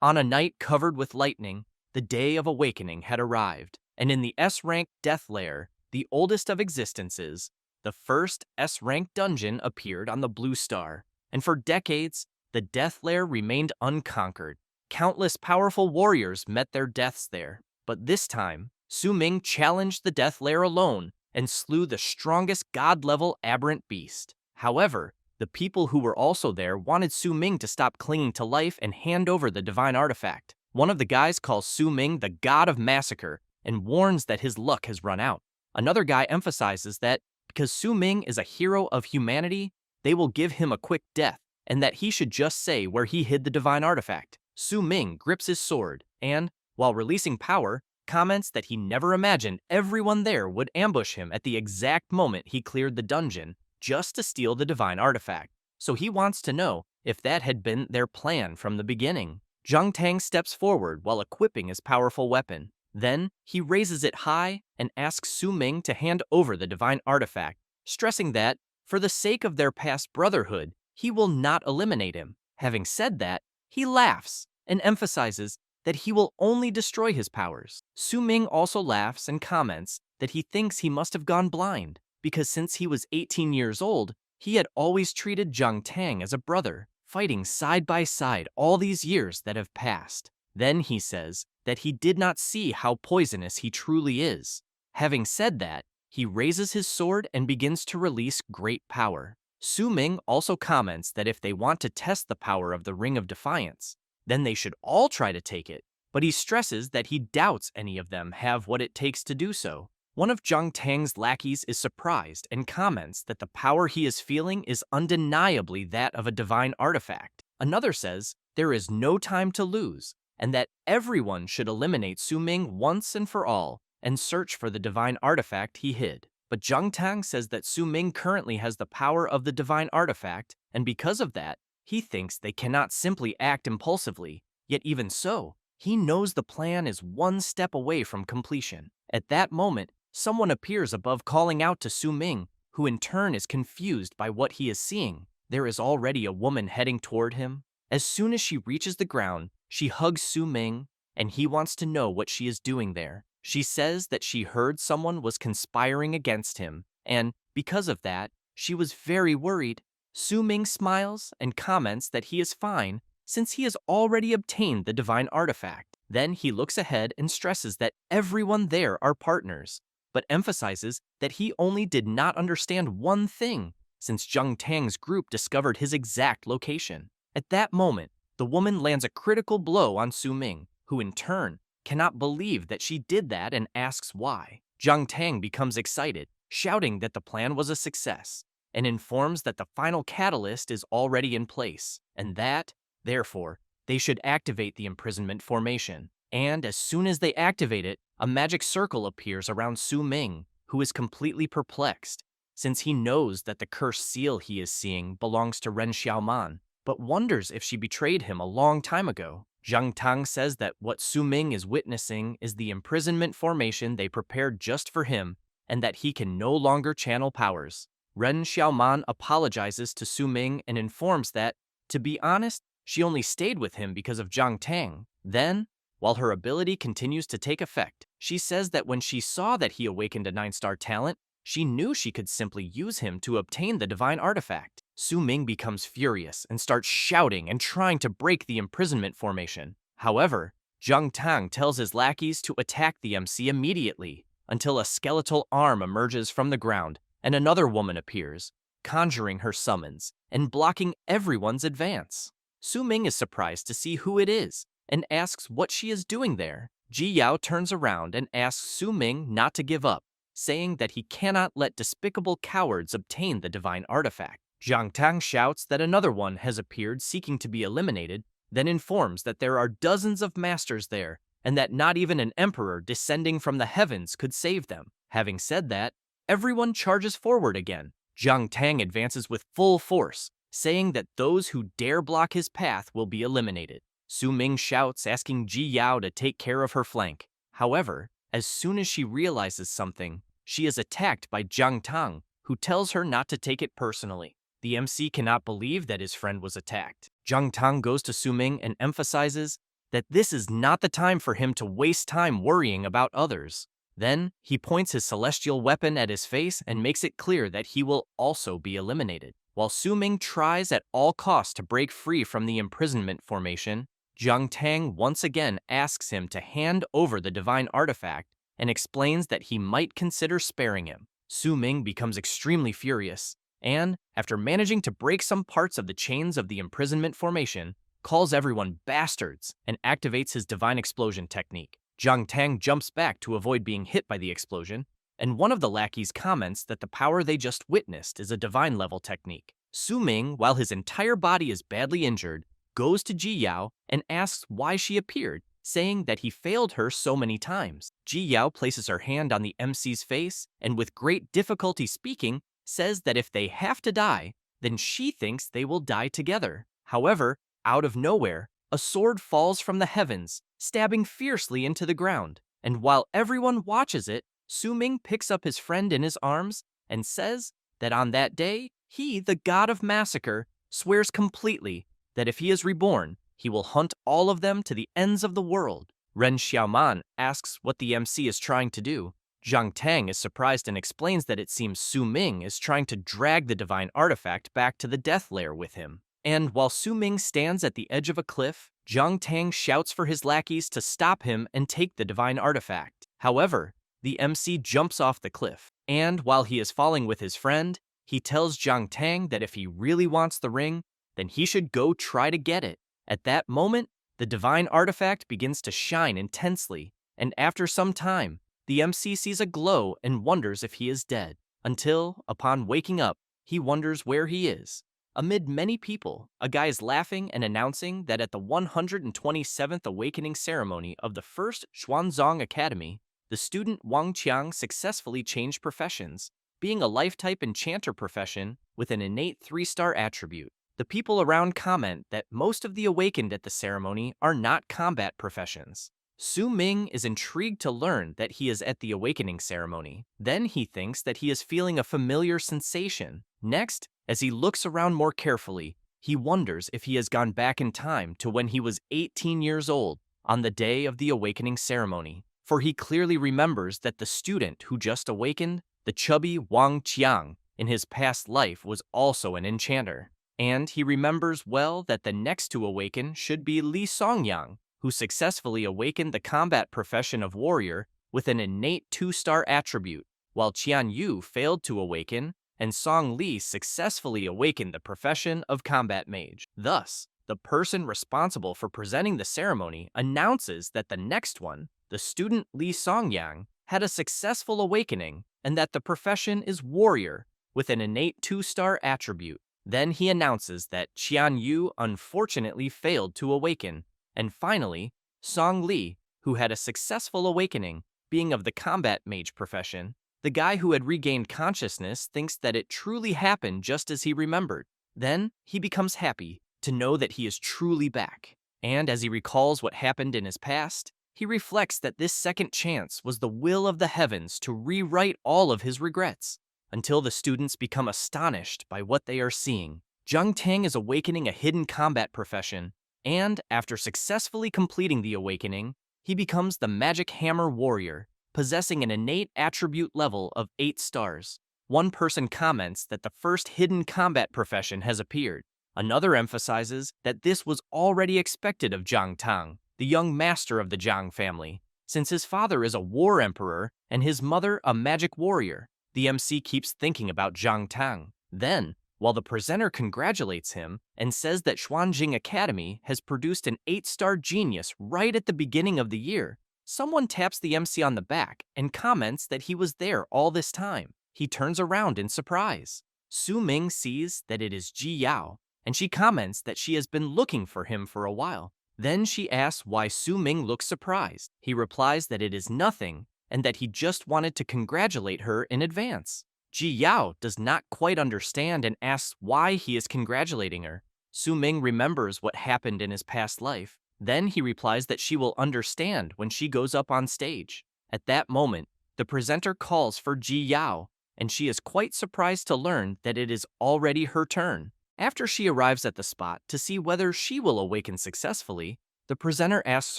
On a night covered with lightning, the day of awakening had arrived, and in the S-rank death lair, the oldest of existences, the first S-rank dungeon appeared on the Blue Star, and for decades, the death lair remained unconquered. Countless powerful warriors met their deaths there, but this time, Su Ming challenged the death lair alone and slew the strongest god-level aberrant beast. However, the people who were also there wanted Su Ming to stop clinging to life and hand over the divine artifact. One of the guys calls Su Ming the god of massacre and warns that his luck has run out. Another guy emphasizes that because Su Ming is a hero of humanity, they will give him a quick death, and that he should just say where he hid the divine artifact. Su Ming grips his sword and, while releasing power, comments that he never imagined everyone there would ambush him at the exact moment he cleared the dungeon just to steal the divine artifact. So he wants to know if that had been their plan from the beginning. Zhang Tang steps forward while equipping his powerful weapon. Then, he raises it high and asks Su Ming to hand over the divine artifact, stressing that, for the sake of their past brotherhood, he will not eliminate him. Having said that, he laughs and emphasizes that he will only destroy his powers. Su Ming also laughs and comments that he thinks he must have gone blind, because since he was 18 years old, he had always treated Zhang Tang as a brother, fighting side by side all these years that have passed. Then he says that he did not see how poisonous he truly is. Having said that, he raises his sword and begins to release great power. Su Ming also comments that if they want to test the power of the Ring of Defiance, then they should all try to take it, but he stresses that he doubts any of them have what it takes to do so. One of Zhang Tang's lackeys is surprised and comments that the power he is feeling is undeniably that of a divine artifact. Another says there is no time to lose, and that everyone should eliminate Su Ming once and for all and search for the divine artifact he hid. But Zhang Tang says that Su Ming currently has the power of the divine artifact, and because of that, he thinks they cannot simply act impulsively. Yet even so, he knows the plan is one step away from completion. At that moment, someone appears above calling out to Su Ming, who in turn is confused by what he is seeing. There is already a woman heading toward him. As soon as she reaches the ground, she hugs Su Ming, and he wants to know what she is doing there. She says that she heard someone was conspiring against him, and because of that, she was very worried. Su Ming smiles and comments that he is fine since he has already obtained the divine artifact. Then he looks ahead and stresses that everyone there are partners, but emphasizes that he only did not understand one thing since Zhang Tang's group discovered his exact location. At that moment, the woman lands a critical blow on Su Ming, who in turn cannot believe that she did that and asks why. Zhang Tang becomes excited, shouting that the plan was a success, and informs that the final catalyst is already in place, and that, therefore, they should activate the imprisonment formation. And as soon as they activate it, a magic circle appears around Su Ming, who is completely perplexed, since he knows that the cursed seal he is seeing belongs to Ren Xiaoman, but wonders if she betrayed him a long time ago. Zhang Tang says that what Su Ming is witnessing is the imprisonment formation they prepared just for him, and that he can no longer channel powers. Ren Xiaoman apologizes to Su Ming and informs that, to be honest, she only stayed with him because of Zhang Tang. Then, while her ability continues to take effect, she says that when she saw that he awakened a 9-star talent, she knew she could simply use him to obtain the divine artifact. Su Ming becomes furious and starts shouting and trying to break the imprisonment formation. However, Zhang Tang tells his lackeys to attack the MC immediately until a skeletal arm emerges from the ground and another woman appears, conjuring her summons and blocking everyone's advance. Su Ming is surprised to see who it is and asks what she is doing there. Ji Yao turns around and asks Su Ming not to give up, saying that he cannot let despicable cowards obtain the divine artifact. Zhang Tang shouts that another one has appeared seeking to be eliminated, then informs that there are dozens of masters there and that not even an emperor descending from the heavens could save them. Having said that, everyone charges forward again. Zhang Tang advances with full force, saying that those who dare block his path will be eliminated. Su Ming shouts, asking Ji Yao to take care of her flank. However, as soon as she realizes something, she is attacked by Zhang Tang, who tells her not to take it personally. The MC cannot believe that his friend was attacked. Zhang Tang goes to Su Ming and emphasizes that this is not the time for him to waste time worrying about others. Then, he points his celestial weapon at his face and makes it clear that he will also be eliminated. While Su Ming tries at all costs to break free from the imprisonment formation, Jiang Tang once again asks him to hand over the divine artifact and explains that he might consider sparing him. Su Ming becomes extremely furious and, after managing to break some parts of the chains of the imprisonment formation, calls everyone bastards and activates his divine explosion technique. Jiang Tang jumps back to avoid being hit by the explosion, and one of the lackeys comments that the power they just witnessed is a divine-level technique. Su Ming, while his entire body is badly injured, goes to Ji Yao and asks why she appeared, saying that he failed her so many times. Ji Yao places her hand on the MC's face and, with great difficulty speaking, says that if they have to die, then she thinks they will die together. However, out of nowhere, a sword falls from the heavens, stabbing fiercely into the ground, and while everyone watches it, Su Ming picks up his friend in his arms and says that on that day, he, the god of massacre, swears completely that if he is reborn, he will hunt all of them to the ends of the world. Ren Xiaoman asks what the MC is trying to do. Jiang Tang is surprised and explains that it seems Su Ming is trying to drag the divine artifact back to the death lair with him. And while Su Ming stands at the edge of a cliff, Jiang Tang shouts for his lackeys to stop him and take the divine artifact. However, the MC jumps off the cliff, and while he is falling with his friend, he tells Jiang Tang that if he really wants the ring, then he should go try to get it. At that moment, the divine artifact begins to shine intensely, and after some time, the MC sees a glow and wonders if he is dead, until, upon waking up, he wonders where he is. Amid many people, a guy is laughing and announcing that at the 127th awakening ceremony of the first Xuanzong Academy, the student Wang Qiang successfully changed professions, being a life-type enchanter profession with an innate 3-star attribute. The people around comment that most of the awakened at the ceremony are not combat professions. Su Ming is intrigued to learn that he is at the awakening ceremony. Then he thinks that he is feeling a familiar sensation. Next, as he looks around more carefully, he wonders if he has gone back in time to when he was 18 years old on the day of the awakening ceremony, for he clearly remembers that the student who just awakened, the chubby Wang Qiang, in his past life was also an enchanter. And he remembers well that the next to awaken should be Li Songyang, who successfully awakened the combat profession of warrior with an innate 2-star attribute, while Qian Yu failed to awaken, and Song Li successfully awakened the profession of combat mage. Thus, the person responsible for presenting the ceremony announces that the next one, the student Li Songyang, had a successful awakening and that the profession is warrior with an innate 2-star attribute. Then he announces that Qian Yu unfortunately failed to awaken, and finally, Song Li, who had a successful awakening, being of the combat mage profession. The guy who had regained consciousness thinks that it truly happened just as he remembered. Then he becomes happy to know that he is truly back. And as he recalls what happened in his past, he reflects that this second chance was the will of the heavens to rewrite all of his regrets. Until the students become astonished by what they are seeing. Jiang Tang is awakening a hidden combat profession, and after successfully completing the awakening, he becomes the Magic Hammer Warrior, possessing an innate attribute level of 8 stars. One person comments that the first hidden combat profession has appeared. Another emphasizes that this was already expected of Jiang Tang, the young master of the Jiang family, since his father is a war emperor and his mother a magic warrior. The MC keeps thinking about Jiang Tang. Then, while the presenter congratulates him and says that Xuanjing Academy has produced an 8-star genius right at the beginning of the year, someone taps the MC on the back and comments that he was there all this time. He turns around in surprise. Su Ming sees that it is Ji Yao, and she comments that she has been looking for him for a while. Then she asks why Su Ming looks surprised. He replies that it is nothing, and that he just wanted to congratulate her in advance. Ji Yao does not quite understand and asks why he is congratulating her. Su Ming remembers what happened in his past life. Then he replies that she will understand when she goes up on stage. At that moment, the presenter calls for Ji Yao, and she is quite surprised to learn that it is already her turn. After she arrives at the spot to see whether she will awaken successfully, The presenter asks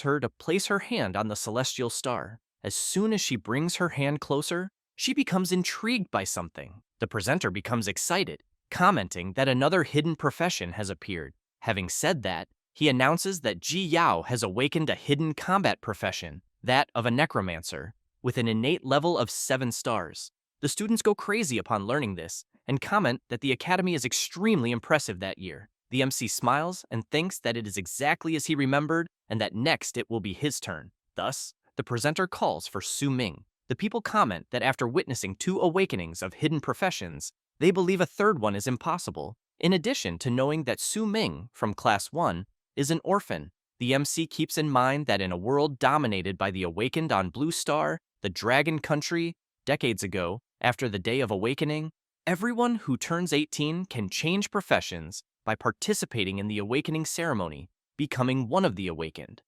her to place her hand on the celestial star. As soon as she brings her hand closer, she becomes intrigued by something. The presenter becomes excited, commenting that another hidden profession has appeared. Having said that, he announces that Ji Yao has awakened a hidden combat profession, that of a necromancer, with an innate level of 7 stars. The students go crazy upon learning this and comment that the academy is extremely impressive that year. The MC smiles and thinks that it is exactly as he remembered and that next it will be his turn. Thus, the presenter calls for Su Ming. The people comment that after witnessing 2 awakenings of hidden professions, they believe a third one is impossible, in addition to knowing that Su Ming, from Class 1, is an orphan. The MC keeps in mind that in a world dominated by the awakened on Blue Star, the Dragon Country, decades ago, after the Day of Awakening, everyone who turns 18 can change professions by participating in the awakening ceremony, becoming one of the awakened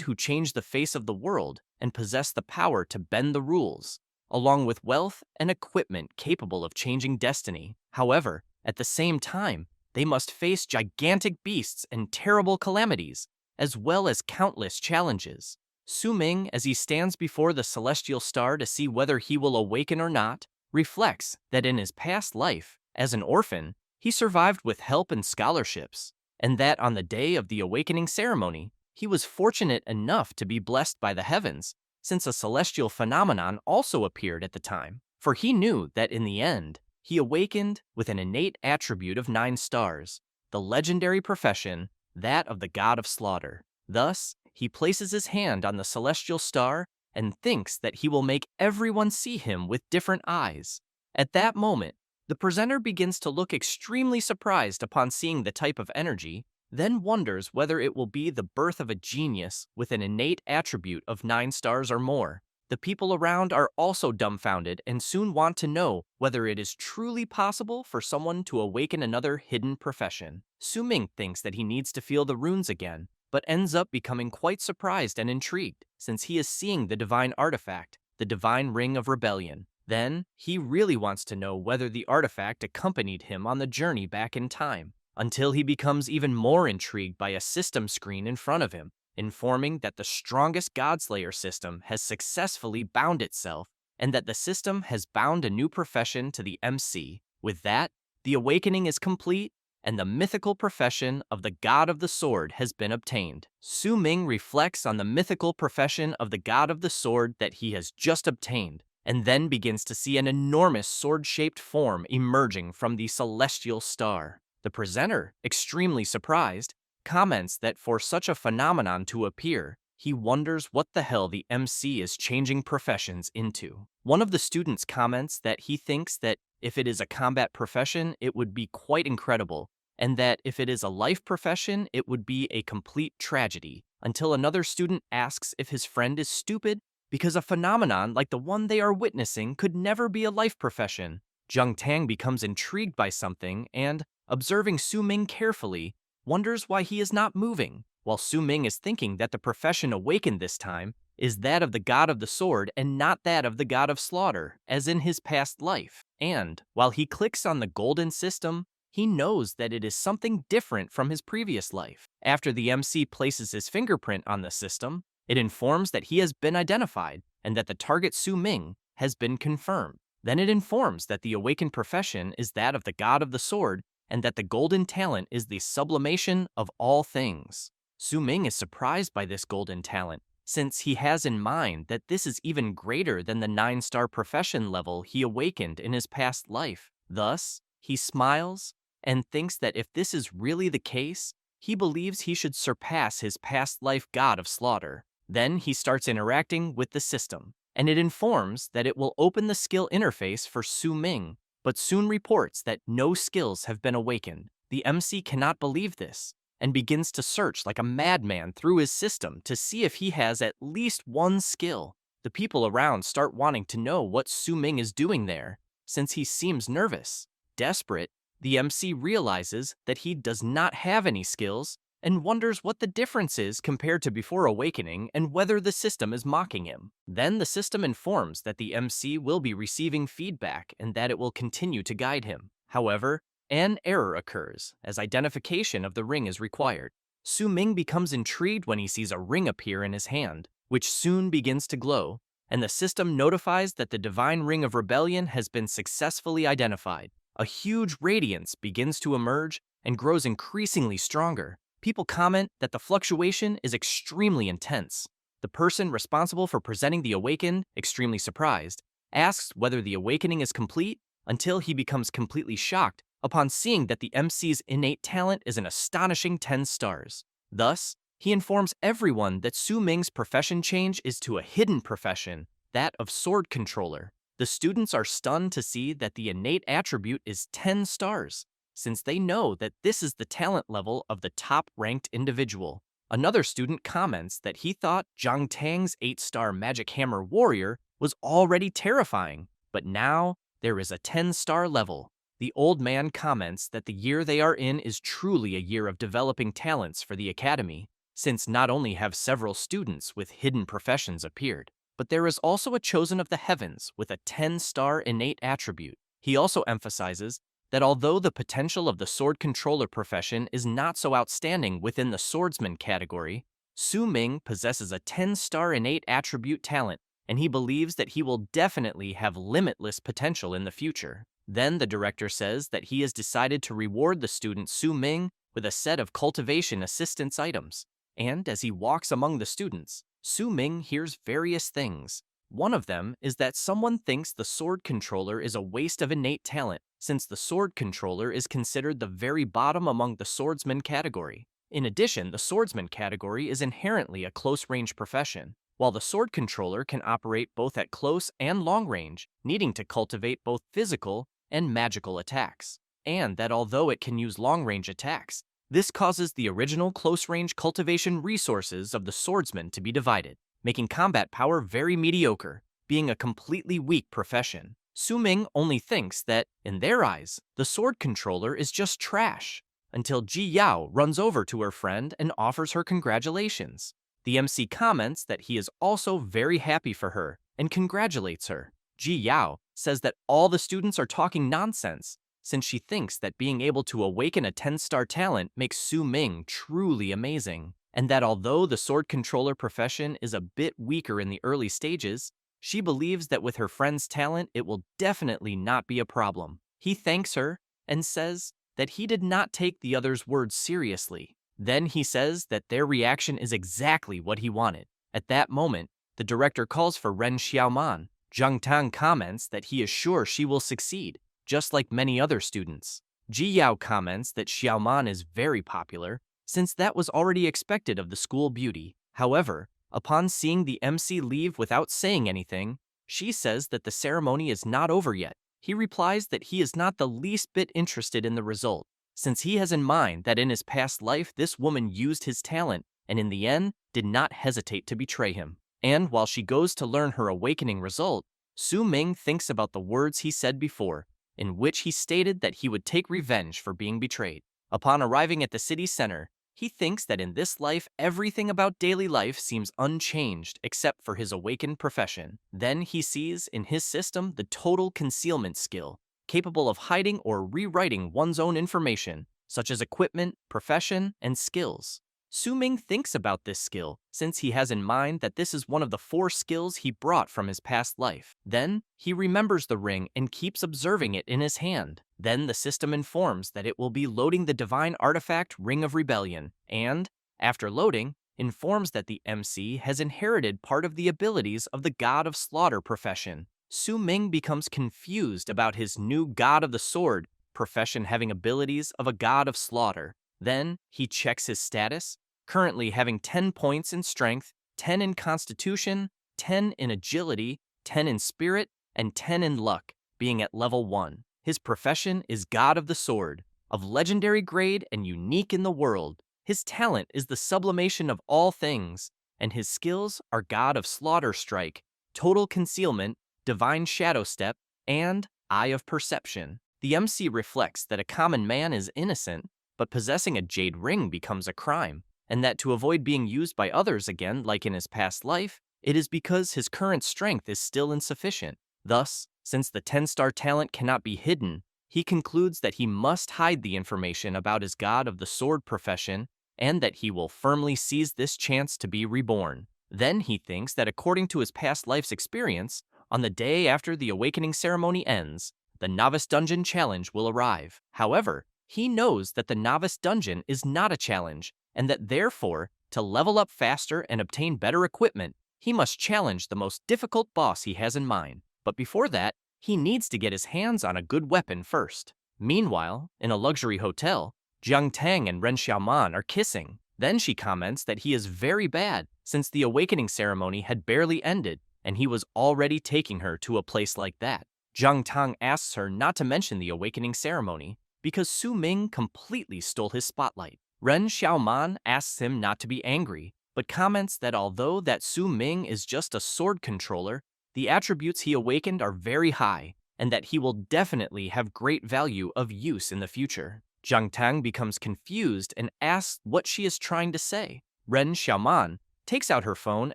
who change the face of the world and possess the power to bend the rules, along with wealth and equipment capable of changing destiny. However, at the same time, they must face gigantic beasts and terrible calamities, as well as countless challenges. Su Ming, as he stands before the celestial star to see whether he will awaken or not, reflects that in his past life, as an orphan, he survived with help and scholarships, and that on the day of the awakening ceremony, he was fortunate enough to be blessed by the heavens, since a celestial phenomenon also appeared at the time. For he knew that in the end, he awakened with an innate attribute of 9 stars, the legendary profession, that of the god of slaughter. Thus, he places his hand on the celestial star and thinks that he will make everyone see him with different eyes. At that moment, the presenter begins to look extremely surprised upon seeing the type of energy, then wonders whether it will be the birth of a genius with an innate attribute of 9 stars or more. The people around are also dumbfounded and soon want to know whether it is truly possible for someone to awaken another hidden profession. Su Ming thinks that he needs to feel the runes again, but ends up becoming quite surprised and intrigued, since he is seeing the divine artifact, the divine ring of rebellion. Then, he really wants to know whether the artifact accompanied him on the journey back in time, until he becomes even more intrigued by a system screen in front of him, informing that the strongest Godslayer system has successfully bound itself, and that the system has bound a new profession to the MC. With that, the awakening is complete, and the mythical profession of the God of the Sword has been obtained. Su Ming reflects on the mythical profession of the God of the Sword that he has just obtained, and then begins to see an enormous sword-shaped form emerging from the celestial star. The presenter, extremely surprised, comments that for such a phenomenon to appear, he wonders what the hell the MC is changing professions into. One of the students comments that he thinks that if it is a combat profession, it would be quite incredible, and that if it is a life profession, it would be a complete tragedy, until another student asks if his friend is stupid because a phenomenon like the one they are witnessing could never be a life profession. Zheng Tang becomes intrigued by something and, observing Su Ming carefully, wonders why he is not moving, while Su Ming is thinking that the profession awakened this time is that of the God of the Sword and not that of the God of Slaughter, as in his past life. And, while he clicks on the golden system, he knows that it is something different from his previous life. After the MC places his fingerprint on the system, it informs that he has been identified and that the target Su Ming has been confirmed. Then it informs that the awakened profession is that of the God of the Sword and that the golden talent is the sublimation of all things. Su Ming is surprised by this golden talent, since he has in mind that this is even greater than the 9-star profession level he awakened in his past life. Thus, he smiles and thinks that if this is really the case, he believes he should surpass his past life God of Slaughter. Then he starts interacting with the system, and it informs that it will open the skill interface for Su Ming, but soon reports that no skills have been awakened. The MC cannot believe this, and begins to search like a madman through his system to see if he has at least one skill. The people around start wanting to know what Su Ming is doing there, since he seems nervous. Desperate, the MC realizes that he does not have any skills and wonders what the difference is compared to before awakening and whether the system is mocking him. Then the system informs that the MC will be receiving feedback and that it will continue to guide him. However, an error occurs, as identification of the ring is required. Su Ming becomes intrigued when he sees a ring appear in his hand, which soon begins to glow, and the system notifies that the divine ring of rebellion has been successfully identified. A huge radiance begins to emerge and grows increasingly stronger. People comment that the fluctuation is extremely intense. The person responsible for presenting the awakened, extremely surprised, asks whether the awakening is complete until he becomes completely shocked upon seeing that the MC's innate talent is an astonishing 10 stars. Thus, he informs everyone that Su Ming's profession change is to a hidden profession, that of sword controller. The students are stunned to see that the innate attribute is 10 stars, since they know that this is the talent level of the top-ranked individual. Another student comments that he thought Zhang Tang's 8-star magic hammer warrior was already terrifying, but now there is a 10-star level. The old man comments that the year they are in is truly a year of developing talents for the academy, since not only have several students with hidden professions appeared, but there is also a chosen of the heavens with a 10-star innate attribute. He also emphasizes that although the potential of the sword controller profession is not so outstanding within the swordsman category, Su Ming possesses a 10-star innate attribute talent, and he believes that he will definitely have limitless potential in the future. Then the director says that he has decided to reward the student Su Ming with a set of cultivation assistance items. And as he walks among the students, Su Ming hears various things. One of them is that someone thinks the sword controller is a waste of innate talent, since the sword controller is considered the very bottom among the swordsman category. In addition, the swordsman category is inherently a close-range profession, while the sword controller can operate both at close and long range, needing to cultivate both physical and magical attacks. And that although it can use long-range attacks, this causes the original close-range cultivation resources of the swordsman to be divided, making combat power very mediocre, being a completely weak profession. Su Ming only thinks that, in their eyes, the sword controller is just trash, until Ji Yao runs over to her friend and offers her congratulations. The MC comments that he is also very happy for her and congratulates her. Ji Yao says that all the students are talking nonsense, since she thinks that being able to awaken a 10-star talent makes Su Ming truly amazing, and that although the sword controller profession is a bit weaker in the early stages, she believes that with her friend's talent it will definitely not be a problem. He thanks her and says that he did not take the others' words seriously. Then he says that their reaction is exactly what he wanted. At that moment, the director calls for Ren Xiaoman. Zhang Tang comments that he is sure she will succeed, just like many other students. Ji Yao comments that Xiaoman is very popular, since that was already expected of the school beauty. However, upon seeing the MC leave without saying anything, she says that the ceremony is not over yet. He replies that he is not the least bit interested in the result, since he has in mind that in his past life this woman used his talent and in the end did not hesitate to betray him. And while she goes to learn her awakening result, Su Ming thinks about the words he said before, in which he stated that he would take revenge for being betrayed. Upon arriving at the city center, he thinks that in this life everything about daily life seems unchanged except for his awakened profession. Then he sees in his system the total concealment skill, capable of hiding or rewriting one's own information, such as equipment, profession, and skills. Su Ming thinks about this skill, since he has in mind that this is one of the 4 skills he brought from his past life. Then, he remembers the ring and keeps observing it in his hand. Then the system informs that it will be loading the divine artifact Ring of Rebellion, and, after loading, informs that the MC has inherited part of the abilities of the God of Slaughter profession. Su Ming becomes confused about his new God of the Sword profession having abilities of a God of Slaughter. Then, he checks his status, currently having 10 points in strength, 10 in constitution, 10 in agility, 10 in spirit, and 10 in luck, being at level 1. His profession is God of the Sword, of legendary grade and unique in the world. His talent is the sublimation of all things, and his skills are God of Slaughter Strike, Total Concealment, Divine Shadow Step, and Eye of Perception. The MC reflects that a common man is innocent, but possessing a jade ring becomes a crime, and that to avoid being used by others again like in his past life, it is because his current strength is still insufficient. Thus, since the 10-star talent cannot be hidden, he concludes that he must hide the information about his God of the Sword profession and that he will firmly seize this chance to be reborn. Then he thinks that according to his past life's experience, on the day after the awakening ceremony ends, the Novice Dungeon challenge will arrive. However, he knows that the Novice Dungeon is not a challenge, and that therefore, to level up faster and obtain better equipment, he must challenge the most difficult boss he has in mind. But before that, he needs to get his hands on a good weapon first. Meanwhile, in a luxury hotel, Jiang Tang and Ren Xiaoman are kissing. Then she comments that he is very bad since the awakening ceremony had barely ended and he was already taking her to a place like that. Jiang Tang asks her not to mention the awakening ceremony because Su Ming completely stole his spotlight. Ren Xiaoman asks him not to be angry, but comments that although that Su Ming is just a sword controller, the attributes he awakened are very high, and that he will definitely have great value of use in the future. Jiang Tang becomes confused and asks what she is trying to say. Ren Xiaoman takes out her phone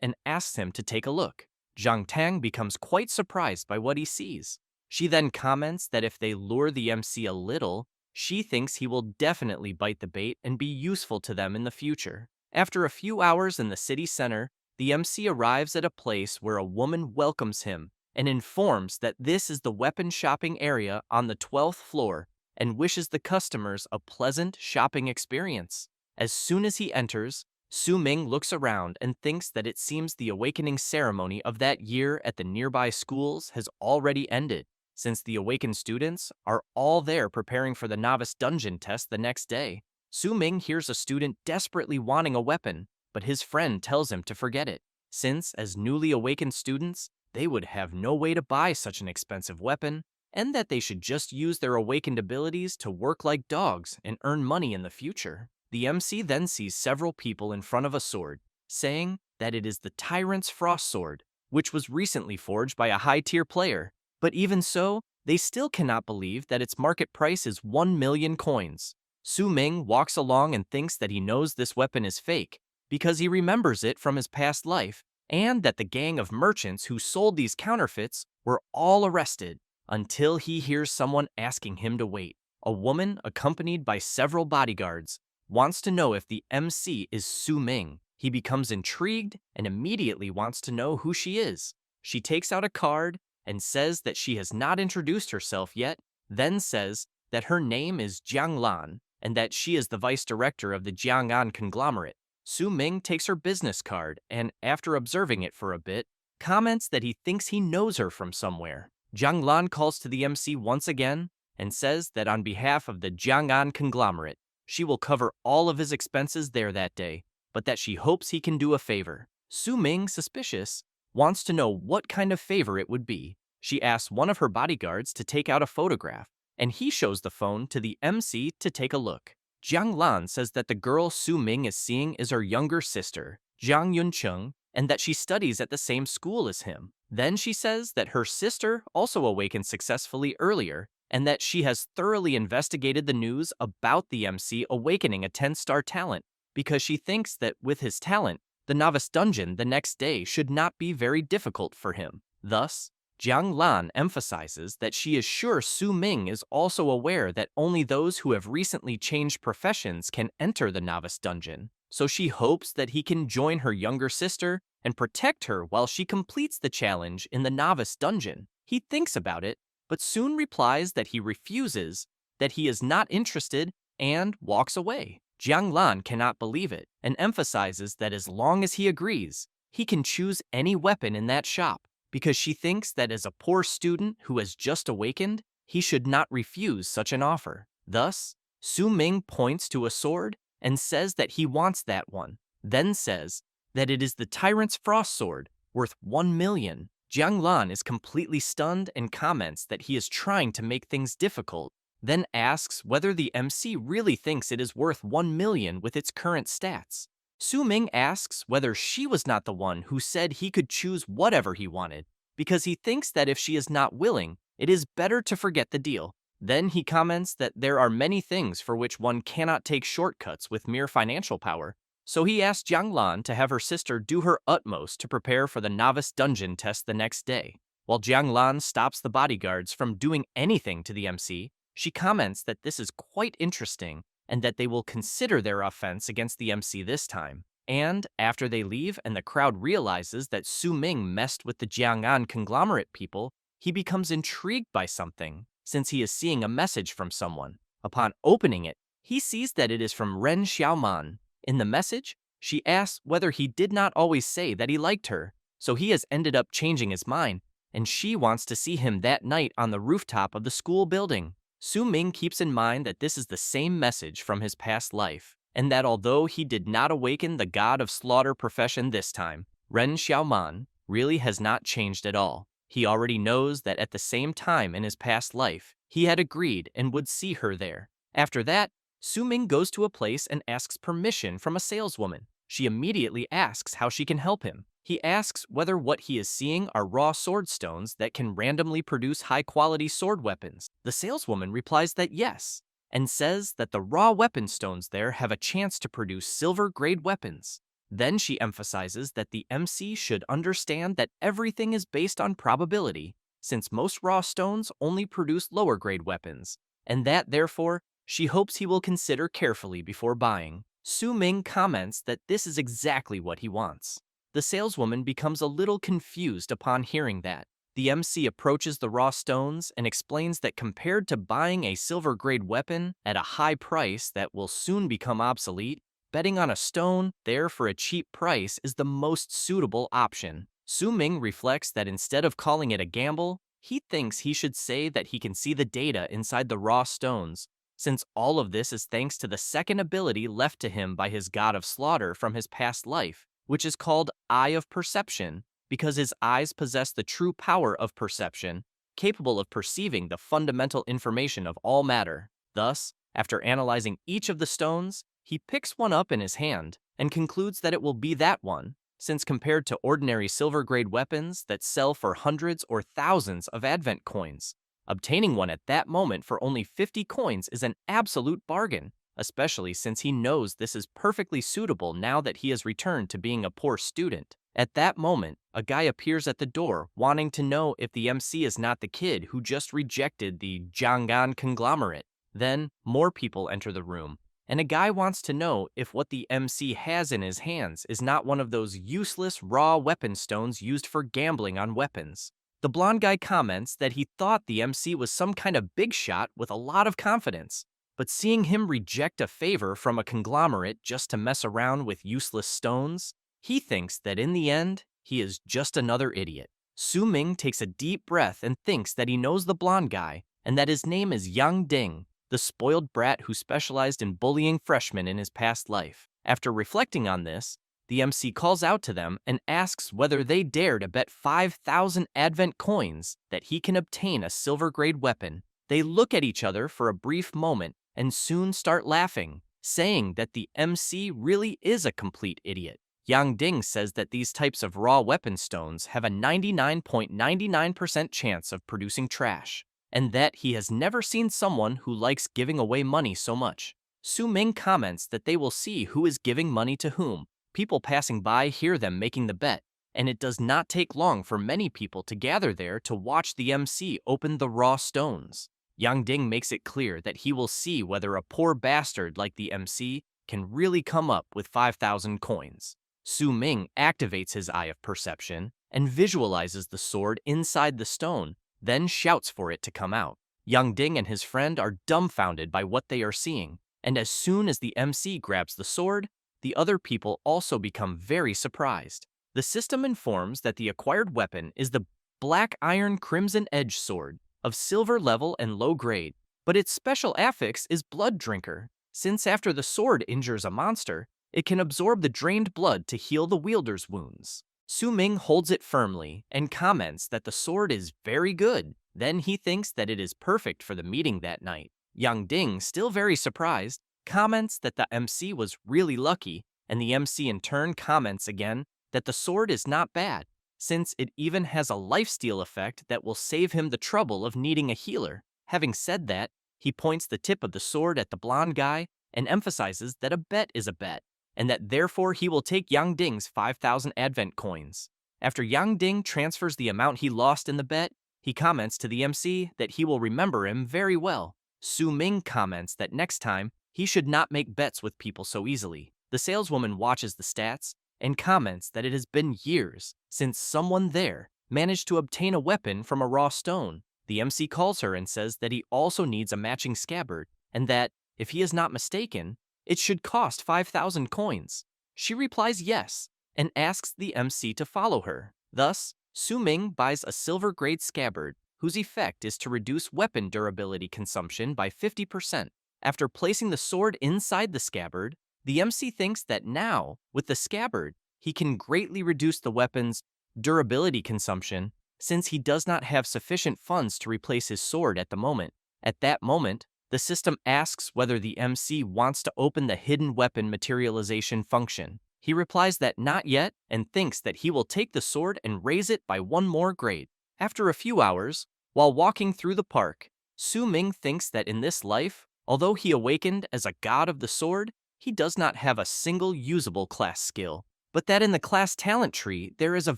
and asks him to take a look. Jiang Tang becomes quite surprised by what he sees. She then comments that if they lure the MC a little, she thinks he will definitely bite the bait and be useful to them in the future. After a few hours in the city center, the MC arrives at a place where a woman welcomes him and informs that this is the weapon shopping area on the 12th floor and wishes the customers a pleasant shopping experience. As soon as he enters, Su Ming looks around and thinks that it seems the awakening ceremony of that year at the nearby schools has already ended, since the awakened students are all there preparing for the novice dungeon test the next day. Su Ming hears a student desperately wanting a weapon, but his friend tells him to forget it, since as newly awakened students, they would have no way to buy such an expensive weapon, and that they should just use their awakened abilities to work like dogs and earn money in the future. The MC then sees several people in front of a sword, saying that it is the Tyrant's Frost Sword, which was recently forged by a high-tier player. But even so, they still cannot believe that its market price is 1 million coins. Su Ming walks along and thinks that he knows this weapon is fake, because he remembers it from his past life, and that the gang of merchants who sold these counterfeits were all arrested, until he hears someone asking him to wait. A woman, accompanied by several bodyguards, wants to know if the MC is Su Ming. He becomes intrigued and immediately wants to know who she is. She takes out a card and says that she has not introduced herself yet, then says that her name is Jiang Lan and that she is the vice director of the Jiang'an conglomerate. Su Ming takes her business card and, after observing it for a bit, comments that he thinks he knows her from somewhere. Jiang Lan calls to the MC once again and says that on behalf of the Jiang'an conglomerate, she will cover all of his expenses there that day, but that she hopes he can do a favor. Su Ming, suspicious, wants to know what kind of favor it would be. She asks one of her bodyguards to take out a photograph, and he shows the phone to the MC to take a look. Jiang Lan says that the girl Su Ming is seeing is her younger sister, Jiang Yunqing, and that she studies at the same school as him. Then she says that her sister also awakened successfully earlier, and that she has thoroughly investigated the news about the MC awakening a 10-star talent, because she thinks that with his talent, the novice dungeon the next day should not be very difficult for him. Thus, Jiang Lan emphasizes that she is sure Su Ming is also aware that only those who have recently changed professions can enter the novice dungeon, so she hopes that he can join her younger sister and protect her while she completes the challenge in the novice dungeon. He thinks about it, but soon replies that he refuses, that he is not interested, and walks away. Jiang Lan cannot believe it, and emphasizes that as long as he agrees, he can choose any weapon in that shop, because she thinks that as a poor student who has just awakened, he should not refuse such an offer. Thus, Su Ming points to a sword and says that he wants that one, then says that it is the Tyrant's Frost Sword, worth 1 million. Jiang Lan is completely stunned and comments that he is trying to make things difficult, then asks whether the MC really thinks it is worth 1 million with its current stats. Su Ming asks whether she was not the one who said he could choose whatever he wanted, because he thinks that if she is not willing, it is better to forget the deal. Then he comments that there are many things for which one cannot take shortcuts with mere financial power, so he asks Jiang Lan to have her sister do her utmost to prepare for the novice dungeon test the next day. While Jiang Lan stops the bodyguards from doing anything to the MC, she comments that this is quite interesting and that they will consider their offense against the MC this time. And after they leave and the crowd realizes that Su Ming messed with the Jiang'an conglomerate people, he becomes intrigued by something, since he is seeing a message from someone. Upon opening it, he sees that it is from Ren Xiaoman. In the message, she asks whether he did not always say that he liked her, so he has ended up changing his mind, and she wants to see him that night on the rooftop of the school building. Su Ming keeps in mind that this is the same message from his past life, and that although he did not awaken the god of slaughter profession this time, Ren Xiaoman really has not changed at all. He already knows that at the same time in his past life, he had agreed and would see her there. After that, Su Ming goes to a place and asks permission from a saleswoman. She immediately asks how she can help him. He asks whether what he is seeing are raw sword stones that can randomly produce high-quality sword weapons. The saleswoman replies that yes, and says that the raw weapon stones there have a chance to produce silver-grade weapons. Then she emphasizes that the MC should understand that everything is based on probability, since most raw stones only produce lower-grade weapons, and that, therefore, she hopes he will consider carefully before buying. Su Ming comments that this is exactly what he wants. The saleswoman becomes a little confused upon hearing that. The MC approaches the raw stones and explains that compared to buying a silver-grade weapon at a high price that will soon become obsolete, betting on a stone there for a cheap price is the most suitable option. Su Ming reflects that instead of calling it a gamble, he thinks he should say that he can see the data inside the raw stones, since all of this is thanks to the second ability left to him by his god of slaughter from his past life, which is called Eye of Perception, because his eyes possess the true power of perception, capable of perceiving the fundamental information of all matter. Thus, after analyzing each of the stones, he picks one up in his hand and concludes that it will be that one, since compared to ordinary silver-grade weapons that sell for hundreds or thousands of advent coins, obtaining one at that moment for only 50 coins is an absolute bargain, especially since he knows this is perfectly suitable now that he has returned to being a poor student. At that moment, a guy appears at the door wanting to know if the MC is not the kid who just rejected the Jiang'an conglomerate. Then, more people enter the room, and a guy wants to know if what the MC has in his hands is not one of those useless raw weapon stones used for gambling on weapons. The blonde guy comments that he thought the MC was some kind of big shot with a lot of confidence, but seeing him reject a favor from a conglomerate just to mess around with useless stones, he thinks that in the end, he is just another idiot. Su Ming takes a deep breath and thinks that he knows the blonde guy and that his name is Yunqing, the spoiled brat who specialized in bullying freshmen in his past life. After reflecting on this, the MC calls out to them and asks whether they dare to bet 5,000 advent coins that he can obtain a silver-grade weapon. They look at each other for a brief moment and soon start laughing, saying that the MC really is a complete idiot. Yang Ding says that these types of raw weapon stones have a 99.99% chance of producing trash, and that he has never seen someone who likes giving away money so much. Su Ming comments that they will see who is giving money to whom. People passing by hear them making the bet, and it does not take long for many people to gather there to watch the MC open the raw stones. Yang Ding makes it clear that he will see whether a poor bastard like the MC can really come up with 5,000 coins. Su Ming activates his Eye of Perception and visualizes the sword inside the stone, then shouts for it to come out. Yang Ding and his friend are dumbfounded by what they are seeing, and as soon as the MC grabs the sword, the other people also become very surprised. The system informs that the acquired weapon is the Black Iron Crimson Edge sword, of silver level and low grade, but its special affix is Blood Drinker, since after the sword injures a monster, it can absorb the drained blood to heal the wielder's wounds. Su Ming holds it firmly and comments that the sword is very good. Then he thinks that it is perfect for the meeting that night. Yang Ding, still very surprised, comments that the MC was really lucky, and the MC in turn comments again that the sword is not bad, since it even has a lifesteal effect that will save him the trouble of needing a healer. Having said that, he points the tip of the sword at the blonde guy and emphasizes that a bet is a bet, and that therefore he will take Yang Ding's 5,000 advent coins. After Yang Ding transfers the amount he lost in the bet, he comments to the MC that he will remember him very well. Su Ming comments that next time he should not make bets with people so easily. The saleswoman watches the stats and comments that it has been years since someone there managed to obtain a weapon from a raw stone. The MC calls her and says that he also needs a matching scabbard, and that, if he is not mistaken, it should cost 5,000 coins. She replies yes, and asks the MC to follow her. Thus, Su Ming buys a silver-grade scabbard, whose effect is to reduce weapon durability consumption by 50%. After placing the sword inside the scabbard, the MC thinks that now, with the scabbard, he can greatly reduce the weapon's durability consumption, since he does not have sufficient funds to replace his sword at the moment. At that moment, the system asks whether the MC wants to open the hidden weapon materialization function. He replies that not yet and thinks that he will take the sword and raise it by one more grade. After a few hours, while walking through the park, Su Ming thinks that in this life, although he awakened as a god of the sword, he does not have a single usable class skill, but that in the class talent tree there is a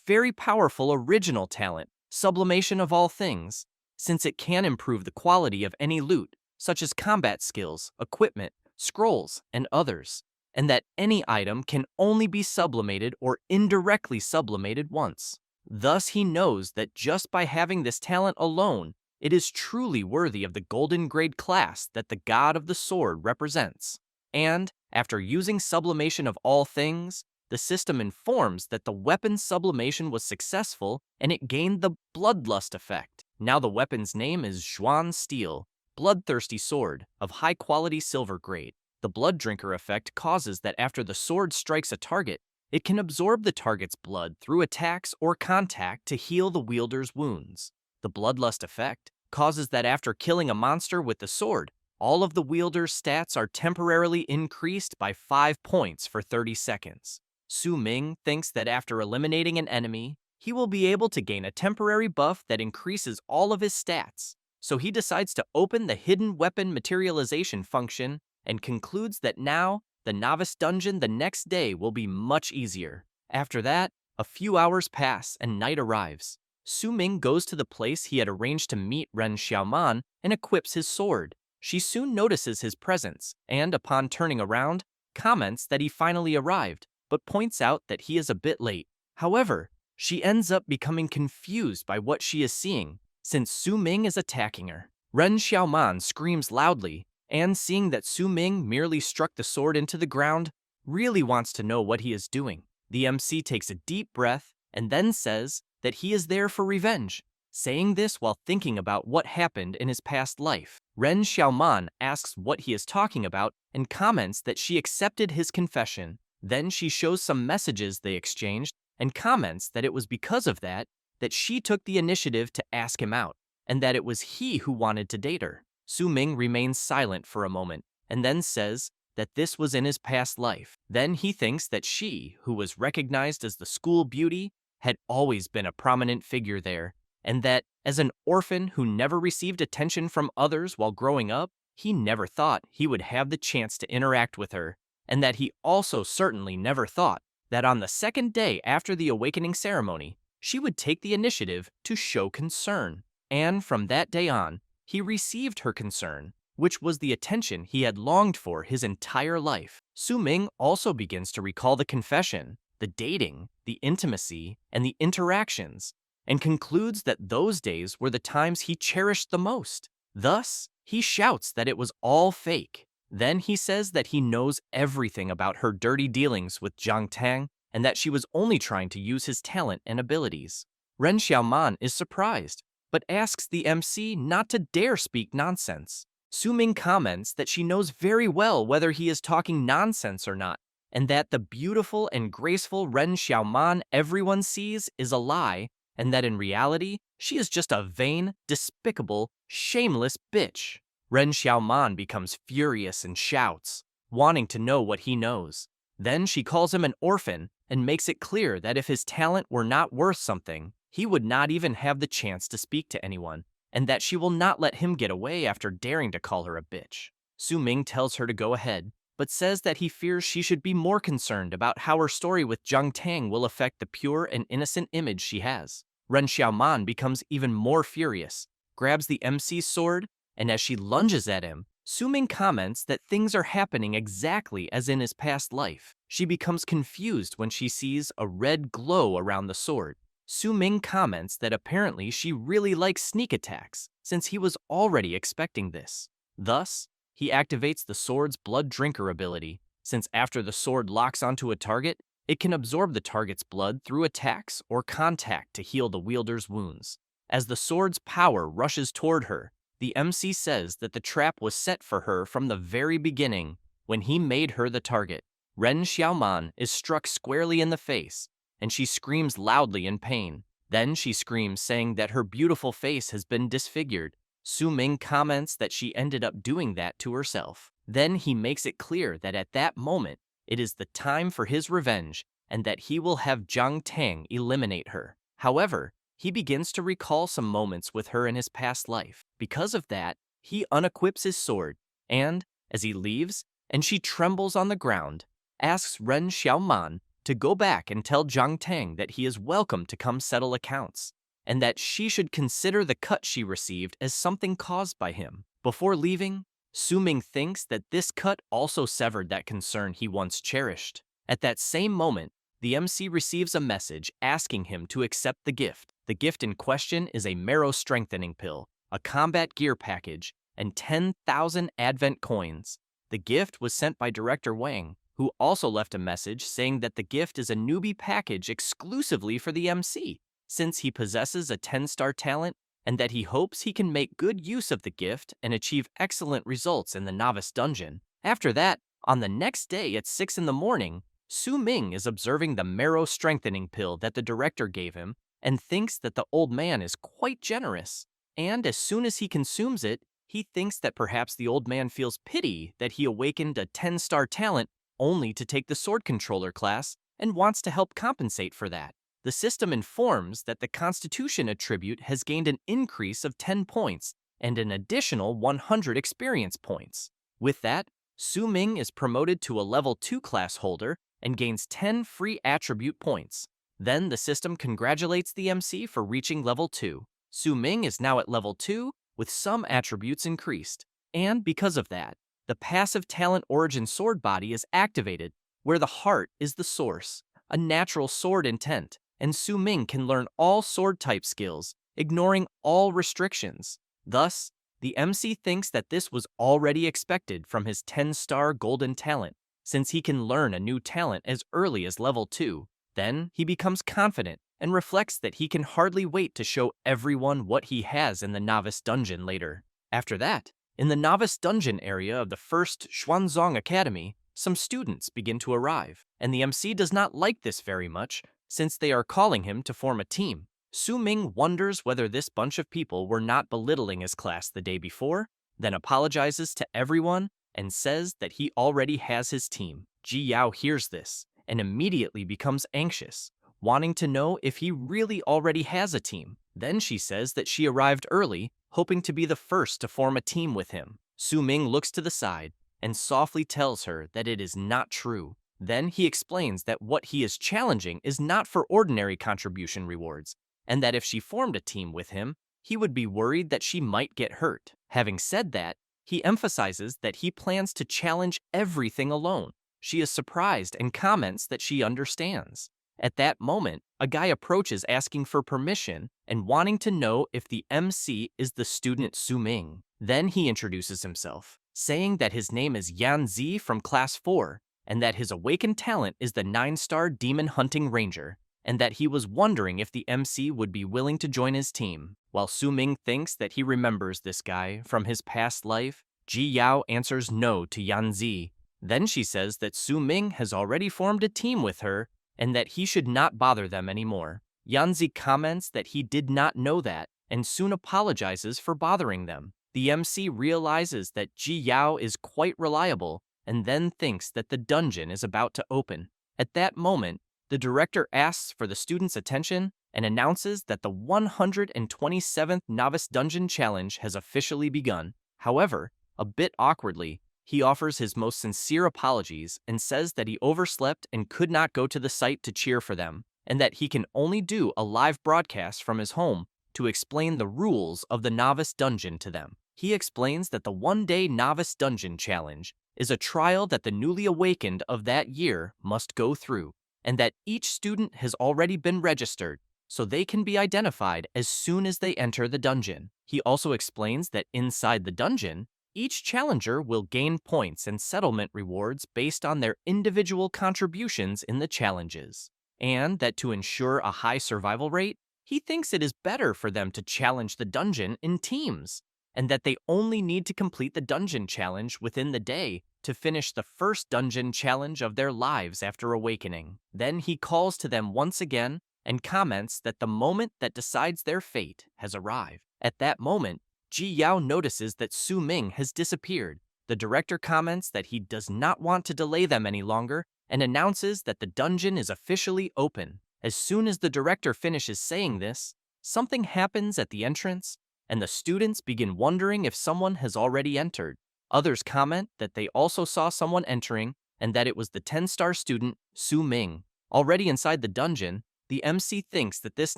very powerful original talent, sublimation of all things, since it can improve the quality of any loot, such as combat skills, equipment, scrolls, and others, and that any item can only be sublimated or indirectly sublimated once. Thus he knows that just by having this talent alone, it is truly worthy of the golden grade class that the god of the sword represents. And, after using sublimation of all things, the system informs that the weapon's sublimation was successful and it gained the bloodlust effect. Now the weapon's name is Zhuan Steel, bloodthirsty sword, of high-quality silver grade. The blood drinker effect causes that after the sword strikes a target, it can absorb the target's blood through attacks or contact to heal the wielder's wounds. The bloodlust effect causes that after killing a monster with the sword, all of the wielder's stats are temporarily increased by 5 points for 30 seconds. Su Ming thinks that after eliminating an enemy, he will be able to gain a temporary buff that increases all of his stats. So he decides to open the hidden weapon materialization function and concludes that now, the novice dungeon the next day will be much easier. After that, a few hours pass and night arrives. Su Ming goes to the place he had arranged to meet Ren Xiaoman and equips his sword. She soon notices his presence and, upon turning around, comments that he finally arrived, but points out that he is a bit late. However, she ends up becoming confused by what she is seeing, since Su Ming is attacking her. Ren Xiaoman screams loudly, and seeing that Su Ming merely struck the sword into the ground, really wants to know what he is doing. The MC takes a deep breath and then says that he is there for revenge, saying this while thinking about what happened in his past life. Ren Xiaoman asks what he is talking about and comments that she accepted his confession. Then she shows some messages they exchanged and comments that it was because of that she took the initiative to ask him out, and that it was he who wanted to date her. Su Ming remains silent for a moment and then says that this was in his past life. Then he thinks that she, who was recognized as the school beauty, had always been a prominent figure there, and that, as an orphan who never received attention from others while growing up, he never thought he would have the chance to interact with her, and that he also certainly never thought that on the second day after the awakening ceremony, she would take the initiative to show concern. And from that day on, he received her concern, which was the attention he had longed for his entire life. Su Ming also begins to recall the confession, the dating, the intimacy, and the interactions, and concludes that those days were the times he cherished the most. Thus, he shouts that it was all fake. Then he says that he knows everything about her dirty dealings with Zhang Tang and that she was only trying to use his talent and abilities. Ren Xiaoman is surprised, but asks the MC not to dare speak nonsense. Su Ming comments that she knows very well whether he is talking nonsense or not, and that the beautiful and graceful Ren Xiaoman everyone sees is a lie, and that in reality, she is just a vain, despicable, shameless bitch. Ren Xiaoman becomes furious and shouts, wanting to know what he knows. Then she calls him an orphan and makes it clear that if his talent were not worth something, he would not even have the chance to speak to anyone, and that she will not let him get away after daring to call her a bitch. Su Ming tells her to go ahead, but says that he fears she should be more concerned about how her story with Zhang Tang will affect the pure and innocent image she has. Ren Xiaoman becomes even more furious, grabs the MC's sword, and as she lunges at him, Su-ming comments that things are happening exactly as in his past life. She becomes confused when she sees a red glow around the sword. Su-ming comments that apparently she really likes sneak attacks, since he was already expecting this. Thus, he activates the sword's blood drinker ability, since after the sword locks onto a target, it can absorb the target's blood through attacks or contact to heal the wielder's wounds. As the sword's power rushes toward her, the MC says that the trap was set for her from the very beginning when he made her the target. Ren Xiaoman is struck squarely in the face, and she screams loudly in pain. Then she screams, saying that her beautiful face has been disfigured. Su-ming comments that she ended up doing that to herself. Then he makes it clear that at that moment, it is the time for his revenge, and that he will have Zhang Tang eliminate her. However, he begins to recall some moments with her in his past life. Because of that, he unequips his sword, and, as he leaves, and she trembles on the ground, asks Ren Xiaoman to go back and tell Zhang Tang that he is welcome to come settle accounts, and that she should consider the cut she received as something caused by him. Before leaving, Su-ming thinks that this cut also severed that concern he once cherished. At that same moment, the MC receives a message asking him to accept the gift. The gift in question is a marrow strengthening pill, a combat gear package, and 10,000 Advent coins. The gift was sent by Director Wang, who also left a message saying that the gift is a newbie package exclusively for the MC, since he possesses a 10-star talent, and that he hopes he can make good use of the gift and achieve excellent results in the Novice dungeon. After that, on the next day at 6 in the morning, Su-ming is observing the marrow strengthening pill that the director gave him and thinks that the old man is quite generous. And as soon as he consumes it, he thinks that perhaps the old man feels pity that he awakened a 10-star talent only to take the sword controller class and wants to help compensate for that. The system informs that the Constitution attribute has gained an increase of 10 points and an additional 100 experience points. With that, Su-ming is promoted to a level 2 class holder and gains 10 free attribute points. Then the system congratulates the MC for reaching level 2. Su-ming is now at level 2 with some attributes increased. And because of that, the passive talent origin sword body is activated, where the heart is the source, a natural sword intent, and Su-ming can learn all sword type skills, ignoring all restrictions. Thus, the MC thinks that this was already expected from his 10-star golden talent, since he can learn a new talent as early as level 2. Then he becomes confident and reflects that he can hardly wait to show everyone what he has in the Novice dungeon later. After that, in the Novice dungeon area of the first Xuanzong Academy, some students begin to arrive, and the MC does not like this very much, since they are calling him to form a team. Su-ming wonders whether this bunch of people were not belittling his class the day before, then apologizes to everyone and says that he already has his team. Ji Yao hears this and immediately becomes anxious, wanting to know if he really already has a team. Then she says that she arrived early, hoping to be the first to form a team with him. Su-ming looks to the side and softly tells her that it is not true. Then he explains that what he is challenging is not for ordinary contribution rewards, and that if she formed a team with him, he would be worried that she might get hurt. Having said that, he emphasizes that he plans to challenge everything alone. She is surprised and comments that she understands. At that moment, a guy approaches asking for permission and wanting to know if the MC is the student Su-ming. Then he introduces himself, saying that his name is Yan Zi from Class 4, and that his awakened talent is the 9-star Demon Hunting Ranger, and that he was wondering if the MC would be willing to join his team. While Su-ming thinks that he remembers this guy from his past life, Ji Yao answers no to Yan Zi. Then she says that Su-ming has already formed a team with her and that he should not bother them anymore. Yan Zi comments that he did not know that and soon apologizes for bothering them. The MC realizes that Ji Yao is quite reliable and then thinks that the dungeon is about to open. At that moment, the director asks for the students' attention and announces that the 127th Novice Dungeon Challenge has officially begun. However, a bit awkwardly, he offers his most sincere apologies and says that he overslept and could not go to the site to cheer for them, and that he can only do a live broadcast from his home to explain the rules of the Novice Dungeon to them. He explains that the one-day Novice Dungeon Challenge is a trial that the newly awakened of that year must go through, and that each student has already been registered, so they can be identified as soon as they enter the dungeon. He also explains that inside the dungeon, each challenger will gain points and settlement rewards based on their individual contributions in the challenges, and that to ensure a high survival rate, he thinks it is better for them to challenge the dungeon in teams, and that they only need to complete the dungeon challenge within the day to finish the first dungeon challenge of their lives after awakening. Then he calls to them once again and comments that the moment that decides their fate has arrived. At that moment, Ji Yao notices that Su Ming has disappeared. The director comments that he does not want to delay them any longer and announces that the dungeon is officially open. As soon as the director finishes saying this, something happens at the entrance, and the students begin wondering if someone has already entered. Others comment that they also saw someone entering and that it was the 10-star student, Su Ming. Already inside the dungeon, the MC thinks that this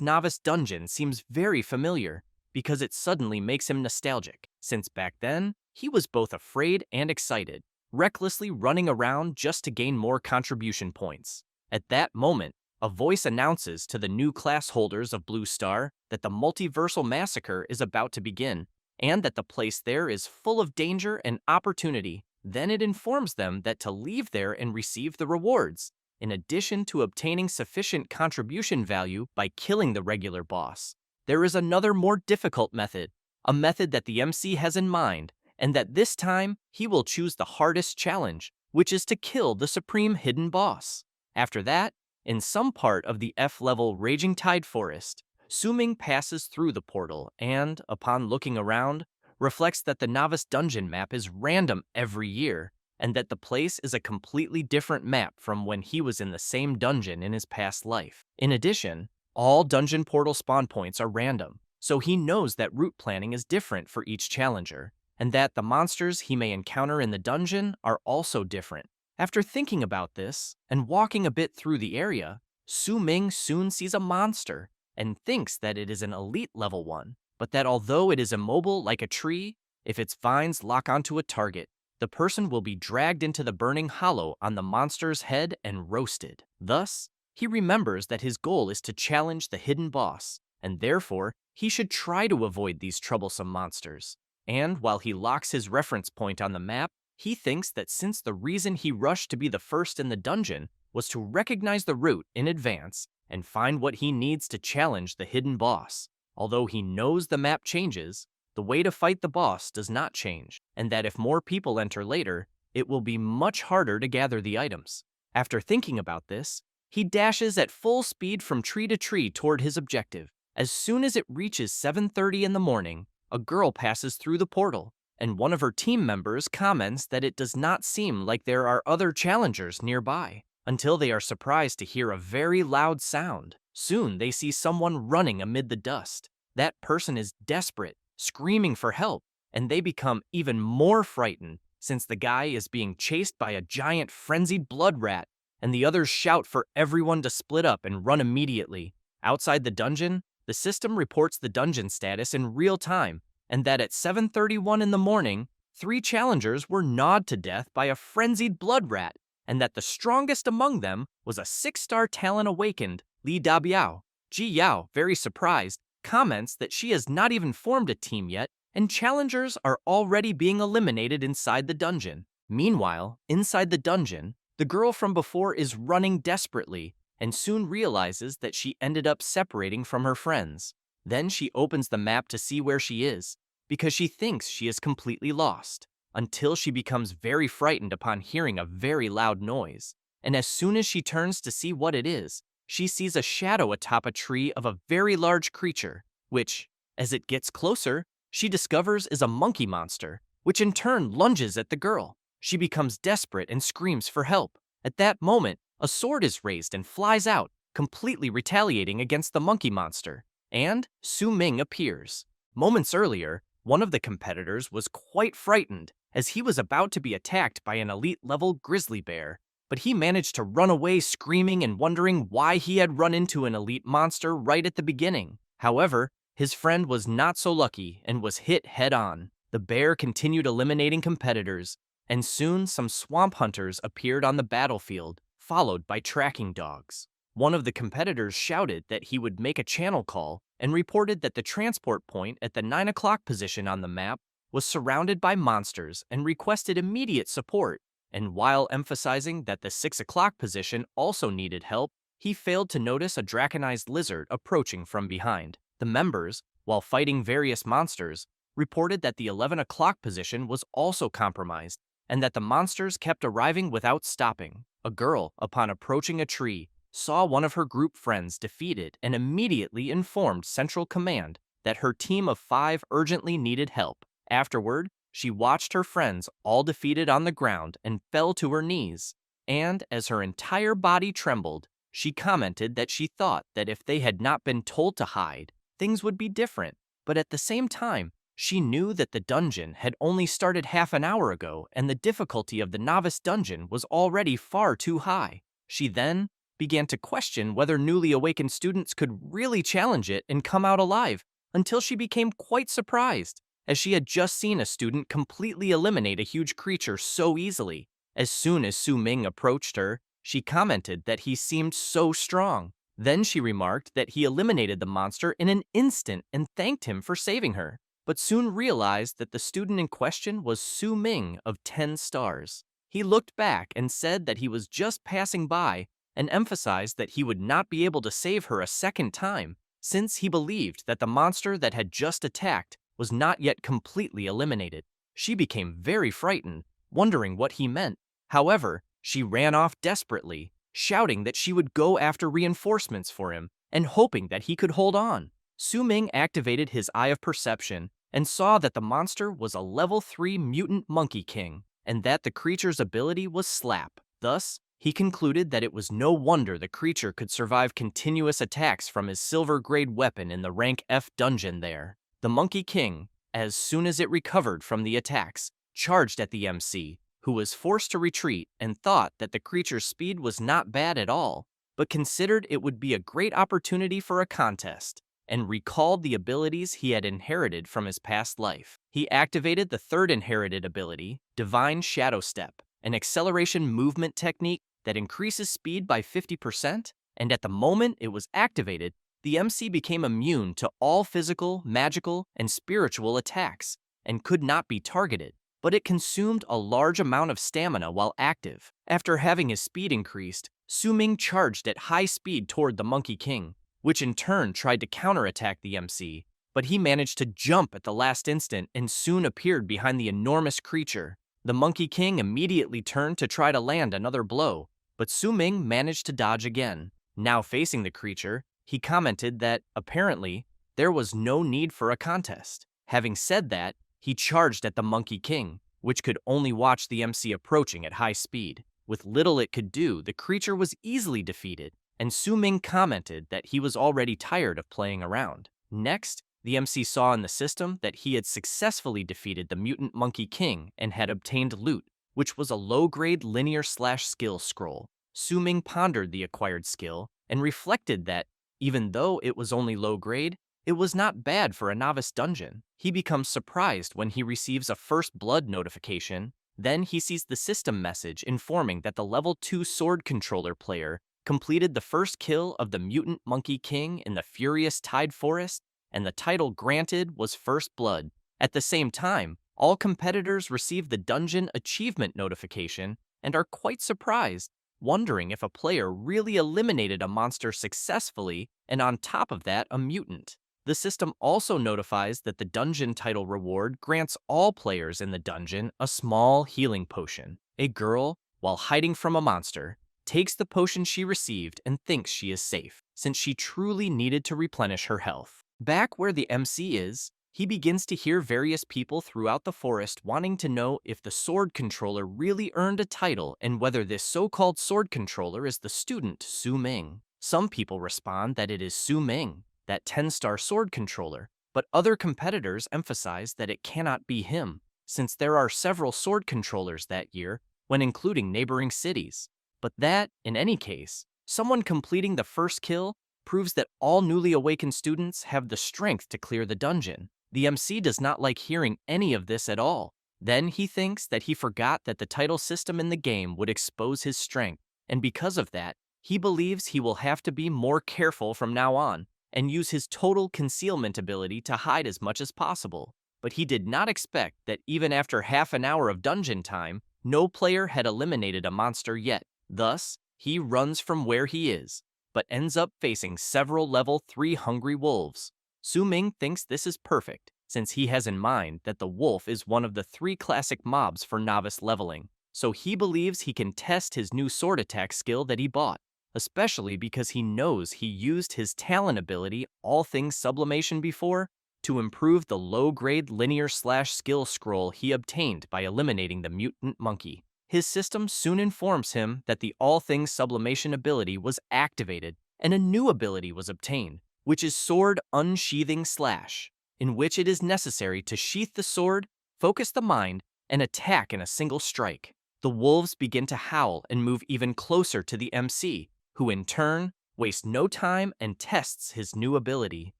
novice dungeon seems very familiar because it suddenly makes him nostalgic, since back then, he was both afraid and excited, recklessly running around just to gain more contribution points. At that moment, a voice announces to the new class holders of Blue Star that the multiversal massacre is about to begin, and that the place there is full of danger and opportunity. Then it informs them that to leave there and receive the rewards, in addition to obtaining sufficient contribution value by killing the regular boss. There is another more difficult method, a method that the MC has in mind, and that this time he will choose the hardest challenge, which is to kill the supreme hidden boss. After that, in some part of the F-level Raging Tide Forest, Su Ming passes through the portal and, upon looking around, reflects that the novice dungeon map is random every year, and that the place is a completely different map from when he was in the same dungeon in his past life. In addition, all dungeon portal spawn points are random, so he knows that route planning is different for each challenger, and that the monsters he may encounter in the dungeon are also different. After thinking about this, and walking a bit through the area, Su Ming soon sees a monster, and thinks that it is an elite level one, but that although it is immobile like a tree, if its vines lock onto a target, the person will be dragged into the burning hollow on the monster's head and roasted. Thus, he remembers that his goal is to challenge the hidden boss, and therefore, he should try to avoid these troublesome monsters. And while he locks his reference point on the map, he thinks that since the reason he rushed to be the first in the dungeon was to recognize the route in advance and find what he needs to challenge the hidden boss, although he knows the map changes, the way to fight the boss does not change, and that if more people enter later, it will be much harder to gather the items. After thinking about this, he dashes at full speed from tree to tree toward his objective. As soon as it reaches 7:30 in the morning, a girl passes through the portal, and one of her team members comments that it does not seem like there are other challengers nearby, until they are surprised to hear a very loud sound. Soon they see someone running amid the dust. That person is desperate, screaming for help, and they become even more frightened since the guy is being chased by a giant frenzied blood rat, and the others shout for everyone to split up and run immediately. Outside the dungeon, the system reports the dungeon status in real time, and that at 7:31 in the morning, 3 challengers were gnawed to death by a frenzied blood rat, and that the strongest among them was a 6-star talent awakened, Li Dabiao. Ji Yao, very surprised, comments that she has not even formed a team yet, and challengers are already being eliminated inside the dungeon. Meanwhile, inside the dungeon, the girl from before is running desperately, and soon realizes that she ended up separating from her friends. Then she opens the map to see where she is, because she thinks she is completely lost, until she becomes very frightened upon hearing a very loud noise. And as soon as she turns to see what it is, she sees a shadow atop a tree of a very large creature, which, as it gets closer, she discovers is a monkey monster, which in turn lunges at the girl. She becomes desperate and screams for help. At that moment, a sword is raised and flies out, completely retaliating against the monkey monster, and Su Ming appears. Moments earlier, one of the competitors was quite frightened as he was about to be attacked by an elite-level grizzly bear, but he managed to run away screaming and wondering why he had run into an elite monster right at the beginning. However, his friend was not so lucky and was hit head-on. The bear continued eliminating competitors, and soon some swamp hunters appeared on the battlefield, followed by tracking dogs. One of the competitors shouted that he would make a channel call and reported that the transport point at the 9 o'clock position on the map was surrounded by monsters and requested immediate support. And while emphasizing that the 6 o'clock position also needed help, he failed to notice a draconized lizard approaching from behind. The members, while fighting various monsters, reported that the 11 o'clock position was also compromised and that the monsters kept arriving without stopping. A girl, upon approaching a tree, saw one of her group friends defeated and immediately informed Central Command that her team of 5 urgently needed help. Afterward, she watched her friends all defeated on the ground and fell to her knees, and as her entire body trembled, she commented that she thought that if they had not been told to hide, things would be different. But at the same time, she knew that the dungeon had only started half an hour ago and the difficulty of the novice dungeon was already far too high. She then began to question whether newly awakened students could really challenge it and come out alive, until she became quite surprised, as she had just seen a student completely eliminate a huge creature so easily. As soon as Su Ming approached her, she commented that he seemed so strong. Then she remarked that he eliminated the monster in an instant and thanked him for saving her, but soon realized that the student in question was Su Ming of 10 stars. He looked back and said that he was just passing by and emphasized that he would not be able to save her a second time, since he believed that the monster that had just attacked was not yet completely eliminated. She became very frightened, wondering what he meant. However, she ran off desperately, shouting that she would go after reinforcements for him and hoping that he could hold on. Su Ming activated his Eye of Perception and saw that the monster was a level 3 mutant monkey king and that the creature's ability was Slap. Thus, he concluded that it was no wonder the creature could survive continuous attacks from his silver-grade weapon in the rank F dungeon there. The Monkey King, as soon as it recovered from the attacks, charged at the MC, who was forced to retreat and thought that the creature's speed was not bad at all, but considered it would be a great opportunity for a contest, and recalled the abilities he had inherited from his past life. He activated the third inherited ability, Divine Shadow Step, an acceleration movement technique that increases speed by 50%, and at the moment it was activated, the MC became immune to all physical, magical, and spiritual attacks, and could not be targeted, but it consumed a large amount of stamina while active. After having his speed increased, Su Ming charged at high speed toward the Monkey King, which in turn tried to counterattack the MC, but he managed to jump at the last instant and soon appeared behind the enormous creature. The Monkey King immediately turned to try to land another blow, but Su Ming managed to dodge again. Now facing the creature, he commented that, apparently, there was no need for a contest. Having said that, he charged at the Monkey King, which could only watch the MC approaching at high speed. With little it could do, the creature was easily defeated, and Su Ming commented that he was already tired of playing around. Next, the MC saw in the system that he had successfully defeated the Mutant Monkey King and had obtained loot, which was a low-grade linear/skill scroll. Su Ming pondered the acquired skill and reflected that, even though it was only low-grade, it was not bad for a novice dungeon. He becomes surprised when he receives a first blood notification. Then he sees the system message informing that the level 2 sword controller player completed the first kill of the Mutant Monkey King in the Furious Tide Forest, and the title granted was First Blood. At the same time, all competitors receive the dungeon achievement notification and are quite surprised, wondering if a player really eliminated a monster successfully and on top of that a mutant. The system also notifies that the dungeon title reward grants all players in the dungeon a small healing potion. A girl, while hiding from a monster, takes the potion she received and thinks she is safe, since she truly needed to replenish her health. Back where the MC is, he begins to hear various people throughout the forest wanting to know if the sword controller really earned a title and whether this so-called sword controller is the student Su Ming. Some people respond that it is Su Ming, that 10-star sword controller, but other competitors emphasize that it cannot be him, since there are several sword controllers that year when including neighboring cities. But that, in any case, someone completing the first kill proves that all newly awakened students have the strength to clear the dungeon. The MC does not like hearing any of this at all. Then he thinks that he forgot that the title system in the game would expose his strength, and because of that, he believes he will have to be more careful from now on and use his total concealment ability to hide as much as possible. But he did not expect that even after half an hour of dungeon time, no player had eliminated a monster yet. Thus, he runs from where he is, but ends up facing several level 3 hungry wolves. Su Ming thinks this is perfect, since he has in mind that the wolf is one of the 3 classic mobs for novice leveling. So he believes he can test his new sword attack skill that he bought, especially because he knows he used his talent ability, All Things Sublimation, before to improve the low-grade linear/skill scroll he obtained by eliminating the mutant monkey. His system soon informs him that the All Things Sublimation ability was activated and a new ability was obtained, which is Sword Unsheathing Slash, in which it is necessary to sheath the sword, focus the mind, and attack in a single strike. The wolves begin to howl and move even closer to the MC, who in turn wastes no time and tests his new ability,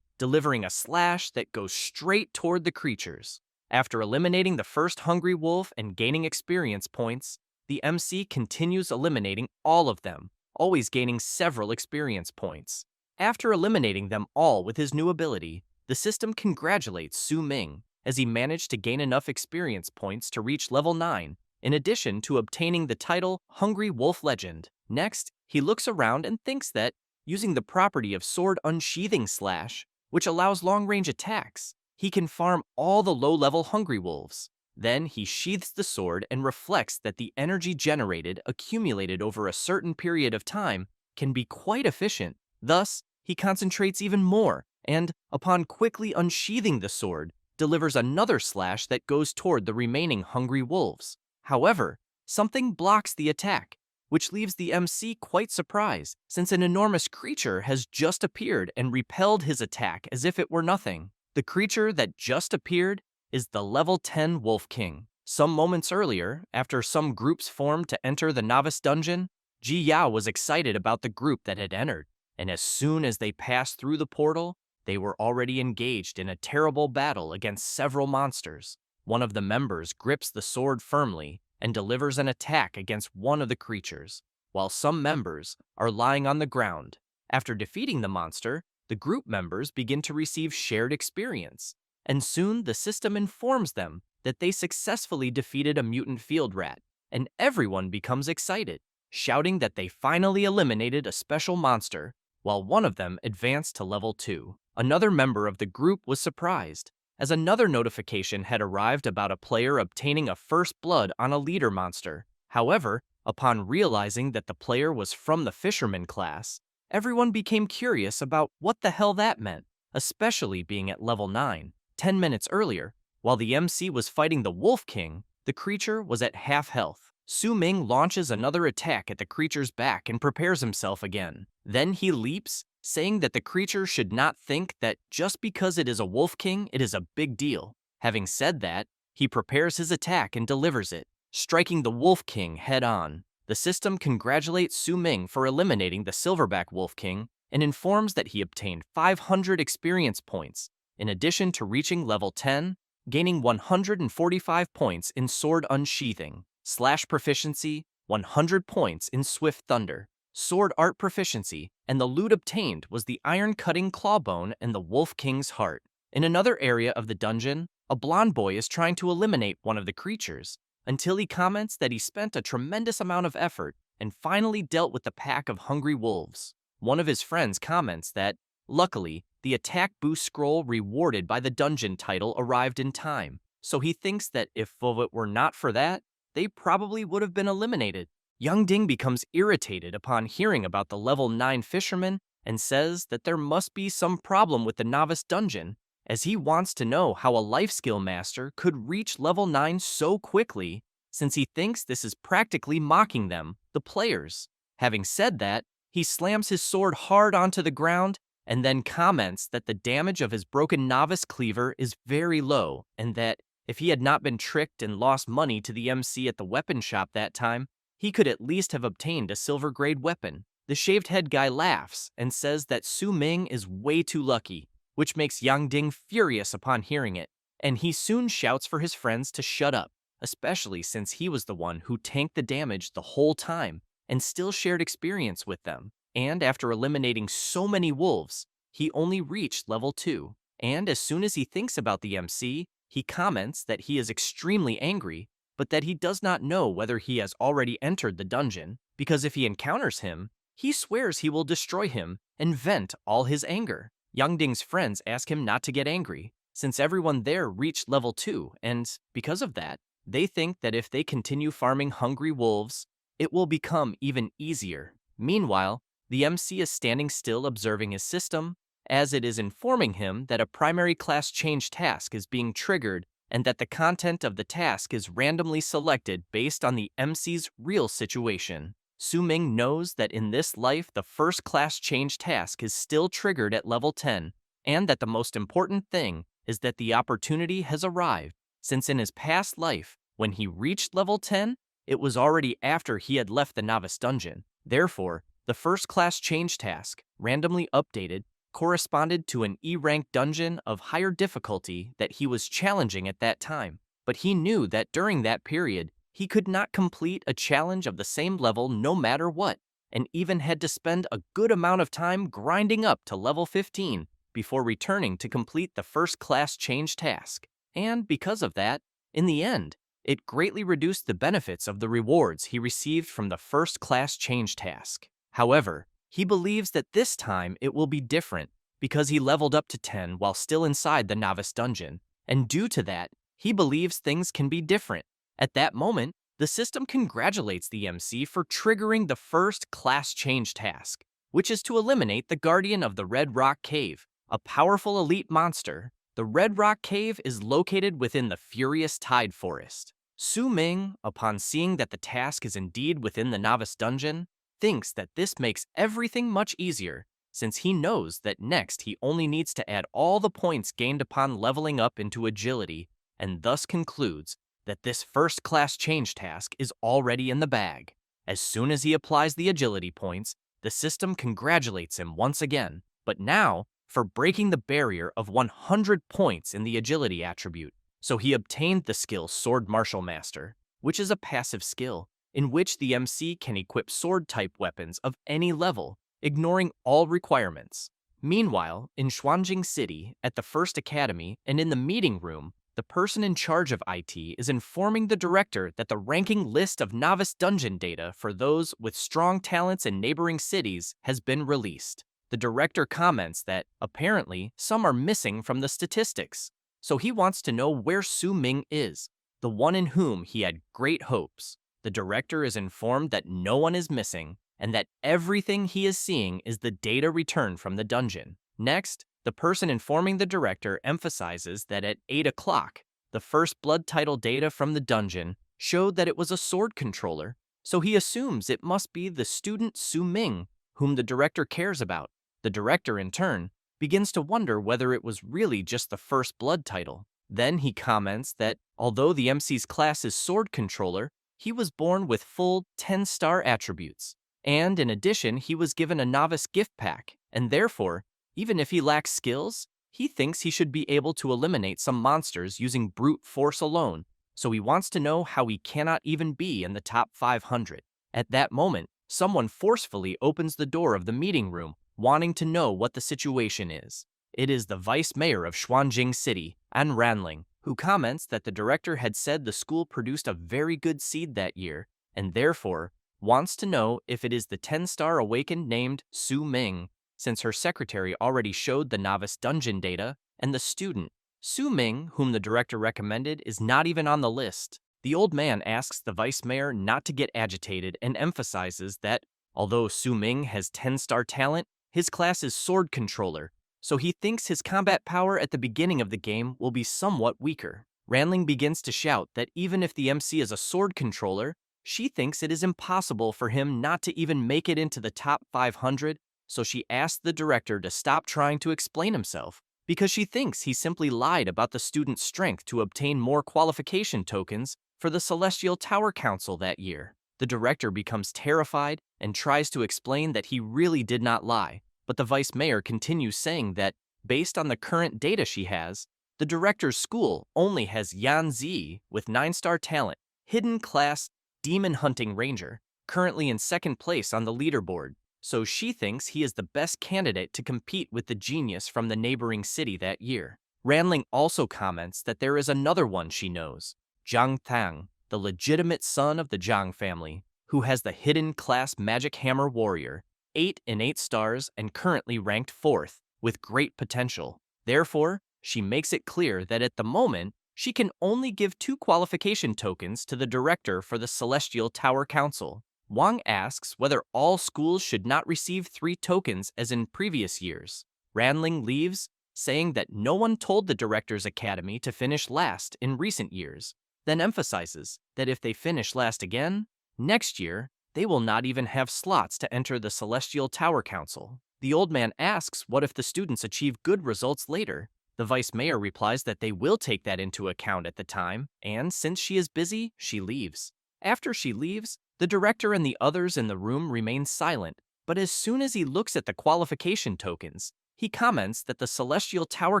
delivering a slash that goes straight toward the creatures. After eliminating the first hungry wolf and gaining experience points, the MC continues eliminating all of them, always gaining several experience points. After eliminating them all with his new ability, the system congratulates Su Ming, as he managed to gain enough experience points to reach level 9, in addition to obtaining the title Hungry Wolf Legend. Next, he looks around and thinks that, using the property of Sword Unsheathing Slash, which allows long-range attacks, he can farm all the low-level hungry wolves. Then he sheaths the sword and reflects that the energy generated accumulated over a certain period of time can be quite efficient. Thus, he concentrates even more, and, upon quickly unsheathing the sword, delivers another slash that goes toward the remaining hungry wolves. However, something blocks the attack, which leaves the MC quite surprised, since an enormous creature has just appeared and repelled his attack as if it were nothing. The creature that just appeared is the level 10 Wolf King. Some moments earlier, after some groups formed to enter the novice dungeon, Ji Yao was excited about the group that had entered, and as soon as they passed through the portal, they were already engaged in a terrible battle against several monsters. One of the members grips the sword firmly and delivers an attack against one of the creatures, while some members are lying on the ground. After defeating the monster, the group members begin to receive shared experience, and soon the system informs them that they successfully defeated a mutant field rat, and everyone becomes excited, shouting that they finally eliminated a special monster, while one of them advanced to level 2. Another member of the group was surprised, as another notification had arrived about a player obtaining a first blood on a leader monster. However, upon realizing that the player was from the fisherman class, everyone became curious about what the hell that meant, especially being at level 9. 10 minutes earlier, while the MC was fighting the Wolf King, the creature was at half health. Su Ming launches another attack at the creature's back and prepares himself again. Then he leaps, saying that the creature should not think that just because it is a Wolf King, it is a big deal. Having said that, he prepares his attack and delivers it, striking the Wolf King head-on. The system congratulates Su Ming for eliminating the Silverback Wolf King and informs that he obtained 500 experience points, in addition to reaching level 10, gaining 145 points in Sword Unsheathing, Slash Proficiency, 100 points in Swift Thunder, Sword Art Proficiency, and the loot obtained was the Iron-Cutting Clawbone and the Wolf King's Heart. In another area of the dungeon, a blonde boy is trying to eliminate one of the creatures, until he comments that he spent a tremendous amount of effort and finally dealt with the pack of hungry wolves. One of his friends comments that, luckily, the attack boost scroll rewarded by the dungeon title arrived in time, so he thinks that if it were not for that, they probably would have been eliminated. Yunqing becomes irritated upon hearing about the level 9 fisherman and says that there must be some problem with the novice dungeon, as he wants to know how a life skill master could reach level 9 so quickly, since he thinks this is practically mocking them, the players. Having said that, he slams his sword hard onto the ground and then comments that the damage of his broken novice cleaver is very low, and that if he had not been tricked and lost money to the MC at the weapon shop that time, he could at least have obtained a silver-grade weapon. The shaved head guy laughs and says that Su Ming is way too lucky, which makes Yang Ding furious upon hearing it, and he soon shouts for his friends to shut up, especially since he was the one who tanked the damage the whole time and still shared experience with them. And after eliminating so many wolves, he only reached level 2. And as soon as he thinks about the MC, he comments that he is extremely angry, but that he does not know whether he has already entered the dungeon, because if he encounters him, he swears he will destroy him and vent all his anger. Yang Ding's friends ask him not to get angry, since everyone there reached level 2, and because of that, they think that if they continue farming hungry wolves, it will become even easier. Meanwhile, the MC is standing still observing his system, as it is informing him that a primary class change task is being triggered and that the content of the task is randomly selected based on the MC's real situation. Su Ming knows that in this life the first class change task is still triggered at level 10, and that the most important thing is that the opportunity has arrived, since in his past life, when he reached level 10, it was already after he had left the novice dungeon. Therefore, the first class change task, randomly updated, corresponded to an E-rank dungeon of higher difficulty that he was challenging at that time, but he knew that during that period, he could not complete a challenge of the same level no matter what, and even had to spend a good amount of time grinding up to level 15 before returning to complete the first class change task. And because of that, in the end, it greatly reduced the benefits of the rewards he received from the first class change task. However, he believes that this time it will be different because he leveled up to 10 while still inside the novice dungeon, and due to that, he believes things can be different. At that moment, the system congratulates the MC for triggering the first class change task, which is to eliminate the Guardian of the Red Rock Cave, a powerful elite monster. The Red Rock Cave is located within the Furious Tide Forest. Su Ming, upon seeing that the task is indeed within the novice dungeon, thinks that this makes everything much easier, since he knows that next he only needs to add all the points gained upon leveling up into agility, and thus concludes that this first class change task is already in the bag. As soon as he applies the agility points, the system congratulates him once again, but now for breaking the barrier of 100 points in the agility attribute. So he obtained the skill Sword Martial Master, which is a passive skill in which the MC can equip sword-type weapons of any level, ignoring all requirements. Meanwhile, in Xuanjing City, at the First Academy, and in the meeting room, the person in charge of IT is informing the director that the ranking list of novice dungeon data for those with strong talents in neighboring cities has been released. The director comments that, apparently, some are missing from the statistics, so he wants to know where Su Ming is, the one in whom he had great hopes. The director is informed that no one is missing, and that everything he is seeing is the data returned from the dungeon. Next, the person informing the director emphasizes that at 8 o'clock, the first blood title data from the dungeon showed that it was a sword controller, so he assumes it must be the student Su Ming, whom the director cares about. The director, in turn, begins to wonder whether it was really just the first blood title. Then he comments that, although the MC's class is sword controller, he was born with full 10-star attributes. And in addition, he was given a novice gift pack, and therefore, even if he lacks skills, he thinks he should be able to eliminate some monsters using brute force alone, so he wants to know how he cannot even be in the top 500. At that moment, someone forcefully opens the door of the meeting room, wanting to know what the situation is. It is the vice mayor of Xuanjing City, An Ranling, who comments that the director had said the school produced a very good seed that year, and therefore wants to know if it is the 10-star awakened named Su Ming, since her secretary already showed the novice dungeon data, and the student, Su Ming, whom the director recommended, is not even on the list. The old man asks the vice mayor not to get agitated and emphasizes that, although Su Ming has 10-star talent, his class is sword controller, so he thinks his combat power at the beginning of the game will be somewhat weaker. Ranling begins to shout that even if the MC is a sword controller, she thinks it is impossible for him not to even make it into the top 500, so she asks the director to stop trying to explain himself, because she thinks he simply lied about the student's strength to obtain more qualification tokens for the Celestial Tower Council that year. The director becomes terrified and tries to explain that he really did not lie, but the vice mayor continues saying that Based on the current data she has, the director's school only has Yan Zi with 9-star talent, hidden class, demon hunting ranger, currently in second place on the leaderboard, so she thinks he is the best candidate to compete with the genius from the neighboring city that year. Ranling also comments that there is another one she knows, Zhang Tang, the legitimate son of the Zhang family, who has the hidden class magic hammer warrior, 8 in 8 stars and currently ranked 4th, with great potential. Therefore, she makes it clear that at the moment, she can only give 2 qualification tokens to the director for the Celestial Tower Council. Wang asks whether all schools should not receive 3 tokens as in previous years. Ranling leaves, saying that no one told the Director's Academy to finish last in recent years, then emphasizes that if they finish last again, next year, they will not even have slots to enter the Celestial Tower Council. The old man asks what if the students achieve good results later. The vice mayor replies that they will take that into account at the time, and since she is busy, she leaves. After she leaves, the director and the others in the room remain silent, but as soon as he looks at the qualification tokens, he comments that the Celestial Tower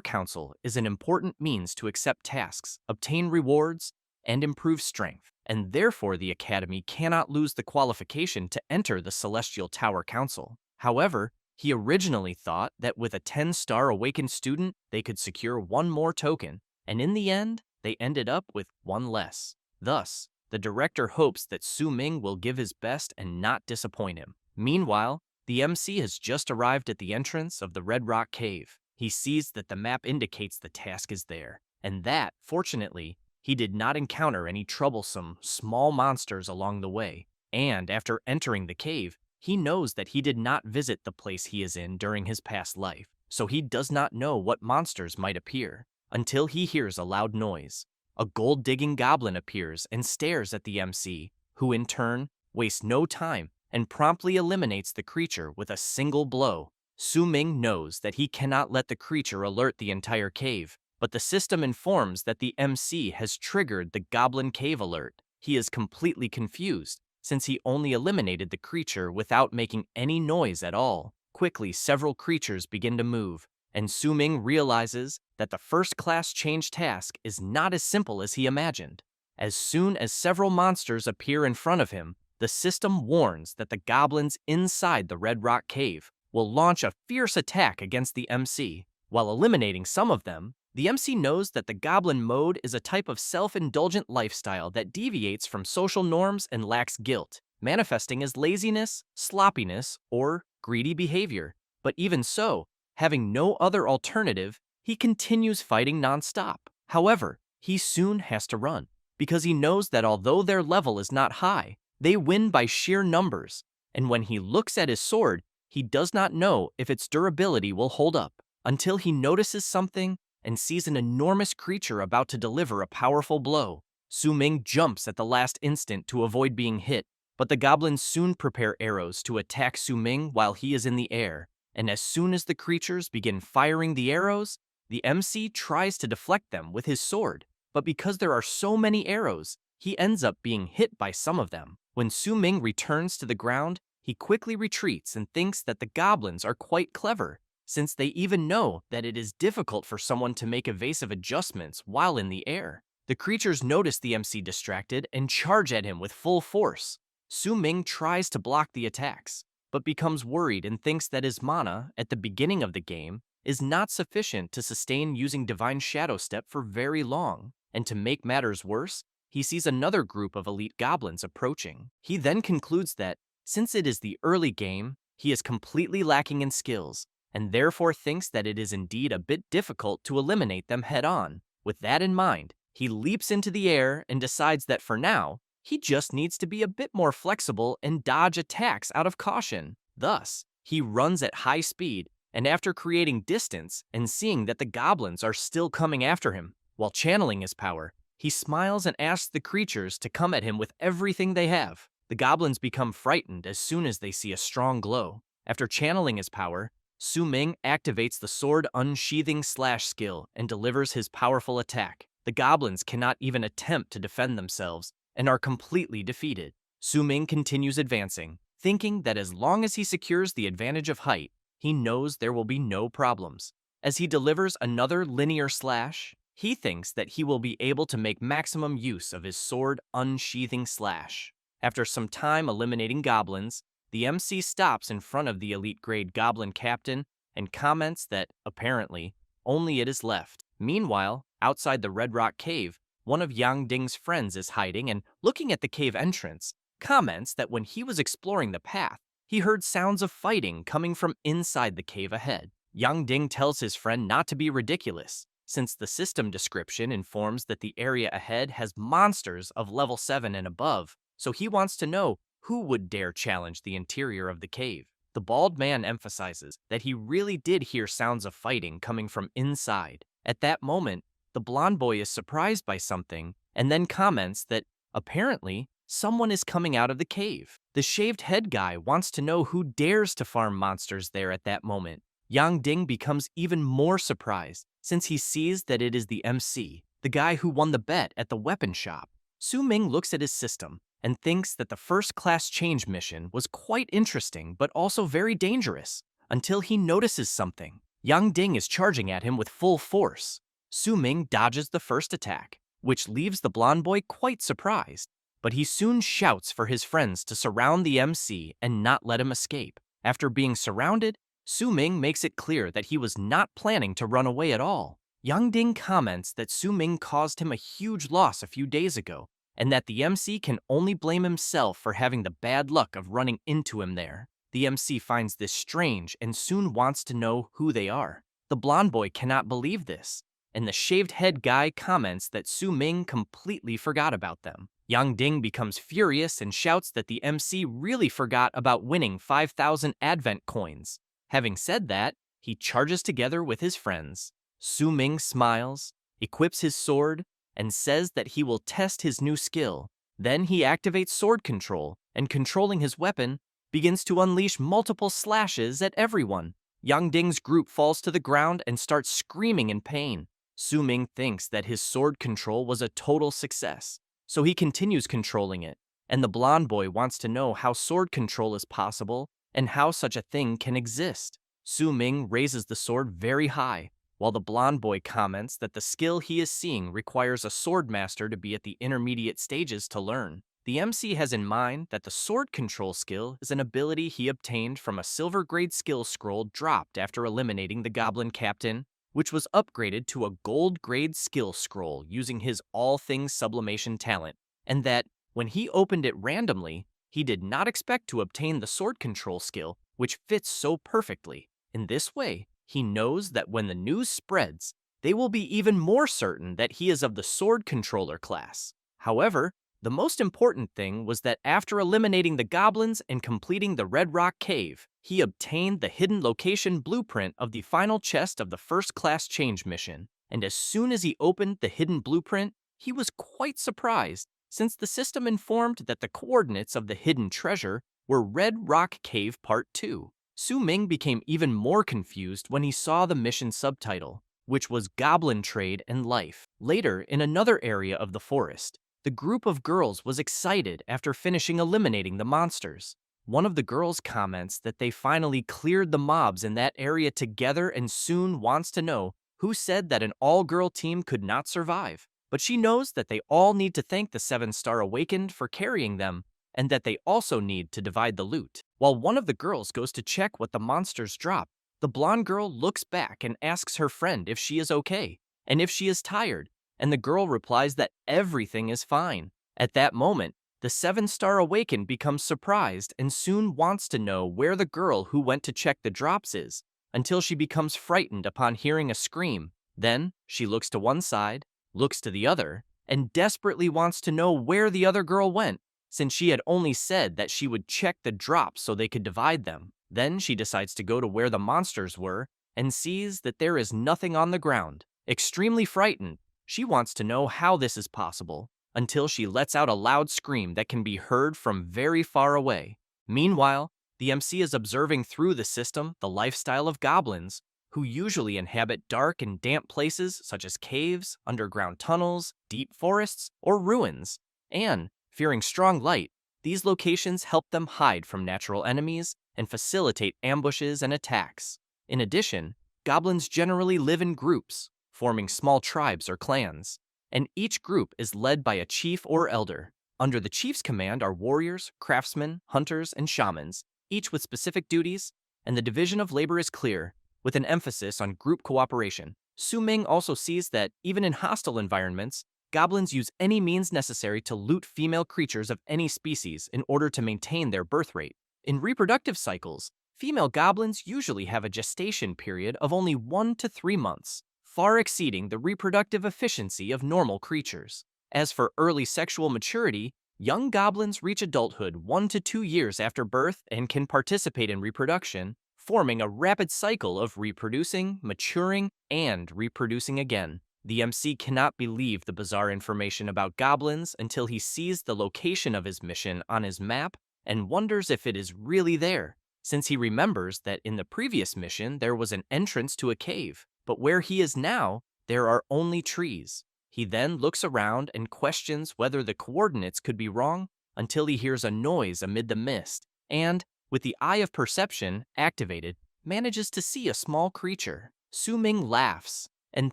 Council is an important means to accept tasks, obtain rewards, and improve strength, and therefore the Academy cannot lose the qualification to enter the Celestial Tower Council. However, he originally thought that with a 10-star awakened student, they could secure 1 more token, and in the end, they ended up with 1 less. Thus, the director hopes that Su Ming will give his best and not disappoint him. Meanwhile, the MC has just arrived at the entrance of the Red Rock Cave. He sees that the map indicates the task is there, and that, fortunately, he did not encounter any troublesome, small monsters along the way, and after entering the cave, he knows that he did not visit the place he is in during his past life, so he does not know what monsters might appear, until he hears a loud noise. A gold-digging goblin appears and stares at the MC, who in turn wastes no time and promptly eliminates the creature with a single blow. Su Ming knows that he cannot let the creature alert the entire cave, but the system informs that the MC has triggered the Goblin Cave alert. He is completely confused, since he only eliminated the creature without making any noise at all. Quickly, several creatures begin to move, and Su Ming realizes that the first-class change task is not as simple as he imagined. As soon as several monsters appear in front of him, the system warns that the goblins inside the Red Rock Cave will launch a fierce attack against the MC. While eliminating some of them, the MC knows that the goblin mode is a type of self-indulgent lifestyle that deviates from social norms and lacks guilt, manifesting as laziness, sloppiness, or greedy behavior. But even so, having no other alternative, he continues fighting non-stop. However, he soon has to run, because he knows that although their level is not high, they win by sheer numbers, and when he looks at his sword, he does not know if its durability will hold up, until he notices something and sees an enormous creature about to deliver a powerful blow. Su Ming jumps at the last instant to avoid being hit, but the goblins soon prepare arrows to attack Su Ming while he is in the air, and as soon as the creatures begin firing the arrows, the MC tries to deflect them with his sword, but because there are so many arrows, he ends up being hit by some of them. When Su Ming returns to the ground, he quickly retreats and thinks that the goblins are quite clever, since they even know that it is difficult for someone to make evasive adjustments while in the air. The creatures notice the MC distracted and charge at him with full force. Su Ming tries to block the attacks, but becomes worried and thinks that his mana, at the beginning of the game, is not sufficient to sustain using Divine Shadow Step for very long, and to make matters worse, he sees another group of elite goblins approaching. He then concludes that, since it is the early game, he is completely lacking in skills, and therefore thinks that it is indeed a bit difficult to eliminate them head-on. With that in mind, he leaps into the air and decides that for now, he just needs to be a bit more flexible and dodge attacks out of caution. Thus, he runs at high speed, and after creating distance and seeing that the goblins are still coming after him, while channeling his power, he smiles and asks the creatures to come at him with everything they have. The goblins become frightened as soon as they see a strong glow. After channeling his power, Su Ming activates the sword unsheathing slash skill and delivers his powerful attack. The goblins cannot even attempt to defend themselves and are completely defeated. Su Ming continues advancing, thinking that as long as he secures the advantage of height, he knows there will be no problems. As he delivers another linear slash, he thinks that he will be able to make maximum use of his sword unsheathing slash. After some time eliminating goblins, the MC stops in front of the elite grade goblin captain and comments that, apparently, only it is left. Meanwhile, outside the Red Rock Cave, one of Yang Ding's friends is hiding and, looking at the cave entrance, comments that when he was exploring the path, he heard sounds of fighting coming from inside the cave ahead. Yang Ding tells his friend not to be ridiculous, since the system description informs that the area ahead has monsters of level 7 and above, so he wants to know who would dare challenge the interior of the cave. The bald man emphasizes that he really did hear sounds of fighting coming from inside. At that moment, the blonde boy is surprised by something and then comments that, apparently, someone is coming out of the cave. The shaved head guy wants to know who dares to farm monsters there at that moment. Yang Ding becomes even more surprised since he sees that it is the MC, the guy who won the bet at the weapon shop. Su Ming looks at his system and thinks that the first-class change mission was quite interesting but also very dangerous, until he notices something. Yang Ding is charging at him with full force. Su Ming dodges the first attack, which leaves the blonde boy quite surprised, but he soon shouts for his friends to surround the MC and not let him escape. After being surrounded, Su Ming makes it clear that he was not planning to run away at all. Yang Ding comments that Su Ming caused him a huge loss a few days ago, and that the MC can only blame himself for having the bad luck of running into him there. The MC finds this strange and soon wants to know who they are. The blonde boy cannot believe this, and the shaved head guy comments that Su Ming completely forgot about them. Yang Ding becomes furious and shouts that the MC really forgot about winning 5,000 Advent coins. Having said that, he charges together with his friends. Su Ming smiles, equips his sword, and says that he will test his new skill. Then he activates sword control, and controlling his weapon, begins to unleash multiple slashes at everyone. Yang Ding's group falls to the ground and starts screaming in pain. Su Ming thinks that his sword control was a total success, so he continues controlling it, and the blonde boy wants to know how sword control is possible and how such a thing can exist. Su Ming raises the sword very high, while the blonde boy comments that the skill he is seeing requires a sword master to be at the intermediate stages to learn. The MC has in mind that the sword control skill is an ability he obtained from a silver grade skill scroll dropped after eliminating the goblin captain, which was upgraded to a gold grade skill scroll using his all things sublimation talent, and that, when he opened it randomly, he did not expect to obtain the sword control skill, which fits so perfectly. In this way, he knows that when the news spreads, they will be even more certain that he is of the sword controller class. However, the most important thing was that after eliminating the goblins and completing the Red Rock Cave, he obtained the hidden location blueprint of the final chest of the first-class change mission. And as soon as he opened the hidden blueprint, he was quite surprised, since the system informed that the coordinates of the hidden treasure were Red Rock Cave Part 2. Su Ming became even more confused when he saw the mission subtitle, which was Goblin Trade and Life. Later, in another area of the forest, the group of girls was excited after finishing eliminating the monsters. One of the girls comments that they finally cleared the mobs in that area together and soon wants to know who said that an all-girl team could not survive. But she knows that they all need to thank the 7-Star Awakened for carrying them, and that they also need to divide the loot. While one of the girls goes to check what the monsters drop, the blonde girl looks back and asks her friend if she is okay, and if she is tired, and the girl replies that everything is fine. At that moment, the 7-Star Awakened becomes surprised and soon wants to know where the girl who went to check the drops is, until she becomes frightened upon hearing a scream. Then, she looks to one side, looks to the other, and desperately wants to know where the other girl went, since she had only said that she would check the drops so they could divide them. Then she decides to go to where the monsters were and sees that there is nothing on the ground. Extremely frightened, she wants to know how this is possible, until she lets out a loud scream that can be heard from very far away. Meanwhile, the MC is observing through the system the lifestyle of goblins, who usually inhabit dark and damp places such as caves, underground tunnels, deep forests, or ruins, and, fearing strong light, these locations help them hide from natural enemies and facilitate ambushes and attacks. In addition, goblins generally live in groups, forming small tribes or clans, and each group is led by a chief or elder. Under the chief's command are warriors, craftsmen, hunters, and shamans, each with specific duties, and the division of labor is clear, with an emphasis on group cooperation. Su Ming also sees that, even in hostile environments, goblins use any means necessary to loot female creatures of any species in order to maintain their birth rate. In reproductive cycles, female goblins usually have a gestation period of only 1 to 3 months, far exceeding the reproductive efficiency of normal creatures. As for early sexual maturity, young goblins reach adulthood 1 to 2 years after birth and can participate in reproduction, forming a rapid cycle of reproducing, maturing, and reproducing again. The MC cannot believe the bizarre information about goblins until he sees the location of his mission on his map and wonders if it is really there, since he remembers that in the previous mission there was an entrance to a cave, but where he is now, there are only trees. He then looks around and questions whether the coordinates could be wrong until he hears a noise amid the mist, and, with the eye of perception activated, manages to see a small creature. Su Ming laughs and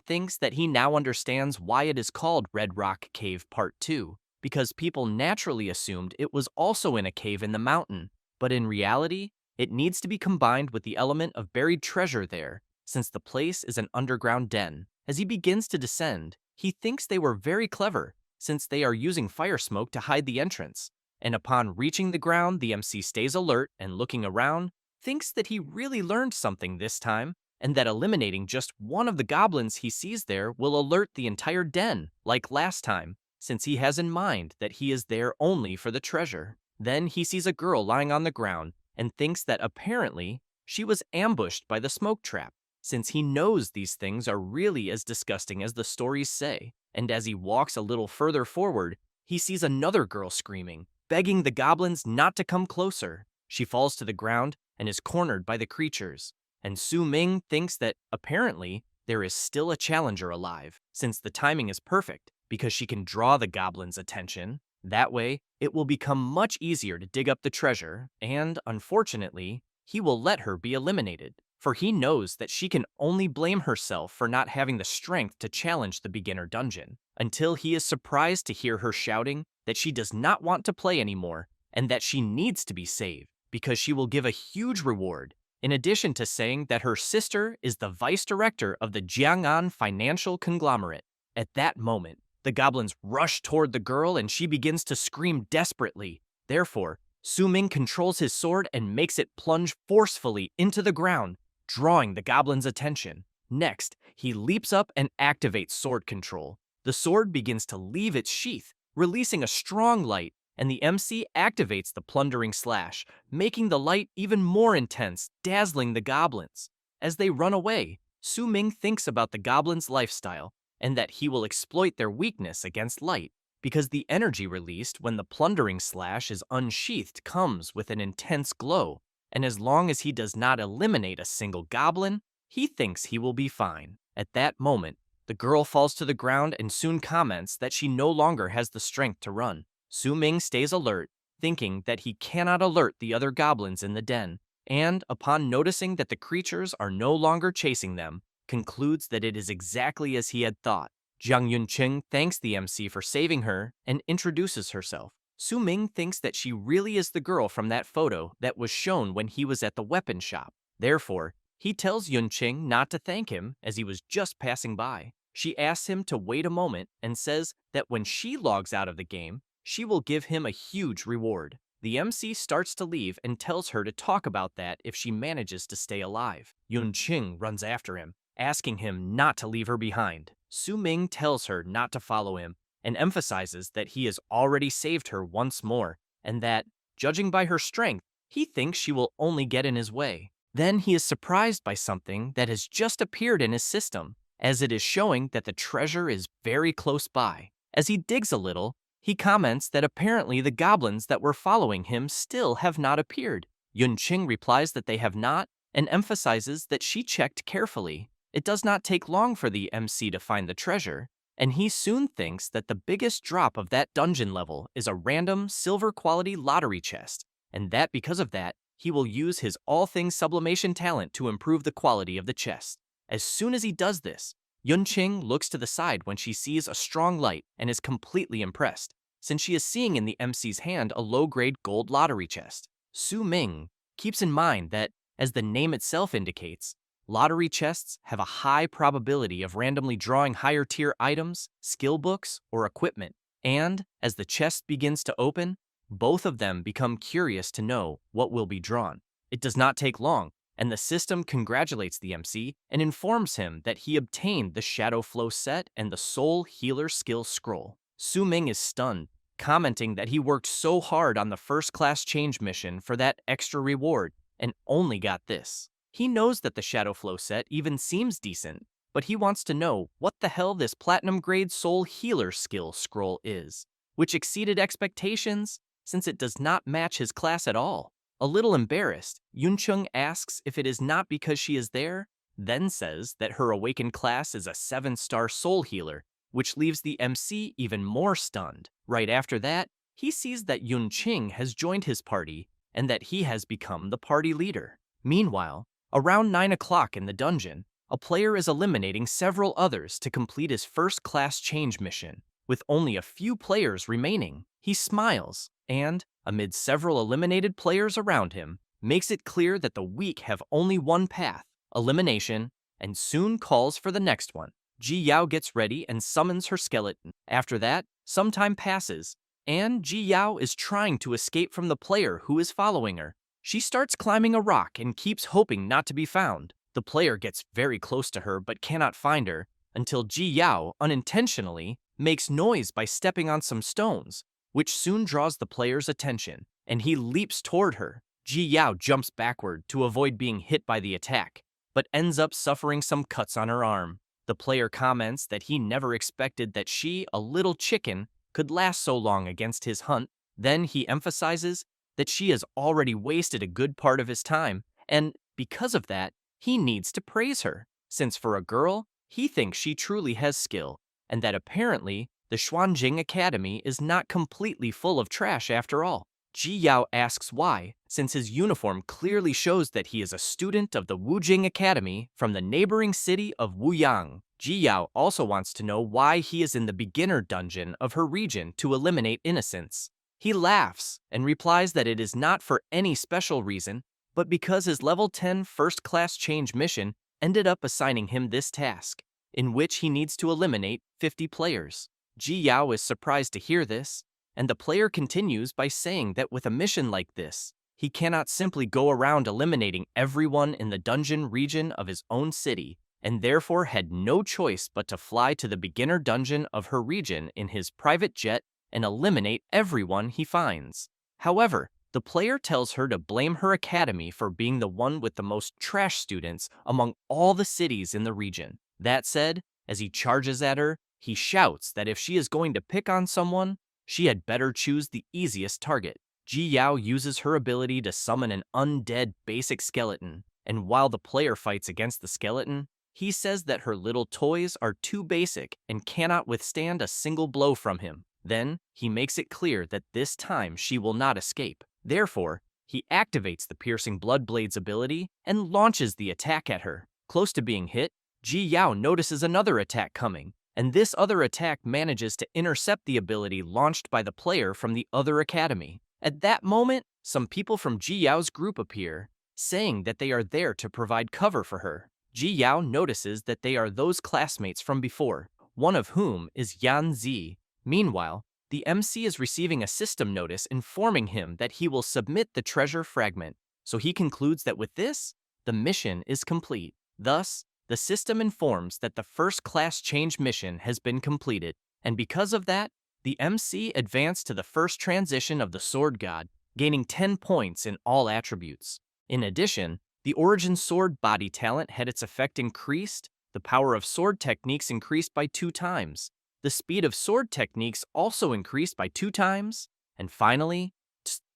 thinks that he now understands why it is called Red Rock Cave Part 2, because people naturally assumed it was also in a cave in the mountain, but in reality, it needs to be combined with the element of buried treasure there, since the place is an underground den. As he begins to descend, he thinks they were very clever, since they are using fire smoke to hide the entrance, and upon reaching the ground, the MC stays alert and looking around, thinks that he really learned something this time, and that eliminating just one of the goblins he sees there will alert the entire den, like last time, since he has in mind that he is there only for the treasure. Then he sees a girl lying on the ground and thinks that apparently she was ambushed by the smoke trap, since he knows these things are really as disgusting as the stories say. And as he walks a little further forward, he sees another girl screaming, begging the goblins not to come closer. She falls to the ground and is cornered by the creatures, and Su Ming thinks that, apparently, there is still a challenger alive, since the timing is perfect, because she can draw the goblins' attention. That way, it will become much easier to dig up the treasure, and, unfortunately, he will let her be eliminated, for he knows that she can only blame herself for not having the strength to challenge the beginner dungeon, until he is surprised to hear her shouting that she does not want to play anymore, and that she needs to be saved, because she will give a huge reward, in addition to saying that her sister is the vice director of the Jiang'an financial conglomerate. At that moment, the goblins rush toward the girl and she begins to scream desperately. Therefore, Su Ming controls his sword and makes it plunge forcefully into the ground, drawing the goblin's attention. Next, he leaps up and activates sword control. The sword begins to leave its sheath, releasing a strong light, and the MC activates the plundering slash, making the light even more intense, dazzling the goblins. As they run away, Su Ming thinks about the goblins' lifestyle, and that he will exploit their weakness against light, because the energy released when the plundering slash is unsheathed comes with an intense glow, and as long as he does not eliminate a single goblin, he thinks he will be fine. At that moment, the girl falls to the ground and soon comments that she no longer has the strength to run. Su Ming stays alert, thinking that he cannot alert the other goblins in the den, and, upon noticing that the creatures are no longer chasing them, concludes that it is exactly as he had thought. Jiang Yunqing thanks the MC for saving her and introduces herself. Su Ming thinks that she really is the girl from that photo that was shown when he was at the weapon shop. Therefore, he tells Yunqing not to thank him as he was just passing by. She asks him to wait a moment and says that when she logs out of the game, she will give him a huge reward. The MC starts to leave and tells her to talk about that if she manages to stay alive. Yunqing runs after him, asking him not to leave her behind. Su Ming tells her not to follow him and emphasizes that he has already saved her once more and that, judging by her strength, he thinks she will only get in his way. Then he is surprised by something that has just appeared in his system, as it is showing that the treasure is very close by. As he digs a little, he comments that apparently the goblins that were following him still have not appeared. Yunqing replies that they have not and emphasizes that she checked carefully. It does not take long for the MC to find the treasure, and he soon thinks that the biggest drop of that dungeon level is a random silver quality lottery chest, and that because of that, he will use his all things sublimation talent to improve the quality of the chest. As soon as he does this, Yunqing looks to the side when she sees a strong light and is completely impressed, since she is seeing in the MC's hand a low-grade gold lottery chest. Su Ming keeps in mind that, as the name itself indicates, lottery chests have a high probability of randomly drawing higher-tier items, skill books, or equipment, and, as the chest begins to open, both of them become curious to know what will be drawn. It does not take long, and the system congratulates the MC and informs him that he obtained the Shadow Flow set and the Soul Healer skill scroll. Su Ming is stunned, commenting that he worked so hard on the first-class change mission for that extra reward and only got this. He knows that the Shadow Flow set even seems decent, but he wants to know what the hell this platinum-grade Soul Healer skill scroll is, which exceeded expectations since it does not match his class at all. A little embarrassed, Yunqing asks if it is not because she is there, then says that her awakened class is a 7-star soul healer, which leaves the MC even more stunned. Right after that, he sees that Yunqing has joined his party and that he has become the party leader. Meanwhile, around 9 o'clock in the dungeon, a player is eliminating several others to complete his first-class change mission. With only a few players remaining, he smiles and, amid several eliminated players around him, makes it clear that the weak have only one path, elimination, and soon calls for the next one. Ji Yao gets ready and summons her skeleton. After that, some time passes, and Ji Yao is trying to escape from the player who is following her. She starts climbing a rock and keeps hoping not to be found. The player gets very close to her but cannot find her, until Ji Yao unintentionally makes noise by stepping on some stones, which soon draws the player's attention, and he leaps toward her. Ji Yao jumps backward to avoid being hit by the attack, but ends up suffering some cuts on her arm. The player comments that he never expected that she, a little chicken, could last so long against his hunt. Then he emphasizes that she has already wasted a good part of his time, and because of that, he needs to praise her, since for a girl, he thinks she truly has skill, and that apparently the Xuanjing Academy is not completely full of trash after all. Ji Yao asks why, since his uniform clearly shows that he is a student of the Wujing Academy from the neighboring city of Wuyang. Ji Yao also wants to know why he is in the beginner dungeon of her region to eliminate innocents. He laughs and replies that it is not for any special reason, but because his level 10 first-class change mission ended up assigning him this task, in which he needs to eliminate 50 players. Ji Yao is surprised to hear this, and the player continues by saying that with a mission like this, he cannot simply go around eliminating everyone in the dungeon region of his own city, and therefore had no choice but to fly to the beginner dungeon of her region in his private jet and eliminate everyone he finds. However, the player tells her to blame her academy for being the one with the most trash students among all the cities in the region. That said, as he charges at her, he shouts that if she is going to pick on someone, she had better choose the easiest target. Ji Yao uses her ability to summon an undead basic skeleton, and while the player fights against the skeleton, he says that her little toys are too basic and cannot withstand a single blow from him. Then, he makes it clear that this time she will not escape. Therefore, he activates the Piercing Blood Blade's ability and launches the attack at her. Close to being hit, Ji Yao notices another attack coming, and this other attack manages to intercept the ability launched by the player from the other academy. At that moment, some people from Ji Yao's group appear, saying that they are there to provide cover for her. Ji Yao notices that they are those classmates from before, one of whom is Yan Zi. Meanwhile, the MC is receiving a system notice informing him that he will submit the treasure fragment, so he concludes that with this, the mission is complete. Thus, the system informs that the first-class change mission has been completed, and because of that, the MC advanced to the first transition of the Sword God, gaining 10 points in all attributes. In addition, the Origin Sword body talent had its effect increased, the power of sword techniques increased by 2 times, the speed of sword techniques also increased by 2 times, and finally,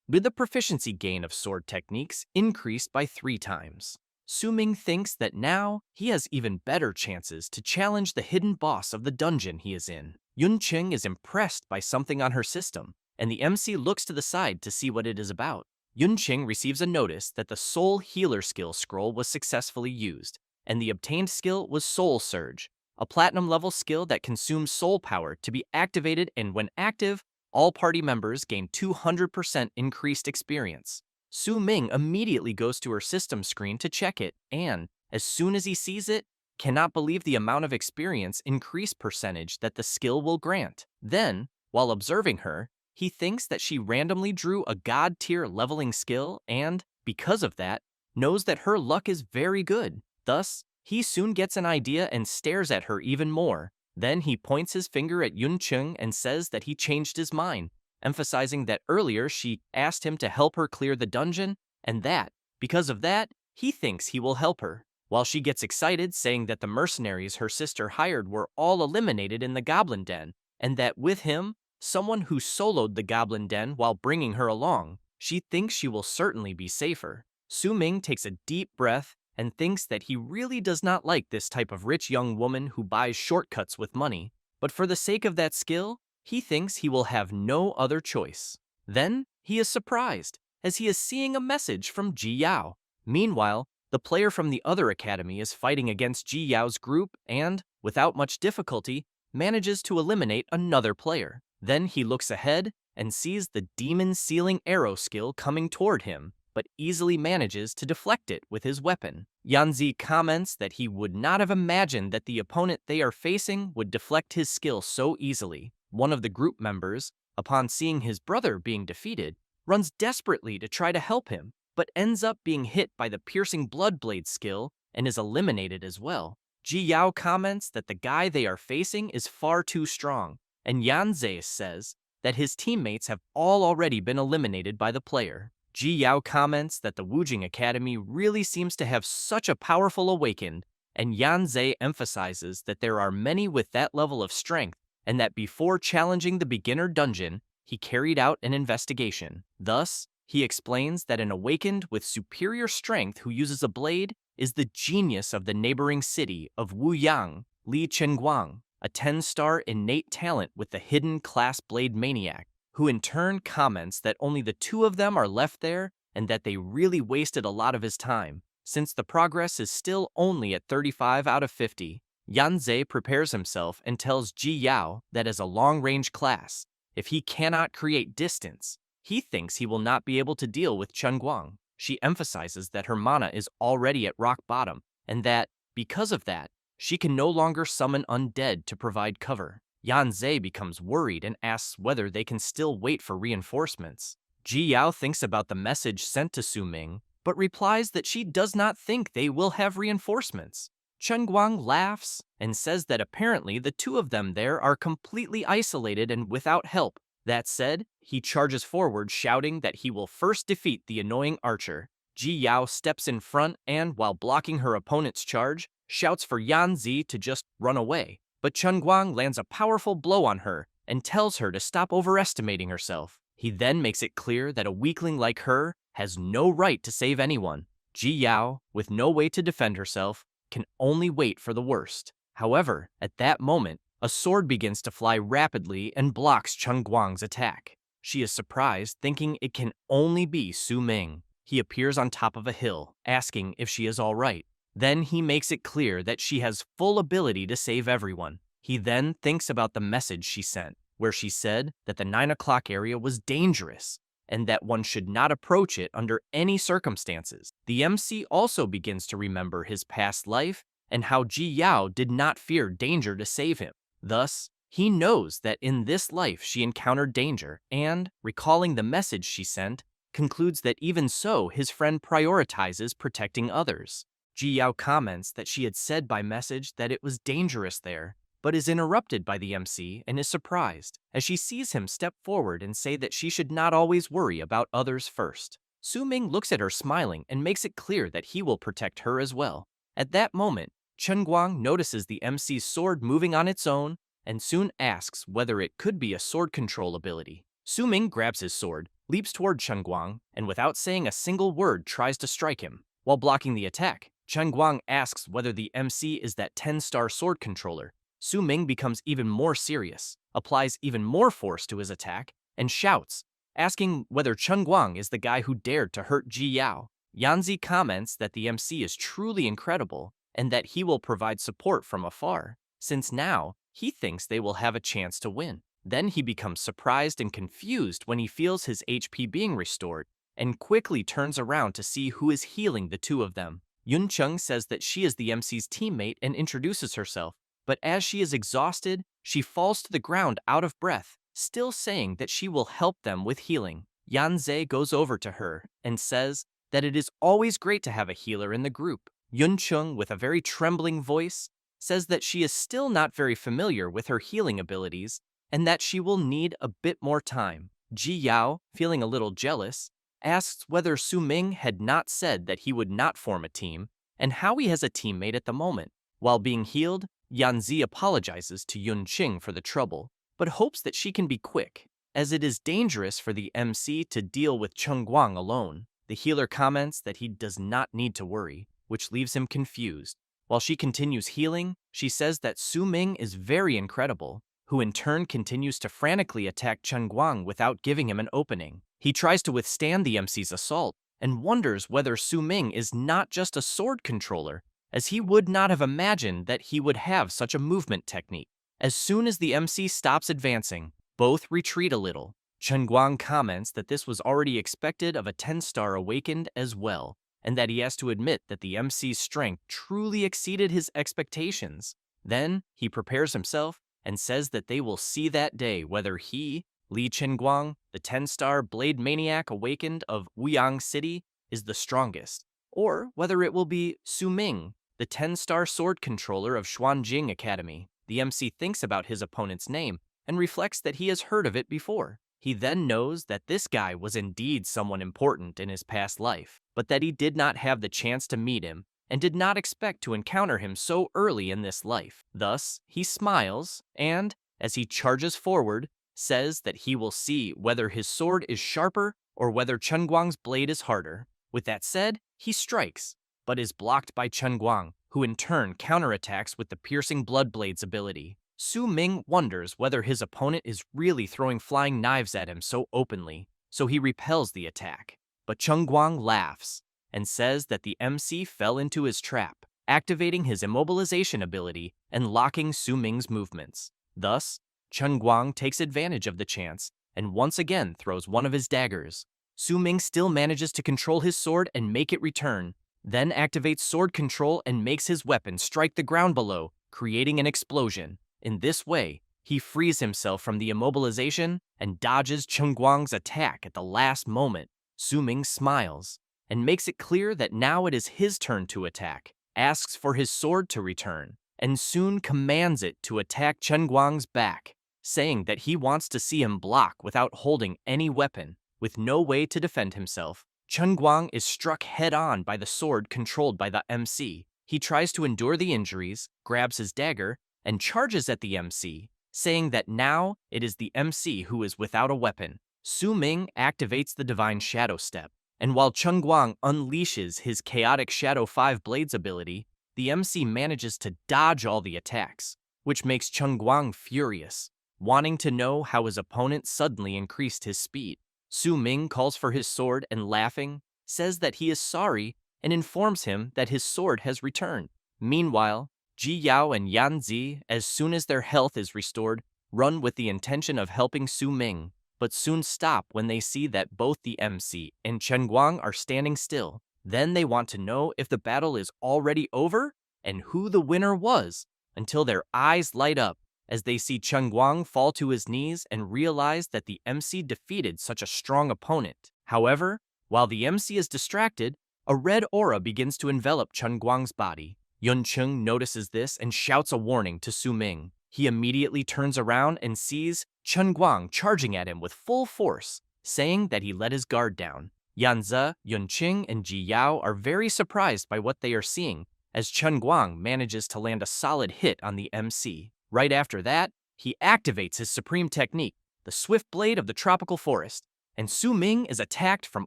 with the proficiency gain of sword techniques increased by 3 times. Su Ming thinks that now he has even better chances to challenge the hidden boss of the dungeon he is in. Yunqing is impressed by something on her system, and the MC looks to the side to see what it is about. Yunqing receives a notice that the Soul Healer skill scroll was successfully used, and the obtained skill was Soul Surge, a platinum-level skill that consumes soul power to be activated, and when active, all party members gain 200% increased experience. Su Ming immediately goes to her system screen to check it, and, as soon as he sees it, cannot believe the amount of experience increase percentage that the skill will grant. Then, while observing her, he thinks that she randomly drew a god-tier leveling skill and, because of that, knows that her luck is very good. Thus, he soon gets an idea and stares at her even more. Then he points his finger at Yunqing and says that he changed his mind, emphasizing that earlier she asked him to help her clear the dungeon, and that, because of that, he thinks he will help her. While she gets excited, saying that the mercenaries her sister hired were all eliminated in the Goblin Den, and that with him, someone who soloed the Goblin Den while bringing her along, she thinks she will certainly be safer. Su Ming takes a deep breath and thinks that he really does not like this type of rich young woman who buys shortcuts with money, but for the sake of that skill, he thinks he will have no other choice. Then, he is surprised, as he is seeing a message from Ji Yao. Meanwhile, the player from the other academy is fighting against Ji Yao's group and, without much difficulty, manages to eliminate another player. Then he looks ahead and sees the demon sealing arrow skill coming toward him, but easily manages to deflect it with his weapon. Yanzi comments that he would not have imagined that the opponent they are facing would deflect his skill so easily. One of the group members, upon seeing his brother being defeated, runs desperately to try to help him, but ends up being hit by the piercing blood blade skill and is eliminated as well. Ji Yao comments that the guy they are facing is far too strong, and Yanzi says that his teammates have all already been eliminated by the player. Ji Yao comments that the Wujing Academy really seems to have such a powerful awakened, and Yanzi emphasizes that there are many with that level of strength, and that before challenging the beginner dungeon, he carried out an investigation. Thus, he explains that an awakened with superior strength who uses a blade is the genius of the neighboring city of Wuyang, Li Chenguang, a 10-star innate talent with the hidden class blade maniac, who in turn comments that only the two of them are left there and that they really wasted a lot of his time, since the progress is still only at 35 out of 50. Yanzi prepares himself and tells Ji Yao that as a long-range class, if he cannot create distance, he thinks he will not be able to deal with Chenguang. She emphasizes that her mana is already at rock bottom, and that, because of that, she can no longer summon undead to provide cover. Yanzi becomes worried and asks whether they can still wait for reinforcements. Ji Yao thinks about the message sent to Su Ming, but replies that she does not think they will have reinforcements. Chenguang laughs and says that apparently the two of them there are completely isolated and without help. That said, he charges forward shouting that he will first defeat the annoying archer. Ji Yao steps in front and, while blocking her opponent's charge, shouts for Yanzi to just run away. But Chenguang lands a powerful blow on her and tells her to stop overestimating herself. He then makes it clear that a weakling like her has no right to save anyone. Ji Yao, with no way to defend herself, can only wait for the worst. However, at that moment, a sword begins to fly rapidly and blocks Chenguang's attack. She is surprised, thinking it can only be Su Ming. He appears on top of a hill, asking if she is all right. Then he makes it clear that she has full ability to save everyone. He then thinks about the message she sent, where she said that the 9 o'clock area was dangerous, and that one should not approach it under any circumstances. The MC also begins to remember his past life and how Ji Yao did not fear danger to save him. Thus, he knows that in this life she encountered danger and, recalling the message she sent, concludes that even so his friend prioritizes protecting others. Ji Yao comments that she had said by message that it was dangerous there, but is interrupted by the MC and is surprised, as she sees him step forward and say that she should not always worry about others first. Su Ming looks at her smiling and makes it clear that he will protect her as well. At that moment, Chenguang notices the MC's sword moving on its own and soon asks whether it could be a sword control ability. Su Ming grabs his sword, leaps toward Chenguang, and without saying a single word tries to strike him. While blocking the attack, Chenguang asks whether the MC is that 10-star sword controller. Su Ming becomes even more serious, applies even more force to his attack, and shouts, asking whether Chenguang is the guy who dared to hurt Ji Yao. Yanzi comments that the MC is truly incredible, and that he will provide support from afar, since now he thinks they will have a chance to win. Then he becomes surprised and confused when he feels his HP being restored, and quickly turns around to see who is healing the two of them. Yunqing says that she is the MC's teammate and introduces herself, but as she is exhausted, she falls to the ground out of breath, still saying that she will help them with healing. Yanze goes over to her and says that it is always great to have a healer in the group. Yunqing, with a very trembling voice, says that she is still not very familiar with her healing abilities and that she will need a bit more time. Ji Yao, feeling a little jealous, asks whether Su Ming had not said that he would not form a team and how he has a teammate at the moment. While being healed, Yanzi apologizes to Yunqing for the trouble, but hopes that she can be quick, as it is dangerous for the MC to deal with Chengguang alone. The healer comments that he does not need to worry, which leaves him confused. While she continues healing, she says that Su Ming is very incredible, who in turn continues to frantically attack Chengguang without giving him an opening. He tries to withstand the MC's assault and wonders whether Su Ming is not just a sword controller, as he would not have imagined that he would have such a movement technique. As soon as the MC stops advancing, both retreat a little. Chengguang comments that this was already expected of a 10-star awakened as well, and that he has to admit that the MC's strength truly exceeded his expectations. Then he prepares himself and says that they will see that day whether he, Li Chengguang, the 10-star blade maniac awakened of Wuyang City, is the strongest, or whether it will be Su Ming, the 10-star sword controller of Xuanjing Academy. The MC thinks about his opponent's name and reflects that he has heard of it before. He then knows that this guy was indeed someone important in his past life, but that he did not have the chance to meet him and did not expect to encounter him so early in this life. Thus, he smiles and, as he charges forward, says that he will see whether his sword is sharper or whether Chengguang's blade is harder. With that said, he strikes, but is blocked by Chengguang, who in turn counterattacks with the piercing blood blade's ability. Su Ming wonders whether his opponent is really throwing flying knives at him so openly, so he repels the attack. But Chengguang laughs and says that the MC fell into his trap, activating his immobilization ability and locking Su Ming's movements. Thus, Chengguang takes advantage of the chance and once again throws one of his daggers. Su Ming still manages to control his sword and make it return, then activates sword control and makes his weapon strike the ground below, creating an explosion. In this way, he frees himself from the immobilization and dodges Chengguang's attack at the last moment. Su Ming smiles and makes it clear that now it is his turn to attack, asks for his sword to return, and soon commands it to attack Chengguang's back, saying that he wants to see him block without holding any weapon. With no way to defend himself, Chengguang is struck head-on by the sword controlled by the MC. He tries to endure the injuries, grabs his dagger, and charges at the MC, saying that now it is the MC who is without a weapon. Su Ming activates the Divine Shadow Step, and while Chengguang unleashes his Chaotic Shadow 5 Blades ability, the MC manages to dodge all the attacks, which makes Chengguang furious, wanting to know how his opponent suddenly increased his speed. Su Ming calls for his sword and, laughing, says that he is sorry and informs him that his sword has returned. Meanwhile, Ji Yao and Yan Zi, as soon as their health is restored, run with the intention of helping Su Ming, but soon stop when they see that both the MC and Chengguang are standing still. Then they want to know if the battle is already over and who the winner was, until their eyes light up as they see Chengguang fall to his knees and realize that the MC defeated such a strong opponent. However, while the MC is distracted, a red aura begins to envelop Chengguang's body. Yunqing notices this and shouts a warning to Su Ming. He immediately turns around and sees Chengguang charging at him with full force, saying that he let his guard down. Yanze, Yunqing, and Ji Yao are very surprised by what they are seeing, as Chengguang manages to land a solid hit on the MC. Right after that, he activates his supreme technique, the Swift Blade of the Tropical Forest, and Su Ming is attacked from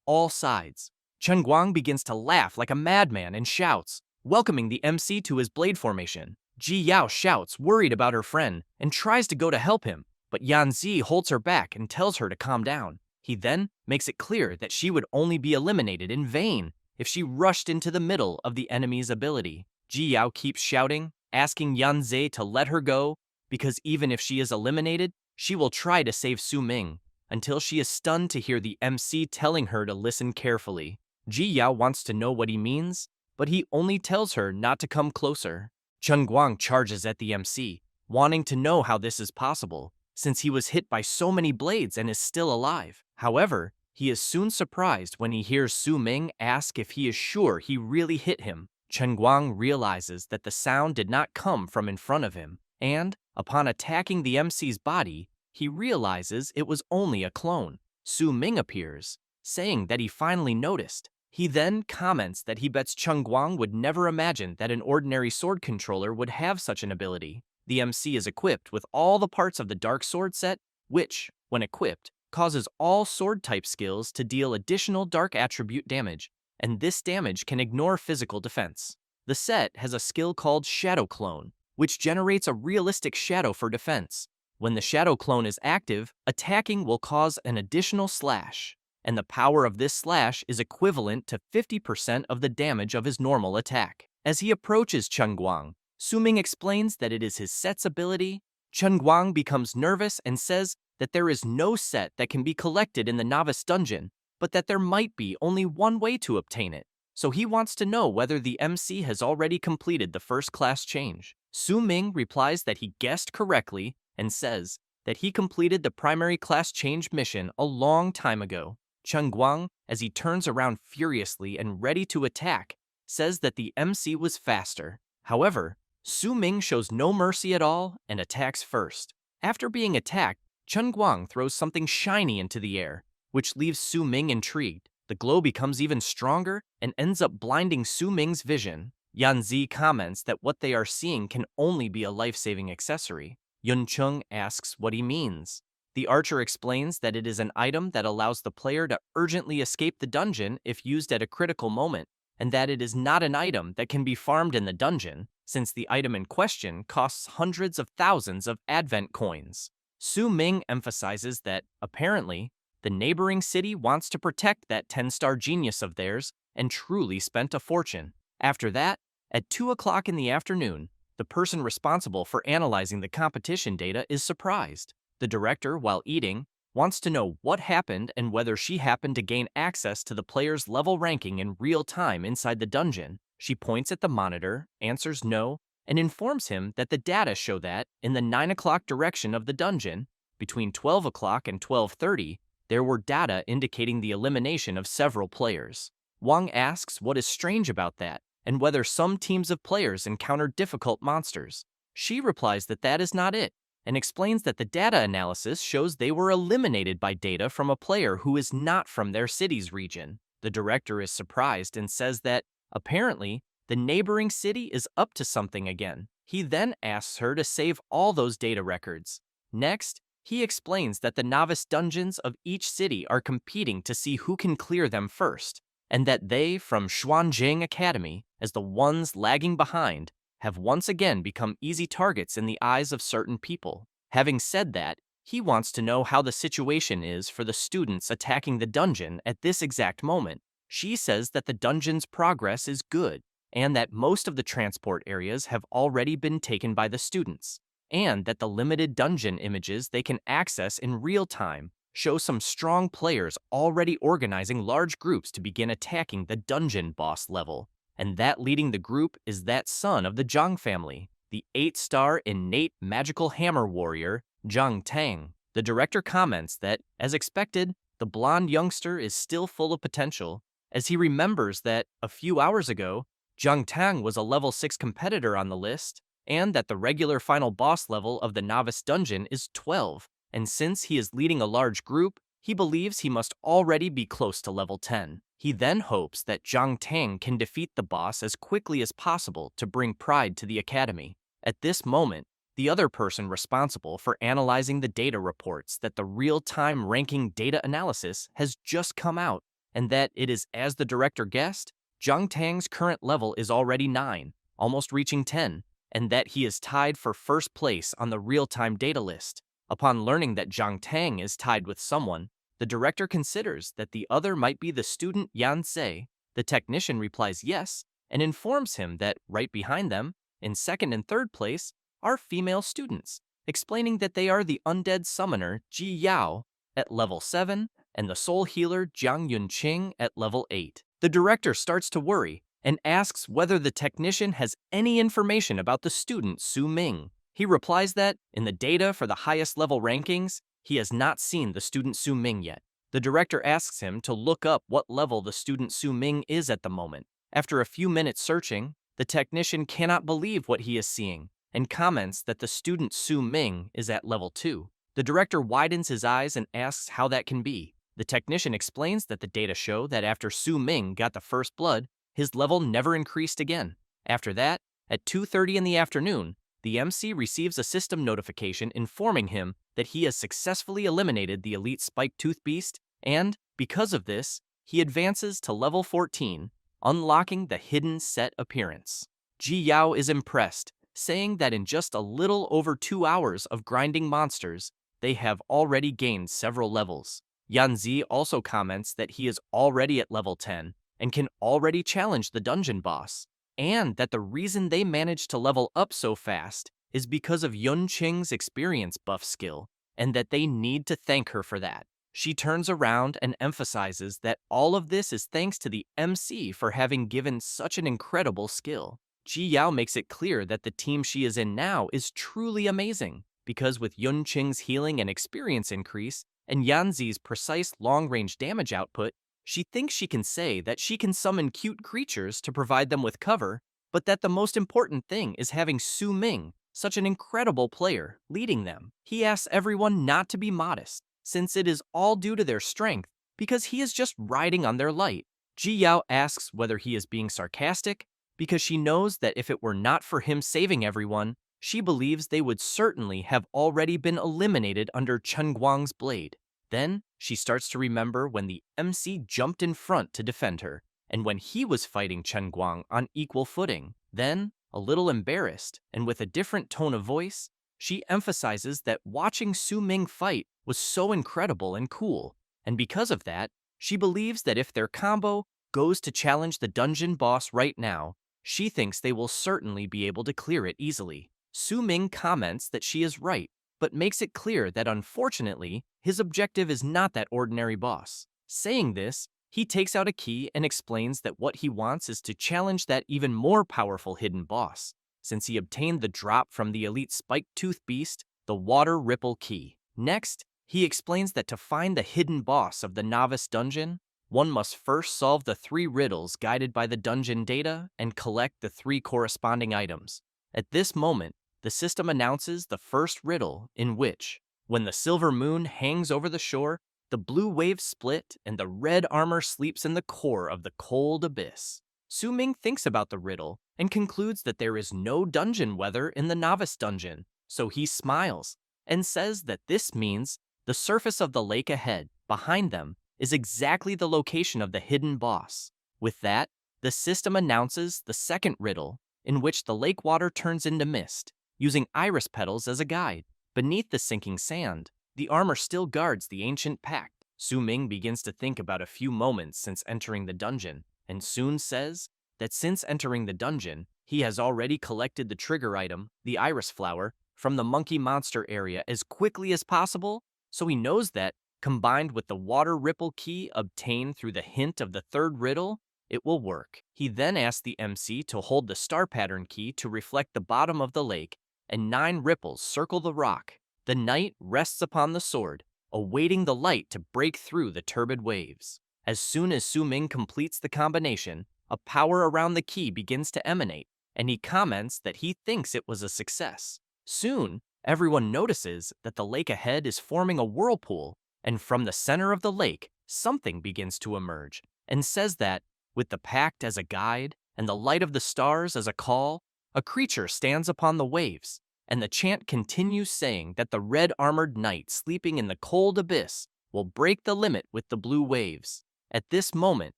all sides. Chengguang begins to laugh like a madman and shouts, welcoming the MC to his blade formation. Ji Yao shouts, worried about her friend, and tries to go to help him, but Yanzi holds her back and tells her to calm down. He then makes it clear that she would only be eliminated in vain if she rushed into the middle of the enemy's ability. Ji Yao keeps shouting, asking Yan Zhe to let her go, because even if she is eliminated, she will try to save Su Ming, until she is stunned to hear the MC telling her to listen carefully. Ji Yao wants to know what he means, but he only tells her not to come closer. Chen Guang charges at the MC, wanting to know how this is possible, since he was hit by so many blades and is still alive. However, he is soon surprised when he hears Su Ming ask if he is sure he really hit him. Chen Guang realizes that the sound did not come from in front of him, and, upon attacking the MC's body, he realizes it was only a clone. Su Ming appears, saying that he finally noticed. He then comments that he bets Chen Guang would never imagine that an ordinary sword controller would have such an ability. The MC is equipped with all the parts of the Dark Sword set, which, when equipped, causes all sword-type skills to deal additional dark attribute damage, and this damage can ignore physical defense. The set has a skill called Shadow Clone, which generates a realistic shadow for defense. When the Shadow Clone is active, attacking will cause an additional slash, and the power of this slash is equivalent to 50% of the damage of his normal attack. As he approaches Chen Guang, Su Ming explains that it is his set's ability. Chen Guang becomes nervous and says that there is no set that can be collected in the Novice dungeon, but that there might be only one way to obtain it. So he wants to know whether the MC has already completed the first class change. Su Ming replies that he guessed correctly and says that he completed the primary class change mission a long time ago. Chen Guang, as he turns around furiously and ready to attack, says that the MC was faster. However, Su Ming shows no mercy at all and attacks first. After being attacked, Chen Guang throws something shiny into the air, which leaves Su Ming intrigued. The glow becomes even stronger and ends up blinding Su Ming's vision. Yan Zi comments that what they are seeing can only be a life-saving accessory. Yunqing asks what he means. The archer explains that it is an item that allows the player to urgently escape the dungeon if used at a critical moment, and that it is not an item that can be farmed in the dungeon, since the item in question costs hundreds of thousands of advent coins. Su Ming emphasizes that, apparently, the neighboring city wants to protect that 10-star genius of theirs and truly spent a fortune. After that, at 2 o'clock in the afternoon, the person responsible for analyzing the competition data is surprised. The director, while eating, wants to know what happened and whether she happened to gain access to the player's level ranking in real time inside the dungeon. She points at the monitor, answers no, and informs him that the data show that, in the 9 o'clock direction of the dungeon, between 12 o'clock and 12:30, there were data indicating the elimination of several players. Wang asks what is strange about that, and whether some teams of players encountered difficult monsters. She replies that that is not it, and explains that the data analysis shows they were eliminated by data from a player who is not from their city's region. The director is surprised and says that, apparently, the neighboring city is up to something again. He then asks her to save all those data records. Next, he explains that the novice dungeons of each city are competing to see who can clear them first, and that they, from Xuanjing Academy, as the ones lagging behind, have once again become easy targets in the eyes of certain people. Having said that, he wants to know how the situation is for the students attacking the dungeon at this exact moment. She says that the dungeon's progress is good, and that most of the transport areas have already been taken by the students, and that the limited dungeon images they can access in real time show some strong players already organizing large groups to begin attacking the dungeon boss level, and that leading the group is that son of the Zhang family, the 8-star innate magical hammer warrior, Zhang Tang. The director comments that, as expected, the blonde youngster is still full of potential, as he remembers that, a few hours ago, Zhang Tang was a level 6 competitor on the list, and that the regular final boss level of the novice dungeon is 12, and since he is leading a large group, he believes he must already be close to level 10. He then hopes that Zhang Tang can defeat the boss as quickly as possible to bring pride to the academy. At this moment, the other person responsible for analyzing the data reports that the real-time ranking data analysis has just come out, and that it is as the director guessed, Zhang Tang's current level is already 9, almost reaching 10, and that he is tied for first place on the real-time data list. Upon learning that Zhang Tang is tied with someone, the director considers that the other might be the student Yan Sei. The technician replies yes, and informs him that right behind them, in second and third place, are female students, explaining that they are the undead summoner Ji Yao at level 7 and the soul healer Jiang Yunqing at level 8. The director starts to worry and asks whether the technician has any information about the student Su Ming. He replies that, in the data for the highest level rankings, he has not seen the student Su Ming yet. The director asks him to look up what level the student Su Ming is at the moment. After a few minutes searching, the technician cannot believe what he is seeing and comments that the student Su Ming is at level 2. The director widens his eyes and asks how that can be. The technician explains that the data show that after Su Ming got the first blood, his level never increased again. After that, at 2:30 in the afternoon, the MC receives a system notification informing him that he has successfully eliminated the elite spike-tooth beast, and, because of this, he advances to level 14, unlocking the hidden set appearance. Ji Yao is impressed, saying that in just a little over 2 hours of grinding monsters, they have already gained several levels. Yanzi also comments that he is already at level 10 and can already challenge the dungeon boss, and that the reason they managed to level up so fast is because of Yunqing's experience buff skill, and that they need to thank her for that. She turns around and emphasizes that all of this is thanks to the MC for having given such an incredible skill. Ji Yao makes it clear that the team she is in now is truly amazing, because with Yunqing's healing and experience increase, and Yanzi's precise long-range damage output, she thinks she can say that she can summon cute creatures to provide them with cover, but that the most important thing is having Su Ming, such an incredible player, leading them. He asks everyone not to be modest, since it is all due to their strength, because he is just riding on their light. Ji Yao asks whether he is being sarcastic, because she knows that if it were not for him saving everyone, she believes they would certainly have already been eliminated under Chen Guang's blade. Then, she starts to remember when the MC jumped in front to defend her, and when he was fighting Chen Guang on equal footing. Then, a little embarrassed, and with a different tone of voice, she emphasizes that watching Su Ming fight was so incredible and cool, and because of that, she believes that if their combo goes to challenge the dungeon boss right now, she thinks they will certainly be able to clear it easily. Su Ming comments that she is right, but makes it clear that unfortunately, his objective is not that ordinary boss. Saying this, he takes out a key and explains that what he wants is to challenge that even more powerful hidden boss, since he obtained the drop from the elite spike-tooth beast, the water ripple key. Next, he explains that to find the hidden boss of the novice dungeon, one must first solve the 3 riddles guided by the dungeon data and collect the 3 corresponding items. At this moment, the system announces the first riddle, in which, when the silver moon hangs over the shore, the blue waves split and the red armor sleeps in the core of the cold abyss. Su Ming thinks about the riddle and concludes that there is no dungeon weather in the novice dungeon, so he smiles and says that this means the surface of the lake ahead, behind them, is exactly the location of the hidden boss. With that, the system announces the second riddle, in which the lake water turns into mist, using iris petals as a guide. Beneath the sinking sand, the armor still guards the ancient pact. Su Ming begins to think about a few moments since entering the dungeon, and soon says that since entering the dungeon, he has already collected the trigger item, the iris flower, from the monkey monster area as quickly as possible, so he knows that, combined with the water ripple key obtained through the hint of the third riddle, it will work. He then asks the MC to hold the star pattern key to reflect the bottom of the lake, and 9 ripples circle the rock. The knight rests upon the sword, awaiting the light to break through the turbid waves. As soon as Su Ming completes the combination, a power around the key begins to emanate, and he comments that he thinks it was a success. Soon, everyone notices that the lake ahead is forming a whirlpool, and from the center of the lake, something begins to emerge, and says that, with the pact as a guide and the light of the stars as a call, a creature stands upon the waves, and the chant continues saying that the red-armored knight sleeping in the cold abyss will break the limit with the blue waves. At this moment,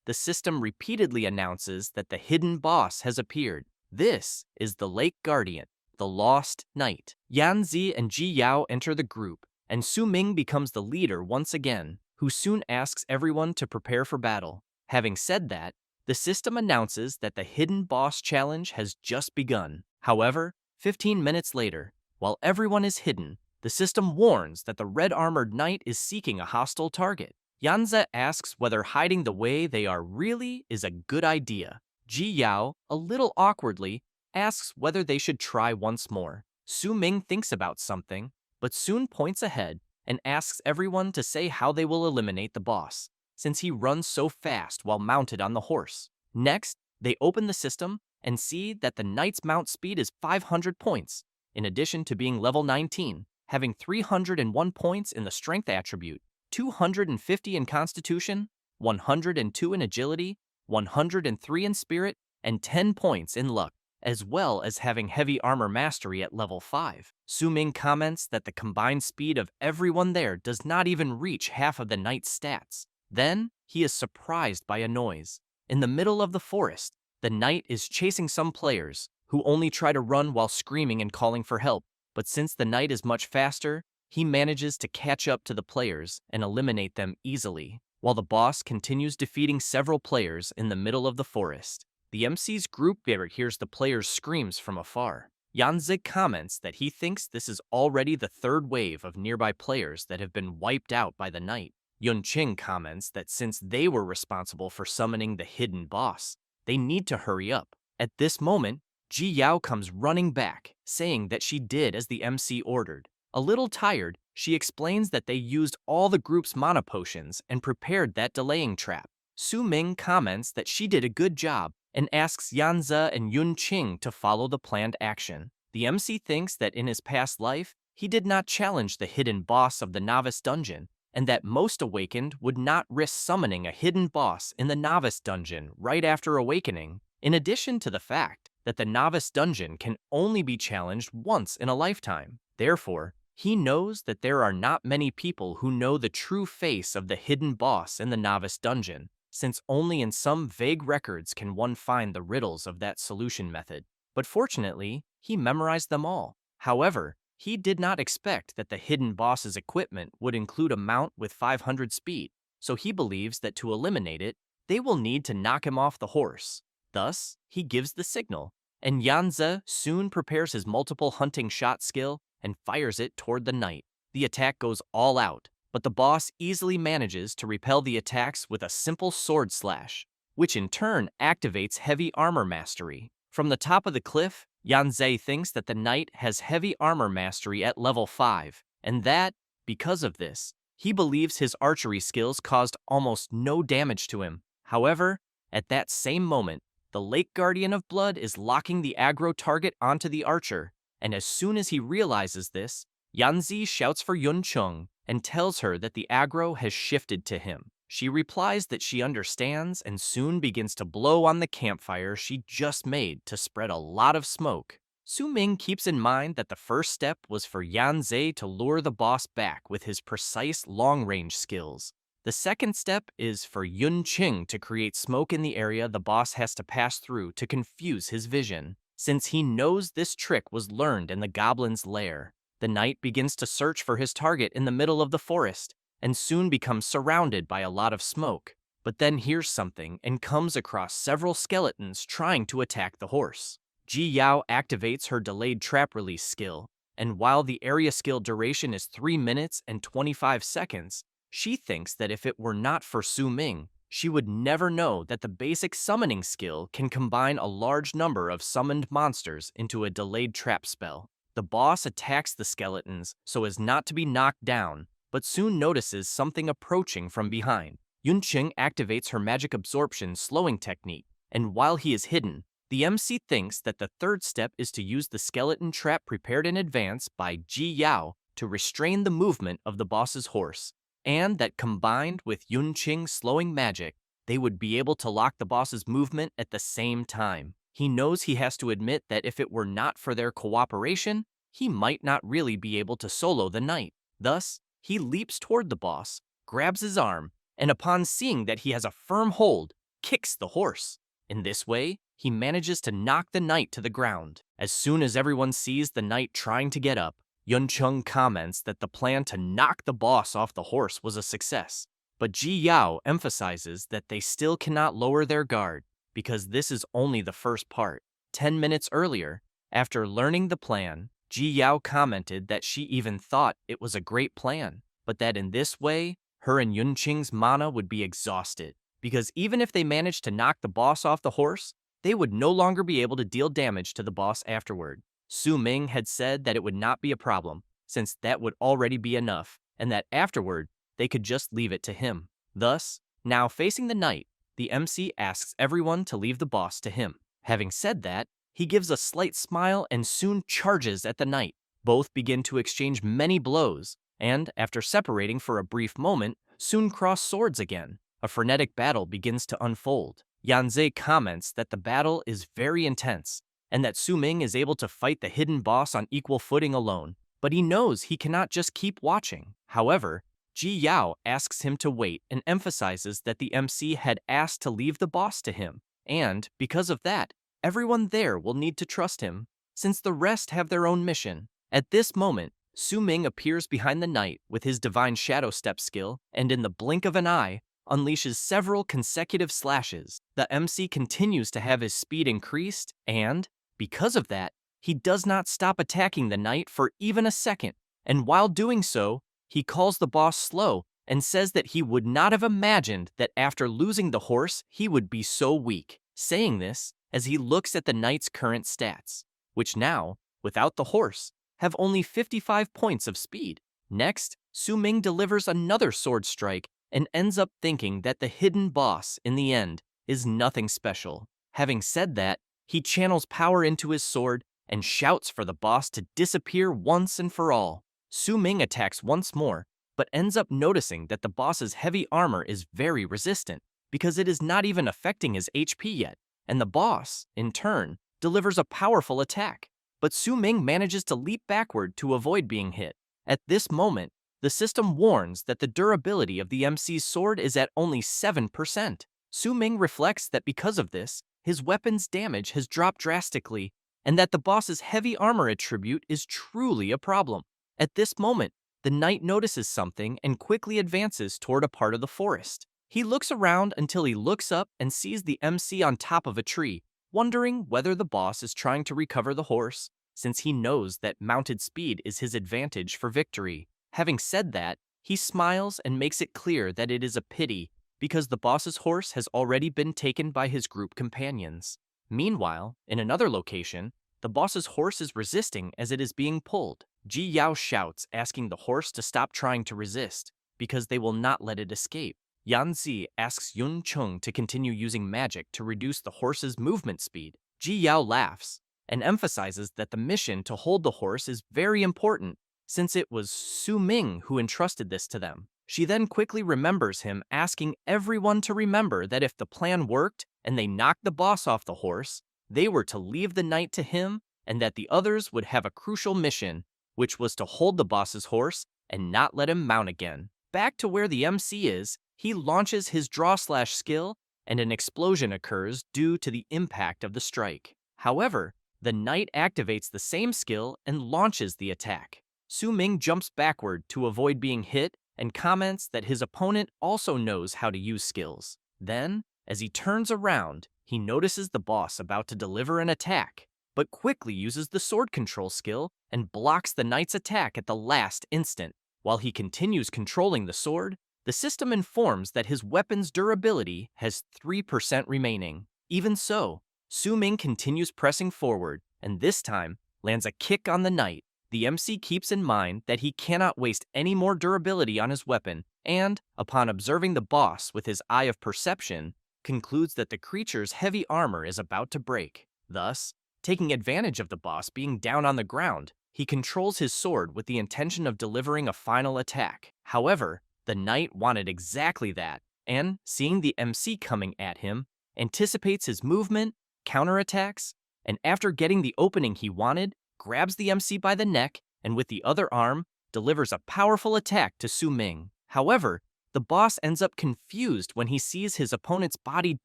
the system repeatedly announces that the hidden boss has appeared. This is the Lake Guardian, the Lost Knight. Yanzi and Ji Yao enter the group, and Su Ming becomes the leader once again, who soon asks everyone to prepare for battle. Having said that, The system announces that the hidden boss challenge has just begun. However, 15 minutes later, while everyone is hidden, the system warns that the red-armored knight is seeking a hostile target. Yanze asks whether hiding the way they are really is a good idea. Ji Yao, a little awkwardly, asks whether they should try once more. Su Ming thinks about something, but soon points ahead and asks everyone to say how they will eliminate the boss, since he runs so fast while mounted on the horse. Next, they open the system and see that the knight's mount speed is 500 points, in addition to being level 19, having 301 points in the strength attribute, 250 in constitution, 102 in agility, 103 in spirit, and 10 points in luck, as well as having heavy armor mastery at level 5. Su Ming comments that the combined speed of everyone there does not even reach half of the knight's stats. Then, he is surprised by a noise. In the middle of the forest, the knight is chasing some players, who only try to run while screaming and calling for help. But since the knight is much faster, he manages to catch up to the players and eliminate them easily, while the boss continues defeating several players in the middle of the forest. The MC's group leader hears the players' screams from afar. Yanzig comments that he thinks this is already the third wave of nearby players that have been wiped out by the knight. Yunqing comments that since they were responsible for summoning the hidden boss, they need to hurry up. At this moment, Ji Yao comes running back, saying that she did as the MC ordered. A little tired, she explains that they used all the group's mana potions and prepared that delaying trap. Su Ming comments that she did a good job and asks Yanze and Yunqing to follow the planned action. The MC thinks that in his past life, he did not challenge the hidden boss of the Novice dungeon, and that most awakened would not risk summoning a hidden boss in the Novice dungeon right after awakening, in addition to the fact that the Novice dungeon can only be challenged once in a lifetime. Therefore, he knows that there are not many people who know the true face of the hidden boss in the Novice dungeon, since only in some vague records can one find the riddles of that solution method. But fortunately, he memorized them all. However, he did not expect that the hidden boss's equipment would include a mount with 500 speed, so he believes that to eliminate it, they will need to knock him off the horse. Thus, he gives the signal, and Yanze soon prepares his multiple hunting shot skill and fires it toward the knight. The attack goes all out, but the boss easily manages to repel the attacks with a simple sword slash, which in turn activates heavy armor mastery. From the top of the cliff, Yanze thinks that the knight has heavy armor mastery at level 5, and that, because of this, he believes his archery skills caused almost no damage to him. However, at that same moment, the Lake Guardian of Blood is locking the aggro target onto the archer, and as soon as he realizes this, Yanzi shouts for Yunqing and tells her that the aggro has shifted to him. She replies that she understands and soon begins to blow on the campfire she just made to spread a lot of smoke. Su Ming keeps in mind that the first step was for Yanze to lure the boss back with his precise long-range skills. The second step is for Yunqing to create smoke in the area the boss has to pass through to confuse his vision. Since he knows this trick was learned in the Goblin's lair, the knight begins to search for his target in the middle of the forest, and soon becomes surrounded by a lot of smoke, but then hears something and comes across several skeletons trying to attack the horse. Ji Yao activates her delayed trap release skill, and while the area skill duration is 3 minutes and 25 seconds, she thinks that if it were not for Su Ming, she would never know that the basic summoning skill can combine a large number of summoned monsters into a delayed trap spell. The boss attacks the skeletons so as not to be knocked down, but soon notices something approaching from behind. Yunqing activates her magic absorption slowing technique, and while he is hidden, the MC thinks that the third step is to use the skeleton trap prepared in advance by Ji Yao to restrain the movement of the boss's horse, and that combined with Yunqing's slowing magic, they would be able to lock the boss's movement at the same time. He knows he has to admit that if it were not for their cooperation, he might not really be able to solo the knight. Thus, he leaps toward the boss, grabs his arm, and upon seeing that he has a firm hold, kicks the horse. In this way, he manages to knock the knight to the ground. As soon as everyone sees the knight trying to get up, Yunqing comments that the plan to knock the boss off the horse was a success, but Ji Yao emphasizes that they still cannot lower their guard. because this is only the first part. 10 minutes earlier, after learning the plan, Ji Yao commented that she even thought it was a great plan, but that in this way, her and Yunqing's mana would be exhausted, because even if they managed to knock the boss off the horse, they would no longer be able to deal damage to the boss afterward. Su Ming had said that it would not be a problem, since that would already be enough, and that afterward, they could just leave it to him. Thus, now facing the knight, the MC asks everyone to leave the boss to him. Having said that, he gives a slight smile and soon charges at the knight. Both begin to exchange many blows, and after separating for a brief moment, soon cross swords again. A frenetic battle begins to unfold. Yanzhe comments that the battle is very intense, and that Su Ming is able to fight the hidden boss on equal footing alone, but he knows he cannot just keep watching. However, Ji Yao asks him to wait and emphasizes that the MC had asked to leave the boss to him, and, because of that, everyone there will need to trust him, since the rest have their own mission. At this moment, Su Ming appears behind the knight with his divine shadow step skill, and in the blink of an eye, unleashes several consecutive slashes. The MC continues to have his speed increased, and, because of that, he does not stop attacking the knight for even a second, and while doing so, he calls the boss slow and says that he would not have imagined that after losing the horse, he would be so weak. Saying this as he looks at the knight's current stats, which now, without the horse, have only 55 points of speed. Next, Su Ming delivers another sword strike and ends up thinking that the hidden boss, in the end, is nothing special. Having said that, he channels power into his sword and shouts for the boss to disappear once and for all. Su Ming attacks once more, but ends up noticing that the boss's heavy armor is very resistant, because it is not even affecting his HP yet, and the boss, in turn, delivers a powerful attack. But Su Ming manages to leap backward to avoid being hit. At this moment, the system warns that the durability of the MC's sword is at only 7%. Su Ming reflects that because of this, his weapon's damage has dropped drastically, and that the boss's heavy armor attribute is truly a problem. At this moment, the knight notices something and quickly advances toward a part of the forest. He looks around until he looks up and sees the MC on top of a tree, wondering whether the boss is trying to recover the horse, since he knows that mounted speed is his advantage for victory. Having said that, he smiles and makes it clear that it is a pity, because the boss's horse has already been taken by his group companions. Meanwhile, in another location, the boss's horse is resisting as it is being pulled. Ji Yao shouts, asking the horse to stop trying to resist, because they will not let it escape. Yanzi asks Yunqing to continue using magic to reduce the horse's movement speed. Ji Yao laughs and emphasizes that the mission to hold the horse is very important, since it was Su Ming who entrusted this to them. She then quickly remembers him asking everyone to remember that if the plan worked and they knocked the boss off the horse, they were to leave the knight to him, and that the others would have a crucial mission, which was to hold the boss's horse and not let him mount again. Back to where the MC is, he launches his draw/slash skill, and an explosion occurs due to the impact of the strike. However, the knight activates the same skill and launches the attack. Su Ming jumps backward to avoid being hit and comments that his opponent also knows how to use skills. Then, as he turns around, he notices the boss about to deliver an attack, but quickly uses the sword control skill and blocks the knight's attack at the last instant. While he continues controlling the sword, the system informs that his weapon's durability has 3% remaining. Even so, Su Ming continues pressing forward, and this time lands a kick on the knight. The MC keeps in mind that he cannot waste any more durability on his weapon, and, upon observing the boss with his eye of perception, concludes that the creature's heavy armor is about to break. Thus, taking advantage of the boss being down on the ground, he controls his sword with the intention of delivering a final attack. However, the knight wanted exactly that, and, seeing the MC coming at him, anticipates his movement, counterattacks, and after getting the opening he wanted, grabs the MC by the neck, and with the other arm, delivers a powerful attack to Su Ming. However, the boss ends up confused when he sees his opponent's body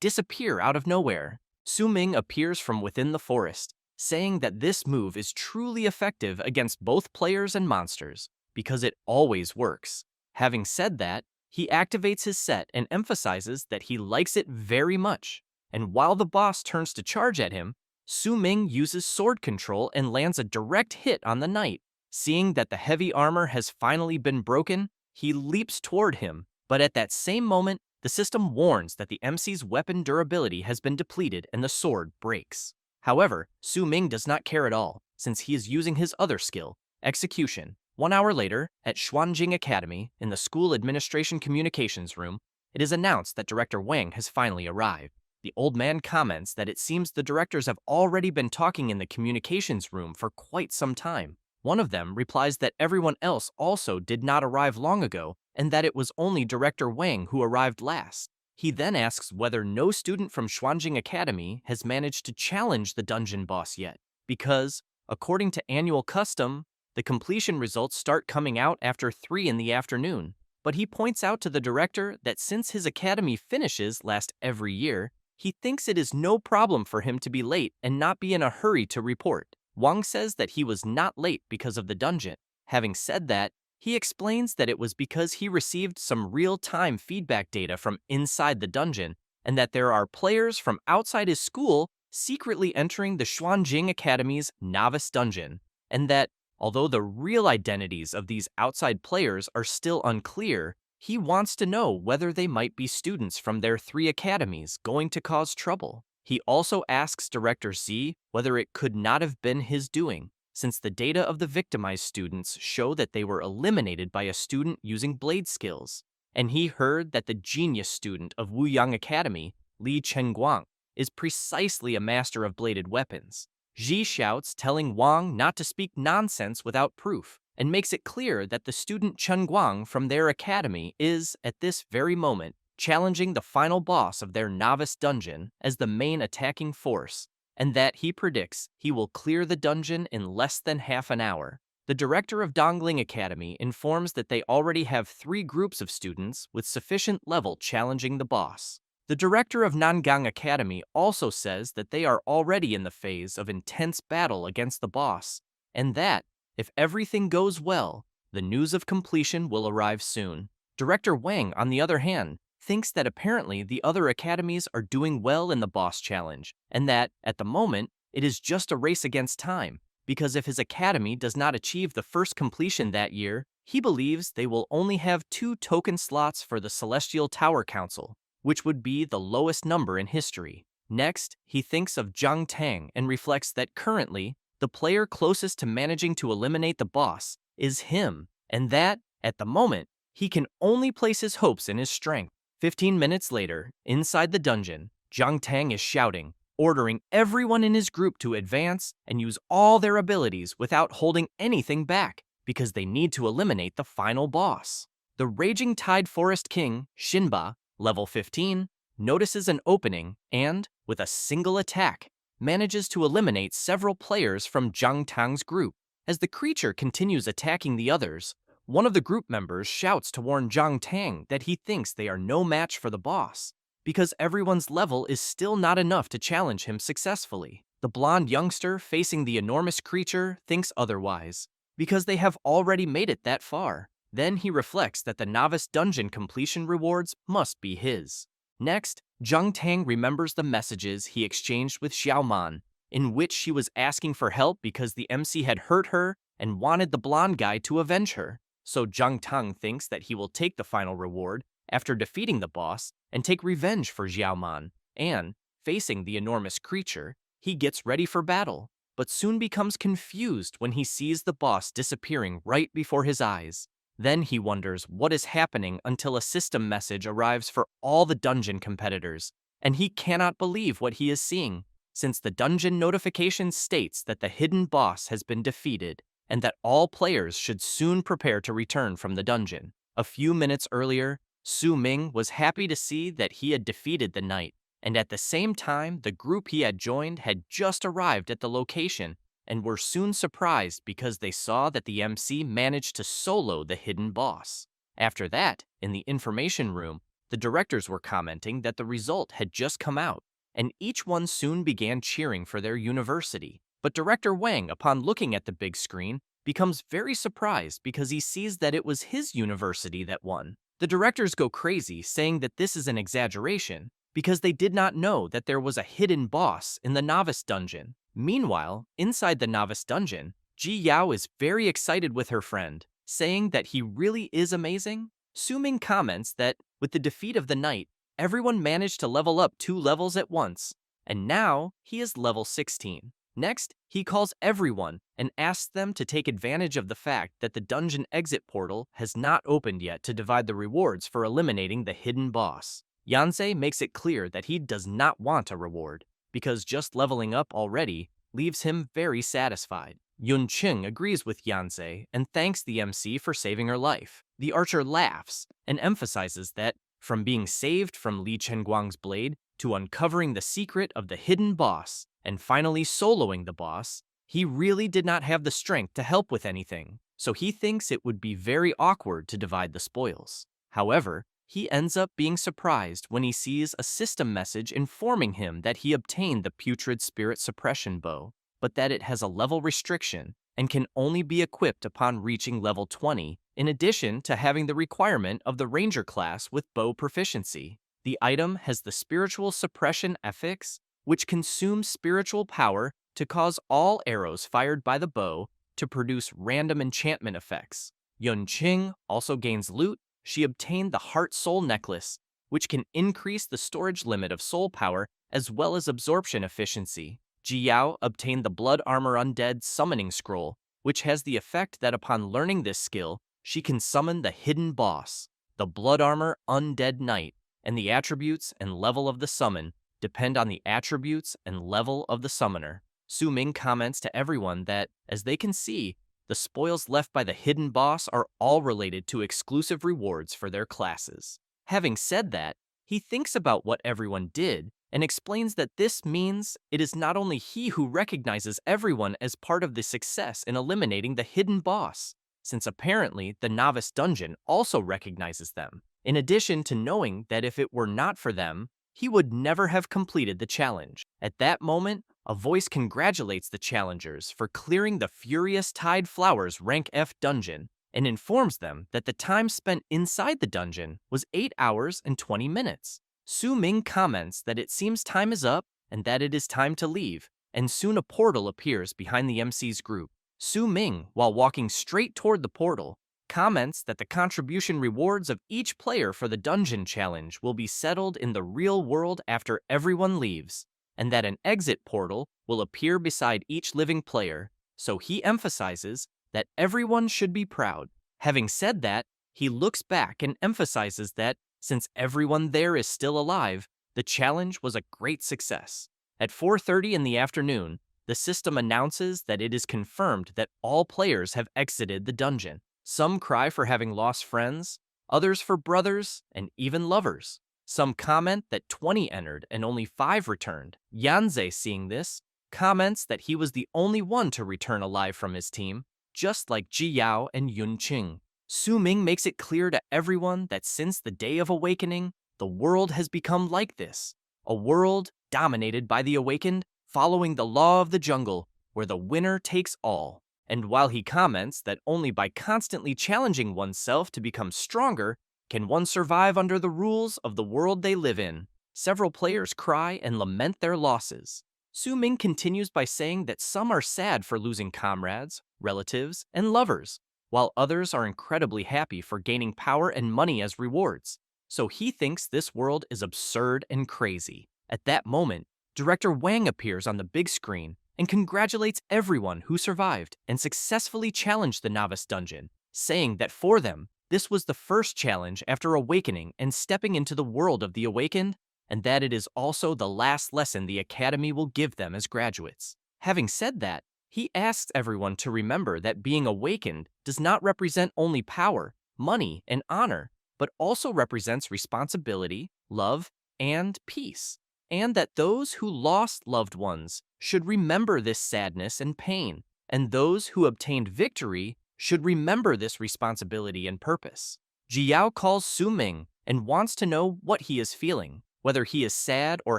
disappear out of nowhere. Su Ming appears from within the forest, saying that this move is truly effective against both players and monsters, because it always works. Having said that, he activates his set and emphasizes that he likes it very much, and while the boss turns to charge at him, Su Ming uses sword control and lands a direct hit on the knight. Seeing that the heavy armor has finally been broken, he leaps toward him, but at that same moment, the system warns that the MC's weapon durability has been depleted and the sword breaks. However, Su Ming does not care at all, since he is using his other skill, execution. 1 hour later, at Xuanjing Academy, in the school administration communications room, it is announced that Director Wang has finally arrived. The old man comments that it seems the directors have already been talking in the communications room for quite some time. One of them replies that everyone else also did not arrive long ago and that it was only Director Wang who arrived last. He then asks whether no student from Xuanjing Academy has managed to challenge the dungeon boss yet, because, according to annual custom, the completion results start coming out after 3 in the afternoon. But he points out to the director that since his academy finishes last every year, he thinks it is no problem for him to be late and not be in a hurry to report. Wang says that he was not late because of the dungeon. Having said that, he explains that it was because he received some real-time feedback data from inside the dungeon and that there are players from outside his school secretly entering the Xuanjing Academy's novice dungeon, and that, although the real identities of these outside players are still unclear, he wants to know whether they might be students from their 3 academies going to cause trouble. He also asks Director Z whether it could not have been his doing, since the data of the victimized students show that they were eliminated by a student using blade skills. And he heard that the genius student of Wuyang Academy, Li Chenguang, is precisely a master of bladed weapons. Ji shouts, telling Wang not to speak nonsense without proof, and makes it clear that the student Chen Guang from their academy is, at this very moment, challenging the final boss of their novice dungeon as the main attacking force, and that he predicts he will clear the dungeon in less than half an hour. The director of Dongling Academy informs that they already have 3 groups of students with sufficient level challenging the boss. The director of Nangang Academy also says that they are already in the phase of intense battle against the boss, and that, if everything goes well, the news of completion will arrive soon. Director Wang, on the other hand, thinks that apparently the other academies are doing well in the boss challenge, and that, at the moment, it is just a race against time, because if his academy does not achieve the first completion that year, he believes they will only have 2 token slots for the Celestial Tower Council, which would be the lowest number in history. Next, he thinks of Zhang Tang and reflects that currently, the player closest to managing to eliminate the boss is him, and that, at the moment, he can only place his hopes in his strength. 15 minutes later, inside the dungeon, Zhang Tang is shouting, ordering everyone in his group to advance and use all their abilities without holding anything back, because they need to eliminate the final boss. The Raging Tide Forest King, Shinba, level 15, notices an opening and, with a single attack, manages to eliminate several players from Zhang Tang's group. As the creature continues attacking the others, one of the group members shouts to warn Zhang Tang that he thinks they are no match for the boss, because everyone's level is still not enough to challenge him successfully. The blonde youngster facing the enormous creature thinks otherwise, because they have already made it that far. Then he reflects that the novice dungeon completion rewards must be his. Next, Zhang Tang remembers the messages he exchanged with Xiaoman, in which she was asking for help because the MC had hurt her and wanted the blonde guy to avenge her. So Zhang Tang thinks that he will take the final reward after defeating the boss and take revenge for Xiaoman, and, facing the enormous creature, he gets ready for battle, but soon becomes confused when he sees the boss disappearing right before his eyes. Then he wonders what is happening until a system message arrives for all the dungeon competitors, and he cannot believe what he is seeing, since the dungeon notification states that the hidden boss has been defeated, and that all players should soon prepare to return from the dungeon. A few minutes earlier, Su Ming was happy to see that he had defeated the knight, and at the same time the group he had joined had just arrived at the location and were soon surprised because they saw that the MC managed to solo the hidden boss. After that, in the information room, the directors were commenting that the result had just come out, and each one soon began cheering for their university. But Director Wang, upon looking at the big screen, becomes very surprised because he sees that it was his university that won. The directors go crazy, saying that this is an exaggeration, because they did not know that there was a hidden boss in the Novice dungeon. Meanwhile, inside the Novice dungeon, Ji Yao is very excited with her friend, saying that he really is amazing. Su Ming comments that with the defeat of the knight, everyone managed to level up 2 levels at once, and now he is level 16. Next, he calls everyone and asks them to take advantage of the fact that the dungeon exit portal has not opened yet to divide the rewards for eliminating the hidden boss. Yanzei makes it clear that he does not want a reward, because just leveling up already leaves him very satisfied. Yunqing agrees with Yanzei and thanks the MC for saving her life. The archer laughs and emphasizes that from being saved from Li Chenguang's blade to uncovering the secret of the hidden boss and finally soloing the boss, he really did not have the strength to help with anything, so he thinks it would be very awkward to divide the spoils. However, he ends up being surprised when he sees a system message informing him that he obtained the putrid spirit suppression bow, but that it has a level restriction and can only be equipped upon reaching level 20, in addition to having the requirement of the ranger class with bow proficiency. The item has the spiritual suppression affix, which consumes spiritual power to cause all arrows fired by the bow to produce random enchantment effects. Yunqing also gains loot. She obtained the Heart Soul Necklace, which can increase the storage limit of soul power as well as absorption efficiency. Ji Yao obtained the Blood Armor Undead Summoning Scroll, which has the effect that upon learning this skill, she can summon the hidden boss, the Blood Armor Undead Knight, and the attributes and level of the summon depend on the attributes and level of the summoner. Su Ming comments to everyone that, as they can see, the spoils left by the hidden boss are all related to exclusive rewards for their classes. Having said that, he thinks about what everyone did and explains that this means it is not only he who recognizes everyone as part of the success in eliminating the hidden boss, since apparently the Novice dungeon also recognizes them, in addition to knowing that if it were not for them, he would never have completed the challenge. At that moment, a voice congratulates the challengers for clearing the Furious Tide Flowers Rank F dungeon and informs them that the time spent inside the dungeon was 8 hours and 20 minutes. Su Ming comments that it seems time is up and that it is time to leave, and soon a portal appears behind the MC's group. Su Ming, while walking straight toward the portal, comments that the contribution rewards of each player for the dungeon challenge will be settled in the real world after everyone leaves, and that an exit portal will appear beside each living player, so he emphasizes that everyone should be proud. Having said that, he looks back and emphasizes that, since everyone there is still alive, the challenge was a great success. At 4:30 in the afternoon, the system announces that it is confirmed that all players have exited the dungeon. Some cry for having lost friends, others for brothers, and even lovers. Some comment that 20 entered and only 5 returned. Yanzei, seeing this, comments that he was the only one to return alive from his team, just like Ji Yao and Yunqing. Su Ming makes it clear to everyone that since the Day of Awakening, the world has become like this. A world dominated by the awakened, following the law of the jungle, where the winner takes all. And while he comments that only by constantly challenging oneself to become stronger can one survive under the rules of the world they live in, several players cry and lament their losses. Su Ming continues by saying that some are sad for losing comrades, relatives, and lovers, while others are incredibly happy for gaining power and money as rewards. So he thinks this world is absurd and crazy. At that moment, Director Wang appears on the big screen and congratulates everyone who survived and successfully challenged the Novice dungeon, saying that for them, this was the first challenge after awakening and stepping into the world of the awakened, and that it is also the last lesson the Academy will give them as graduates. Having said that, he asks everyone to remember that being awakened does not represent only power, money, and honor, but also represents responsibility, love, and peace, and that those who lost loved ones should remember this sadness and pain, and those who obtained victory should remember this responsibility and purpose. Ji Yao calls Su Ming and wants to know what he is feeling, whether he is sad or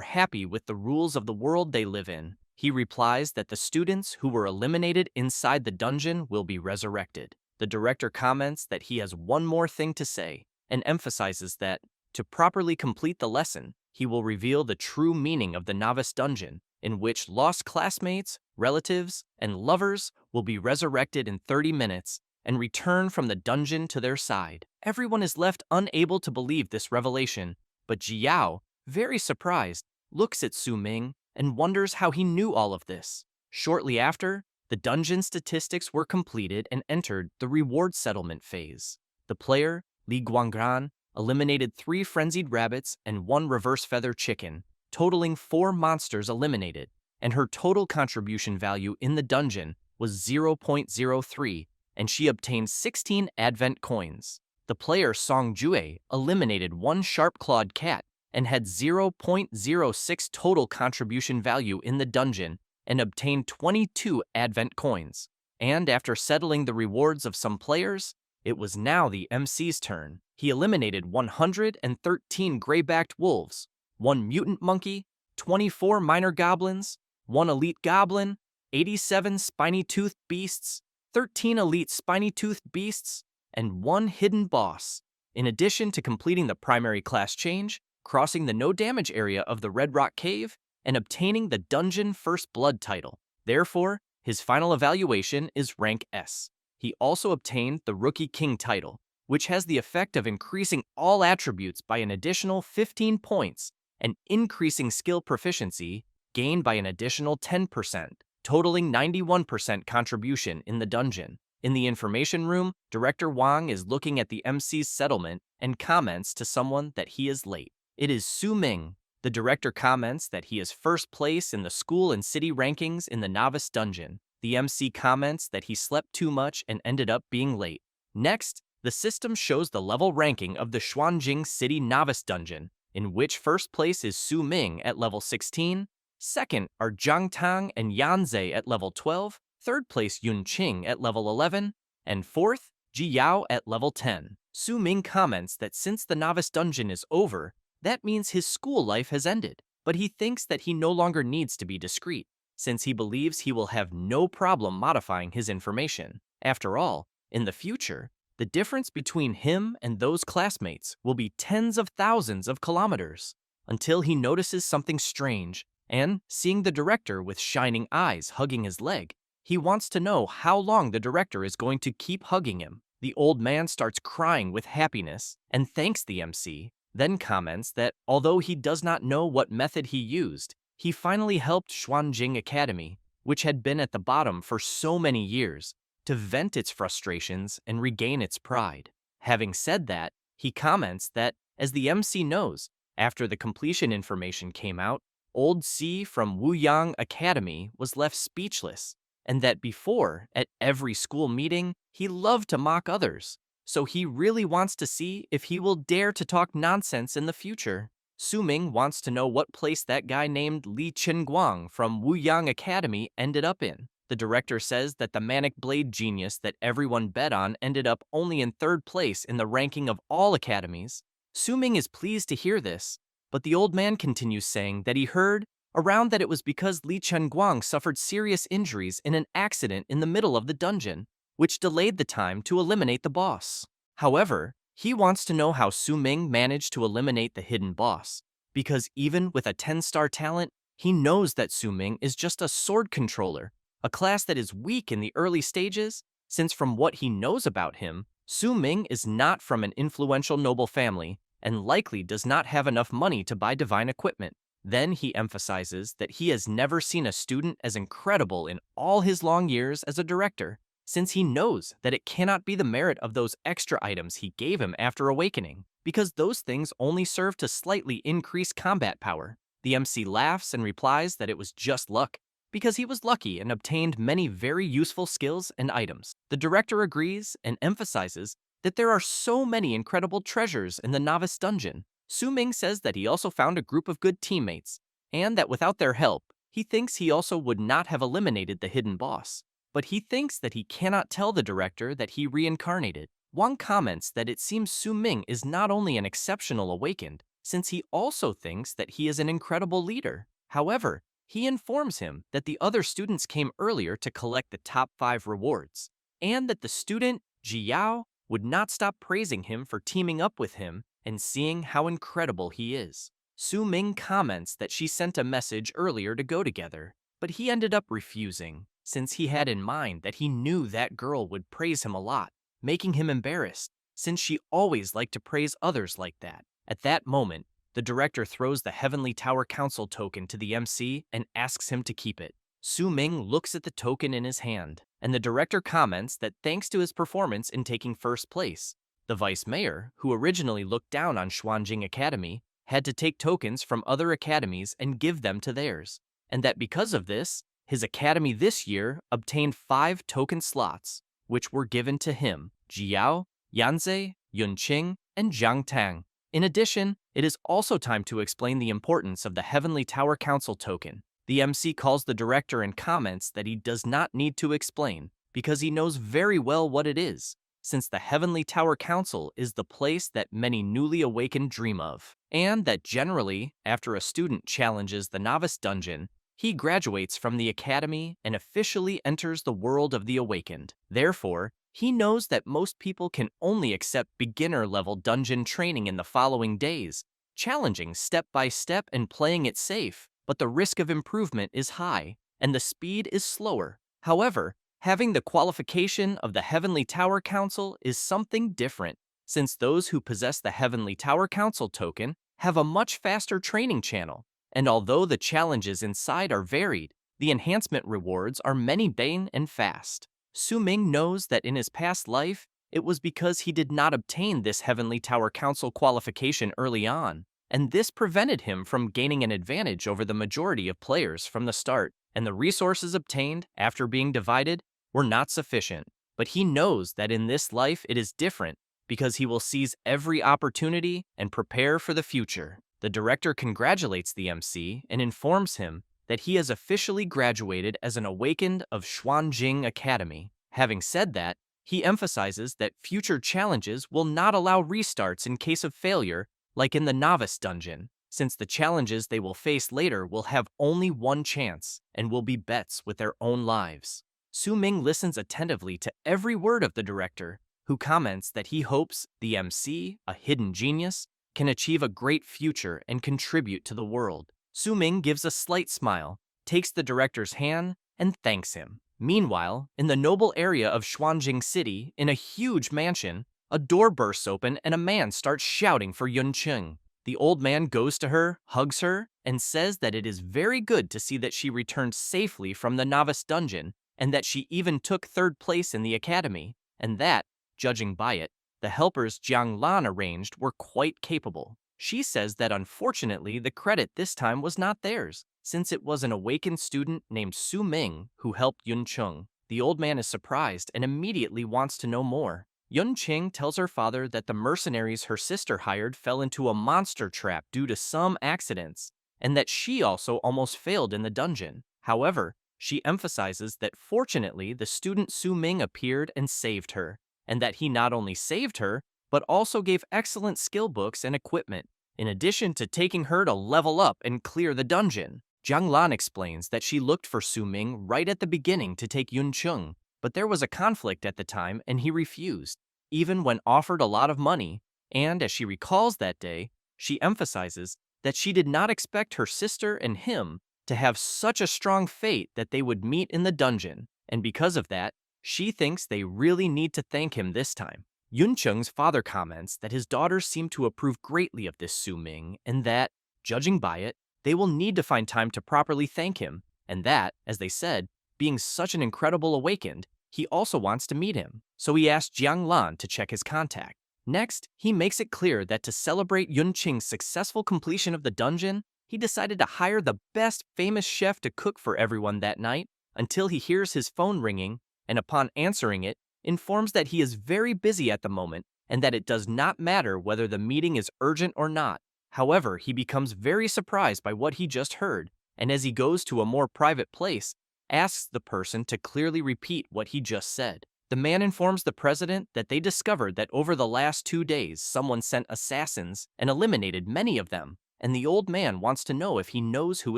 happy with the rules of the world they live in. He replies that the students who were eliminated inside the dungeon will be resurrected. The director comments that he has one more thing to say and emphasizes that, to properly complete the lesson, he will reveal the true meaning of the Novice Dungeon, in which lost classmates, relatives, and lovers will be resurrected in 30 minutes and return from the dungeon to their side. Everyone is left unable to believe this revelation, but Jiao, very surprised, looks at Su Ming and wonders how he knew all of this. Shortly after, the dungeon statistics were completed and entered the reward settlement phase. The player, Li Guangran, eliminated 3 frenzied rabbits and 1 reverse feather chicken, totaling 4 monsters eliminated, and her total contribution value in the dungeon was 0.03, and she obtained 16 advent coins. The player Song Jue eliminated 1 sharp-clawed cat and had 0.06 total contribution value in the dungeon and obtained 22 advent coins. And after settling the rewards of some players, it was now the MC's turn. He eliminated 113 gray-backed wolves, 1 mutant monkey, 24 minor goblins, 1 elite goblin, 87 spiny-toothed beasts, 13 elite spiny-toothed beasts, and 1 hidden boss. In addition to completing the primary class change, crossing the no-damage area of the Red Rock Cave, and obtaining the Dungeon First Blood title. Therefore, his final evaluation is rank S. He also obtained the Rookie King title, which has the effect of increasing all attributes by an additional 15 points and increasing skill proficiency gained by an additional 10%, totaling 91% contribution in the dungeon. In the information room, Director Wang is looking at the MC's settlement and comments to someone that he is late. It is Su Ming. The director comments that he is first place in the school and city rankings in the Novice Dungeon. The MC comments that he slept too much and ended up being late. Next, the system shows the level ranking of the Xuanjing City Novice Dungeon, in which first place is Su Ming at level 16, second are Zhang Tang and Yanzhe at level 12, third place Yunqing at level 11, and fourth, Ji Yao at level 10. Su Ming comments that since the Novice Dungeon is over, that means his school life has ended, but he thinks that he no longer needs to be discreet, since he believes he will have no problem modifying his information. After all, in the future, the difference between him and those classmates will be tens of thousands of kilometers, until he notices something strange, and, seeing the director with shining eyes hugging his leg, he wants to know how long the director is going to keep hugging him. The old man starts crying with happiness and thanks the MC, then comments that although he does not know what method he used, he finally helped Xuanjing Academy, which had been at the bottom for so many years, to vent its frustrations and regain its pride. Having said that, he comments that, as the MC knows, after the completion information came out, Old C from Wuyang Academy was left speechless, and that before, at every school meeting, he loved to mock others. So he really wants to see if he will dare to talk nonsense in the future. Su Ming wants to know what place that guy named Li Chenguang from Wuyang Academy ended up in. The director says that the manic blade genius that everyone bet on ended up only in 3rd place in the ranking of all academies. Su Ming is pleased to hear this, but the old man continues saying that he heard around that it was because Li Chenguang suffered serious injuries in an accident in the middle of the dungeon, which delayed the time to eliminate the boss. However, he wants to know how Su Ming managed to eliminate the hidden boss, because even with a 10-star talent, he knows that Su Ming is just a sword controller, a class that is weak in the early stages, since from what he knows about him, Su Ming is not from an influential noble family and likely does not have enough money to buy divine equipment. Then he emphasizes that he has never seen a student as incredible in all his long years as a director, since he knows that it cannot be the merit of those extra items he gave him after awakening, because those things only serve to slightly increase combat power. The MC laughs and replies that it was just luck, because he was lucky and obtained many very useful skills and items. The director agrees and emphasizes that there are so many incredible treasures in the Novice Dungeon. Su Ming says that he also found a group of good teammates, and that without their help, he thinks he also would not have eliminated the hidden boss. But he thinks that he cannot tell the director that he reincarnated. Wang comments that it seems Su Ming is not only an exceptional awakened, since he also thinks that he is an incredible leader. However, he informs him that the other students came earlier to collect the top 5 rewards, and that the student, Ji Yao, would not stop praising him for teaming up with him and seeing how incredible he is. Su Ming comments that she sent a message earlier to go together, but he ended up refusing, since he had in mind that he knew that girl would praise him a lot, making him embarrassed, since she always liked to praise others like that. At that moment, the director throws the Heavenly Tower Council token to the MC and asks him to keep it. Su Ming looks at the token in his hand, and the director comments that thanks to his performance in taking first place, the vice mayor, who originally looked down on Xuanjing Academy, had to take tokens from other academies and give them to theirs, and that because of this, his academy this year obtained 5 token slots, which were given to him, Jiao, Yanzhe, Yunqing, and Zhang Tang. In addition, it is also time to explain the importance of the Heavenly Tower Council token. The MC calls the director and comments that he does not need to explain, because he knows very well what it is, since the Heavenly Tower Council is the place that many newly awakened dream of, and that generally, after a student challenges the Novice dungeon, he graduates from the academy and officially enters the world of the awakened. Therefore, he knows that most people can only accept beginner-level dungeon training in the following days, challenging step by step and playing it safe, but the risk of improvement is high, and the speed is slower. However, having the qualification of the Heavenly Tower Council is something different, since those who possess the Heavenly Tower Council token have a much faster training channel, and although the challenges inside are varied, the enhancement rewards are many bane and fast. Su Ming knows that in his past life, it was because he did not obtain this Heavenly Tower Council qualification early on, and this prevented him from gaining an advantage over the majority of players from the start, and the resources obtained after being divided were not sufficient. But he knows that in this life it is different, because he will seize every opportunity and prepare for the future. The director congratulates the MC and informs him that he has officially graduated as an awakened of Xuanjing Academy. Having said that, he emphasizes that future challenges will not allow restarts in case of failure, like in the Novice dungeon, since the challenges they will face later will have only one chance and will be bets with their own lives. Su Ming listens attentively to every word of the director, who comments that he hopes the MC, a hidden genius, can achieve a great future and contribute to the world. Su Ming gives a slight smile, takes the director's hand, and thanks him. Meanwhile, in the noble area of Xuanjing City, in a huge mansion, a door bursts open and a man starts shouting for Yunqing. The old man goes to her, hugs her, and says that it is very good to see that she returned safely from the Novice dungeon, and that she even took 3rd place in the academy, and that, judging by it, the helpers Jiang Lan arranged were quite capable. She says that unfortunately the credit this time was not theirs, since it was an awakened student named Su Ming who helped Yunqing. The old man is surprised and immediately wants to know more. Yunqing tells her father that the mercenaries her sister hired fell into a monster trap due to some accidents, and that she also almost failed in the dungeon. However, she emphasizes that fortunately the student Su Ming appeared and saved her, and that he not only saved her, but also gave excellent skill books and equipment, in addition to taking her to level up and clear the dungeon. Jiang Lan explains that she looked for Su Ming right at the beginning to take Yunqing, but there was a conflict at the time and he refused, even when offered a lot of money, and as she recalls that day, she emphasizes that she did not expect her sister and him to have such a strong fate that they would meet in the dungeon, and because of that, she thinks they really need to thank him this time. Yunqing's father comments that his daughters seem to approve greatly of this Su Ming, and that, judging by it, they will need to find time to properly thank him, and that, as they said, being such an incredible awakened, he also wants to meet him, so he asks Jiang Lan to check his contact. Next, he makes it clear that to celebrate Yunqing's successful completion of the dungeon, he decided to hire the best famous chef to cook for everyone that night until he hears his phone ringing, and upon answering it, informs that he is very busy at the moment and that it does not matter whether the meeting is urgent or not. However, he becomes very surprised by what he just heard, and as he goes to a more private place, asks the person to clearly repeat what he just said. The man informs the president that they discovered that over the last 2 days someone sent assassins and eliminated many of them, and the old man wants to know if he knows who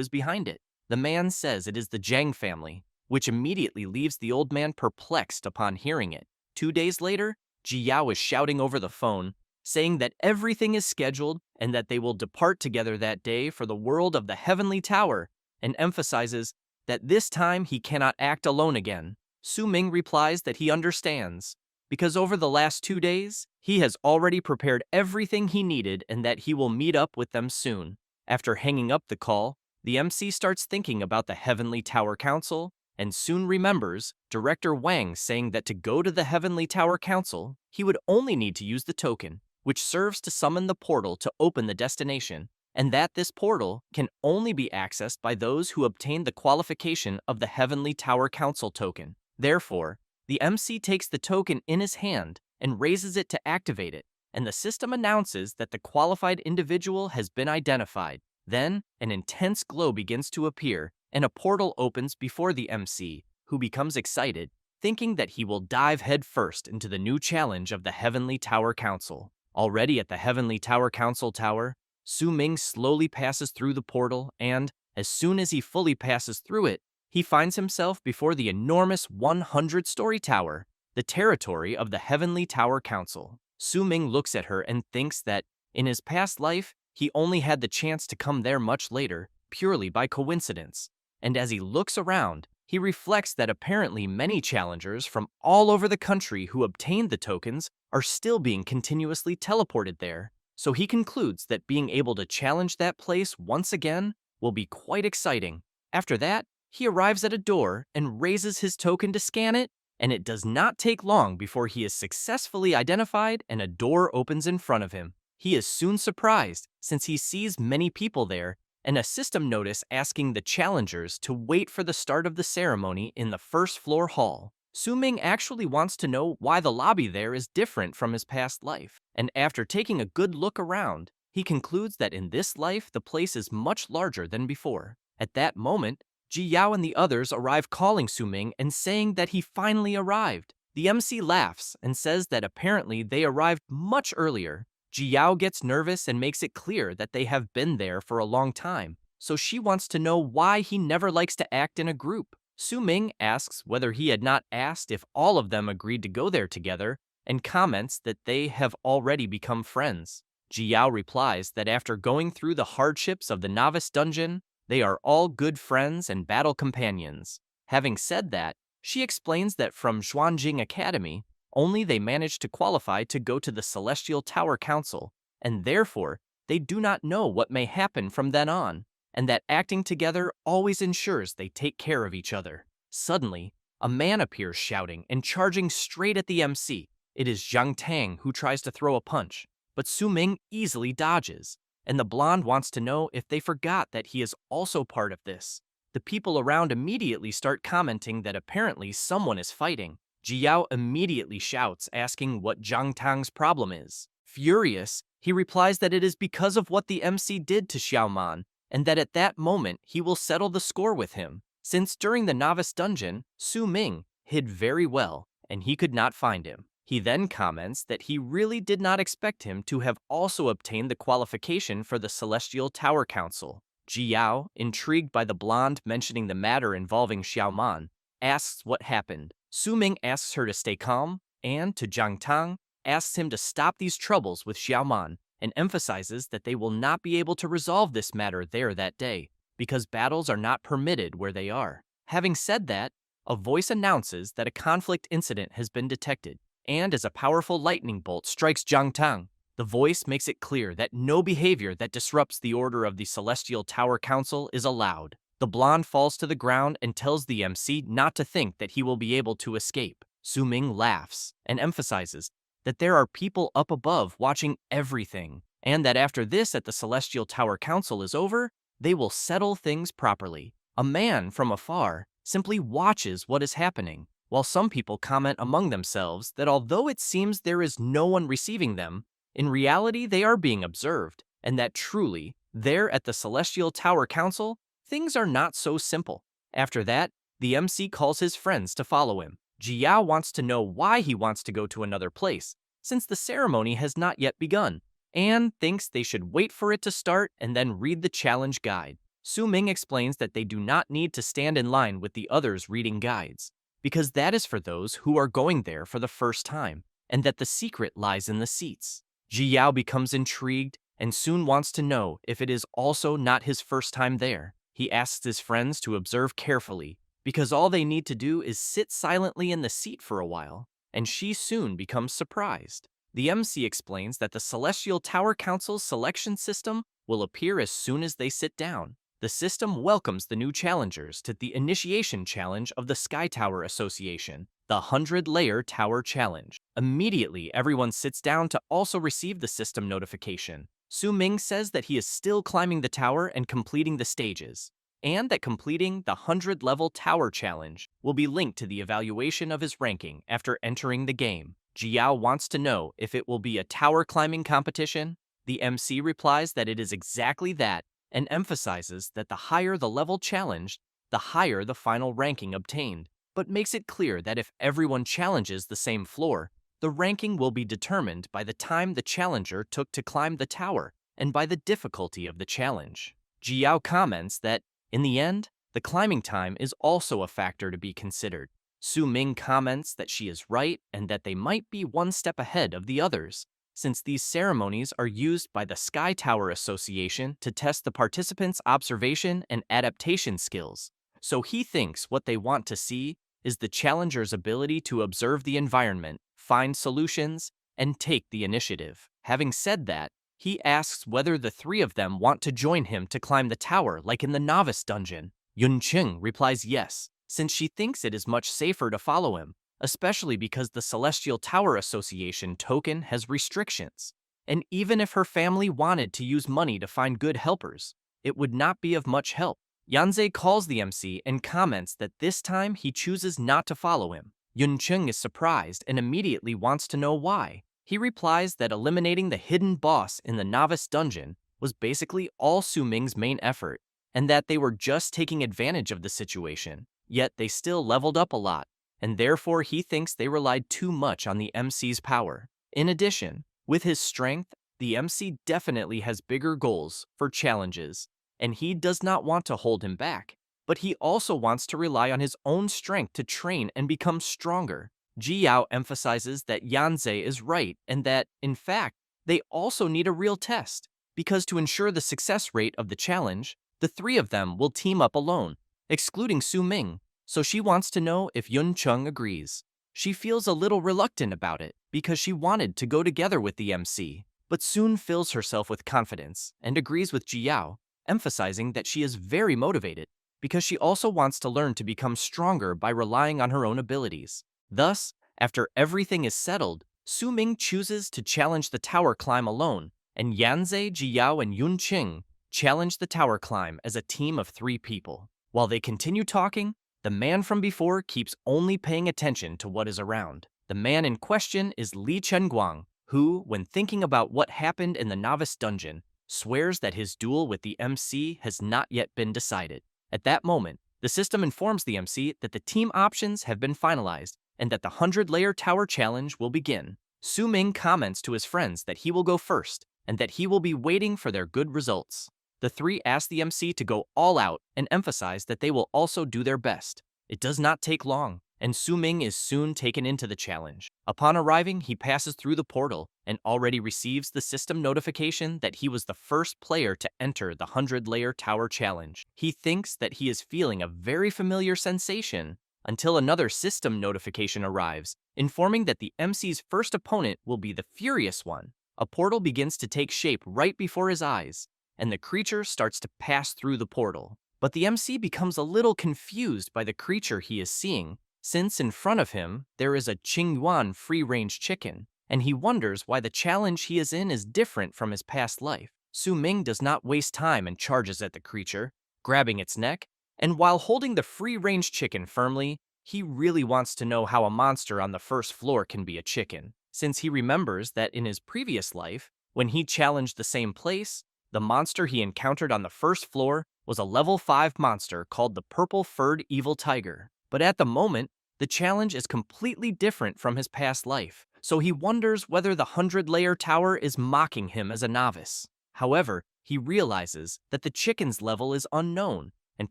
is behind it. The man says it is the Zhang family, which immediately leaves the old man perplexed upon hearing it. 2 days later, Ji Yao is shouting over the phone, saying that everything is scheduled and that they will depart together that day for the world of the Heavenly Tower, and emphasizes that this time he cannot act alone again. Su Ming replies that he understands, because over the last 2 days, he has already prepared everything he needed and that he will meet up with them soon. After hanging up the call, the MC starts thinking about the Heavenly Tower Council and soon remembers Director Wang saying that to go to the Heavenly Tower Council, he would only need to use the token, which serves to summon the portal to open the destination, and that this portal can only be accessed by those who obtain the qualification of the Heavenly Tower Council token. Therefore, the MC takes the token in his hand and raises it to activate it, and the system announces that the qualified individual has been identified. Then, an intense glow begins to appear, and a portal opens before the MC, who becomes excited, thinking that he will dive headfirst into the new challenge of the Heavenly Tower Council. Already at the Heavenly Tower Council Tower, Su Ming slowly passes through the portal, and, as soon as he fully passes through it, he finds himself before the enormous 100-story tower, the territory of the Heavenly Tower Council. Su Ming looks at her and thinks that, in his past life, he only had the chance to come there much later, purely by coincidence. And as he looks around, he reflects that apparently many challengers from all over the country who obtained the tokens are still being continuously teleported there. So he concludes that being able to challenge that place once again will be quite exciting. After that, he arrives at a door and raises his token to scan it, and it does not take long before he is successfully identified and a door opens in front of him. He is soon surprised since he sees many people there and a system notice asking the challengers to wait for the start of the ceremony in the first floor hall. Su Ming actually wants to know why the lobby there is different from his past life, and after taking a good look around, he concludes that in this life the place is much larger than before. At that moment, Ji Yao and the others arrive calling Su Ming and saying that he finally arrived. The MC laughs and says that apparently they arrived much earlier. Ji Yao gets nervous and makes it clear that they have been there for a long time, so she wants to know why he never likes to act in a group. Su Ming asks whether he had not asked if all of them agreed to go there together, and comments that they have already become friends. Ji Yao replies that after going through the hardships of the Novice dungeon, they are all good friends and battle companions. Having said that, she explains that from Xuanjing Academy, only they managed to qualify to go to the Celestial Tower Council, and therefore they do not know what may happen from then on, and that acting together always ensures they take care of each other. Suddenly, a man appears shouting and charging straight at the MC. It is Zhang Tang who tries to throw a punch, but Su Ming easily dodges, and the blonde wants to know if they forgot that he is also part of this. The people around immediately start commenting that apparently someone is fighting. Ji Yao immediately shouts, asking what Zhang Tang's problem is. Furious, he replies that it is because of what the MC did to Xiaoman, and that at that moment he will settle the score with him, since during the Novice dungeon, Su Ming hid very well, and he could not find him. He then comments that he really did not expect him to have also obtained the qualification for the Celestial Tower Council. Ji Yao, intrigued by the blonde mentioning the matter involving Xiaoman, asks what happened. Su Ming asks her to stay calm, and, to Zhang Tang, asks him to stop these troubles with Xiaoman, and emphasizes that they will not be able to resolve this matter there that day, because battles are not permitted where they are. Having said that, a voice announces that a conflict incident has been detected, and as a powerful lightning bolt strikes Zhang Tang, the voice makes it clear that no behavior that disrupts the order of the Celestial Tower Council is allowed. The blonde falls to the ground and tells the MC not to think that he will be able to escape. Su Ming laughs and emphasizes that there are people up above watching everything, and that after this at the Celestial Tower Council is over, they will settle things properly. A man from afar simply watches what is happening, while some people comment among themselves that although it seems there is no one receiving them, in reality they are being observed, and that truly, there at the Celestial Tower Council, things are not so simple. After that, the MC calls his friends to follow him. Ji Yao wants to know why he wants to go to another place, since the ceremony has not yet begun, and thinks they should wait for it to start and then read the challenge guide. Su Ming explains that they do not need to stand in line with the others reading guides, because that is for those who are going there for the first time, and that the secret lies in the seats. Ji Yao becomes intrigued and soon wants to know if it is also not his first time there. He asks his friends to observe carefully, because all they need to do is sit silently in the seat for a while, and she soon becomes surprised. The MC explains that the Celestial Tower Council's selection system will appear as soon as they sit down. The system welcomes the new challengers to the initiation challenge of the Sky Tower Association, the 100-layer tower challenge. Immediately, everyone sits down to also receive the system notification. Su Ming says that he is still climbing the tower and completing the stages, and that completing the 100-level tower challenge will be linked to the evaluation of his ranking after entering the game. Ji Yao wants to know if it will be a tower climbing competition. The MC replies that it is exactly that, and emphasizes that the higher the level challenged, the higher the final ranking obtained, but makes it clear that if everyone challenges the same floor, the ranking will be determined by the time the challenger took to climb the tower and by the difficulty of the challenge. Ji Yao comments that, in the end, the climbing time is also a factor to be considered. Su Ming comments that she is right and that they might be one step ahead of the others, since these ceremonies are used by the Sky Tower Association to test the participants' observation and adaptation skills. So he thinks what they want to see is the challenger's ability to observe the environment, find solutions, and take the initiative. Having said that, he asks whether the three of them want to join him to climb the tower like in the Novice dungeon. Yunqing replies yes, since she thinks it is much safer to follow him, especially because the Celestial Tower Association token has restrictions. And even if her family wanted to use money to find good helpers, it would not be of much help. Yanze calls the MC and comments that this time he chooses not to follow him. Yunqing is surprised and immediately wants to know why. He replies that eliminating the hidden boss in the Novice dungeon was basically all Su Ming's main effort, and that they were just taking advantage of the situation, yet they still leveled up a lot, and therefore he thinks they relied too much on the MC's power. In addition, with his strength, the MC definitely has bigger goals for challenges, and he does not want to hold him back, but he also wants to rely on his own strength to train and become stronger. Ji Yao emphasizes that Yanze is right and that, in fact, they also need a real test, because to ensure the success rate of the challenge, the three of them will team up alone, excluding Su Ming, so she wants to know if Yunqing agrees. She feels a little reluctant about it because she wanted to go together with the MC, but soon fills herself with confidence and agrees with Ji Yao, emphasizing that she is very motivated because she also wants to learn to become stronger by relying on her own abilities. Thus, after everything is settled, Su Ming chooses to challenge the tower climb alone, and Yanze, Ji Yao, and Yunqing challenge the tower climb as a team of 3 people. While they continue talking, the man from before keeps only paying attention to what is around. The man in question is Li Chenguang, who, when thinking about what happened in the Novice dungeon, swears that his duel with the MC has not yet been decided. At that moment, the system informs the MC that the team options have been finalized and that the 100-layer tower challenge will begin. Su Ming comments to his friends that he will go first and that he will be waiting for their good results. The 3 ask the MC to go all out and emphasize that they will also do their best. It does not take long, and Su Ming is soon taken into the challenge. Upon arriving, he passes through the portal and already receives the system notification that he was the first player to enter the 100-layer tower challenge. He thinks that he is feeling a very familiar sensation until another system notification arrives, informing that the MC's first opponent will be the Furious One. A portal begins to take shape right before his eyes, and the creature starts to pass through the portal. But the MC becomes a little confused by the creature he is seeing, since in front of him there is a Qingyuan free-range chicken, and he wonders why the challenge he is in is different from his past life. Su Ming does not waste time and charges at the creature, grabbing its neck, and while holding the free-range chicken firmly, he really wants to know how a monster on the first floor can be a chicken, since he remembers that in his previous life, when he challenged the same place, the monster he encountered on the first floor was a level 5 monster called the Purple-Furred Evil Tiger. But at the moment, the challenge is completely different from his past life, so he wonders whether the 100-layer tower is mocking him as a novice. However, he realizes that the chicken's level is unknown, and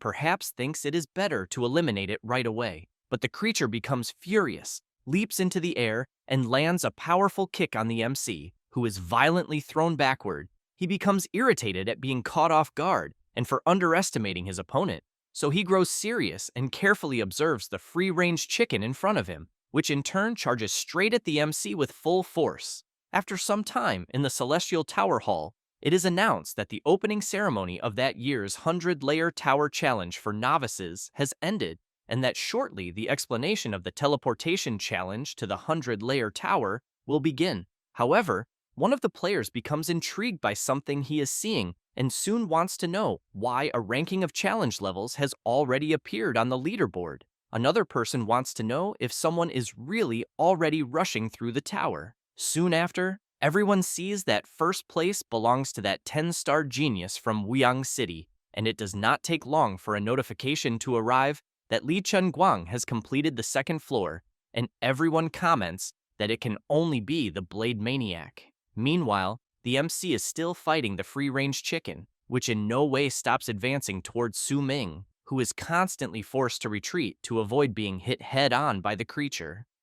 perhaps thinks it is better to eliminate it right away. But the creature becomes furious, leaps into the air, and lands a powerful kick on the MC, who is violently thrown backward. He becomes irritated at being caught off guard and for underestimating his opponent, so he grows serious and carefully observes the free-range chicken in front of him, which in turn charges straight at the MC with full force. After some time in the Celestial Tower Hall, it is announced that the opening ceremony of that year's 100-layer tower challenge for novices has ended, and that shortly the explanation of the teleportation challenge to the 100-layer tower will begin. However, one of the players becomes intrigued by something he is seeing and soon wants to know why a ranking of challenge levels has already appeared on the leaderboard. Another person wants to know if someone is really already rushing through the tower. Soon after, everyone sees that first place belongs to that 10-star genius from Wuyang City, and it does not take long for a notification to arrive that Li Chunguang has completed the second floor, and everyone comments that it can only be the Blade Maniac. Meanwhile, the MC is still fighting the free-range chicken, which in no way stops advancing towards Su Ming, who is constantly forced to retreat to avoid being hit head-on by the creature.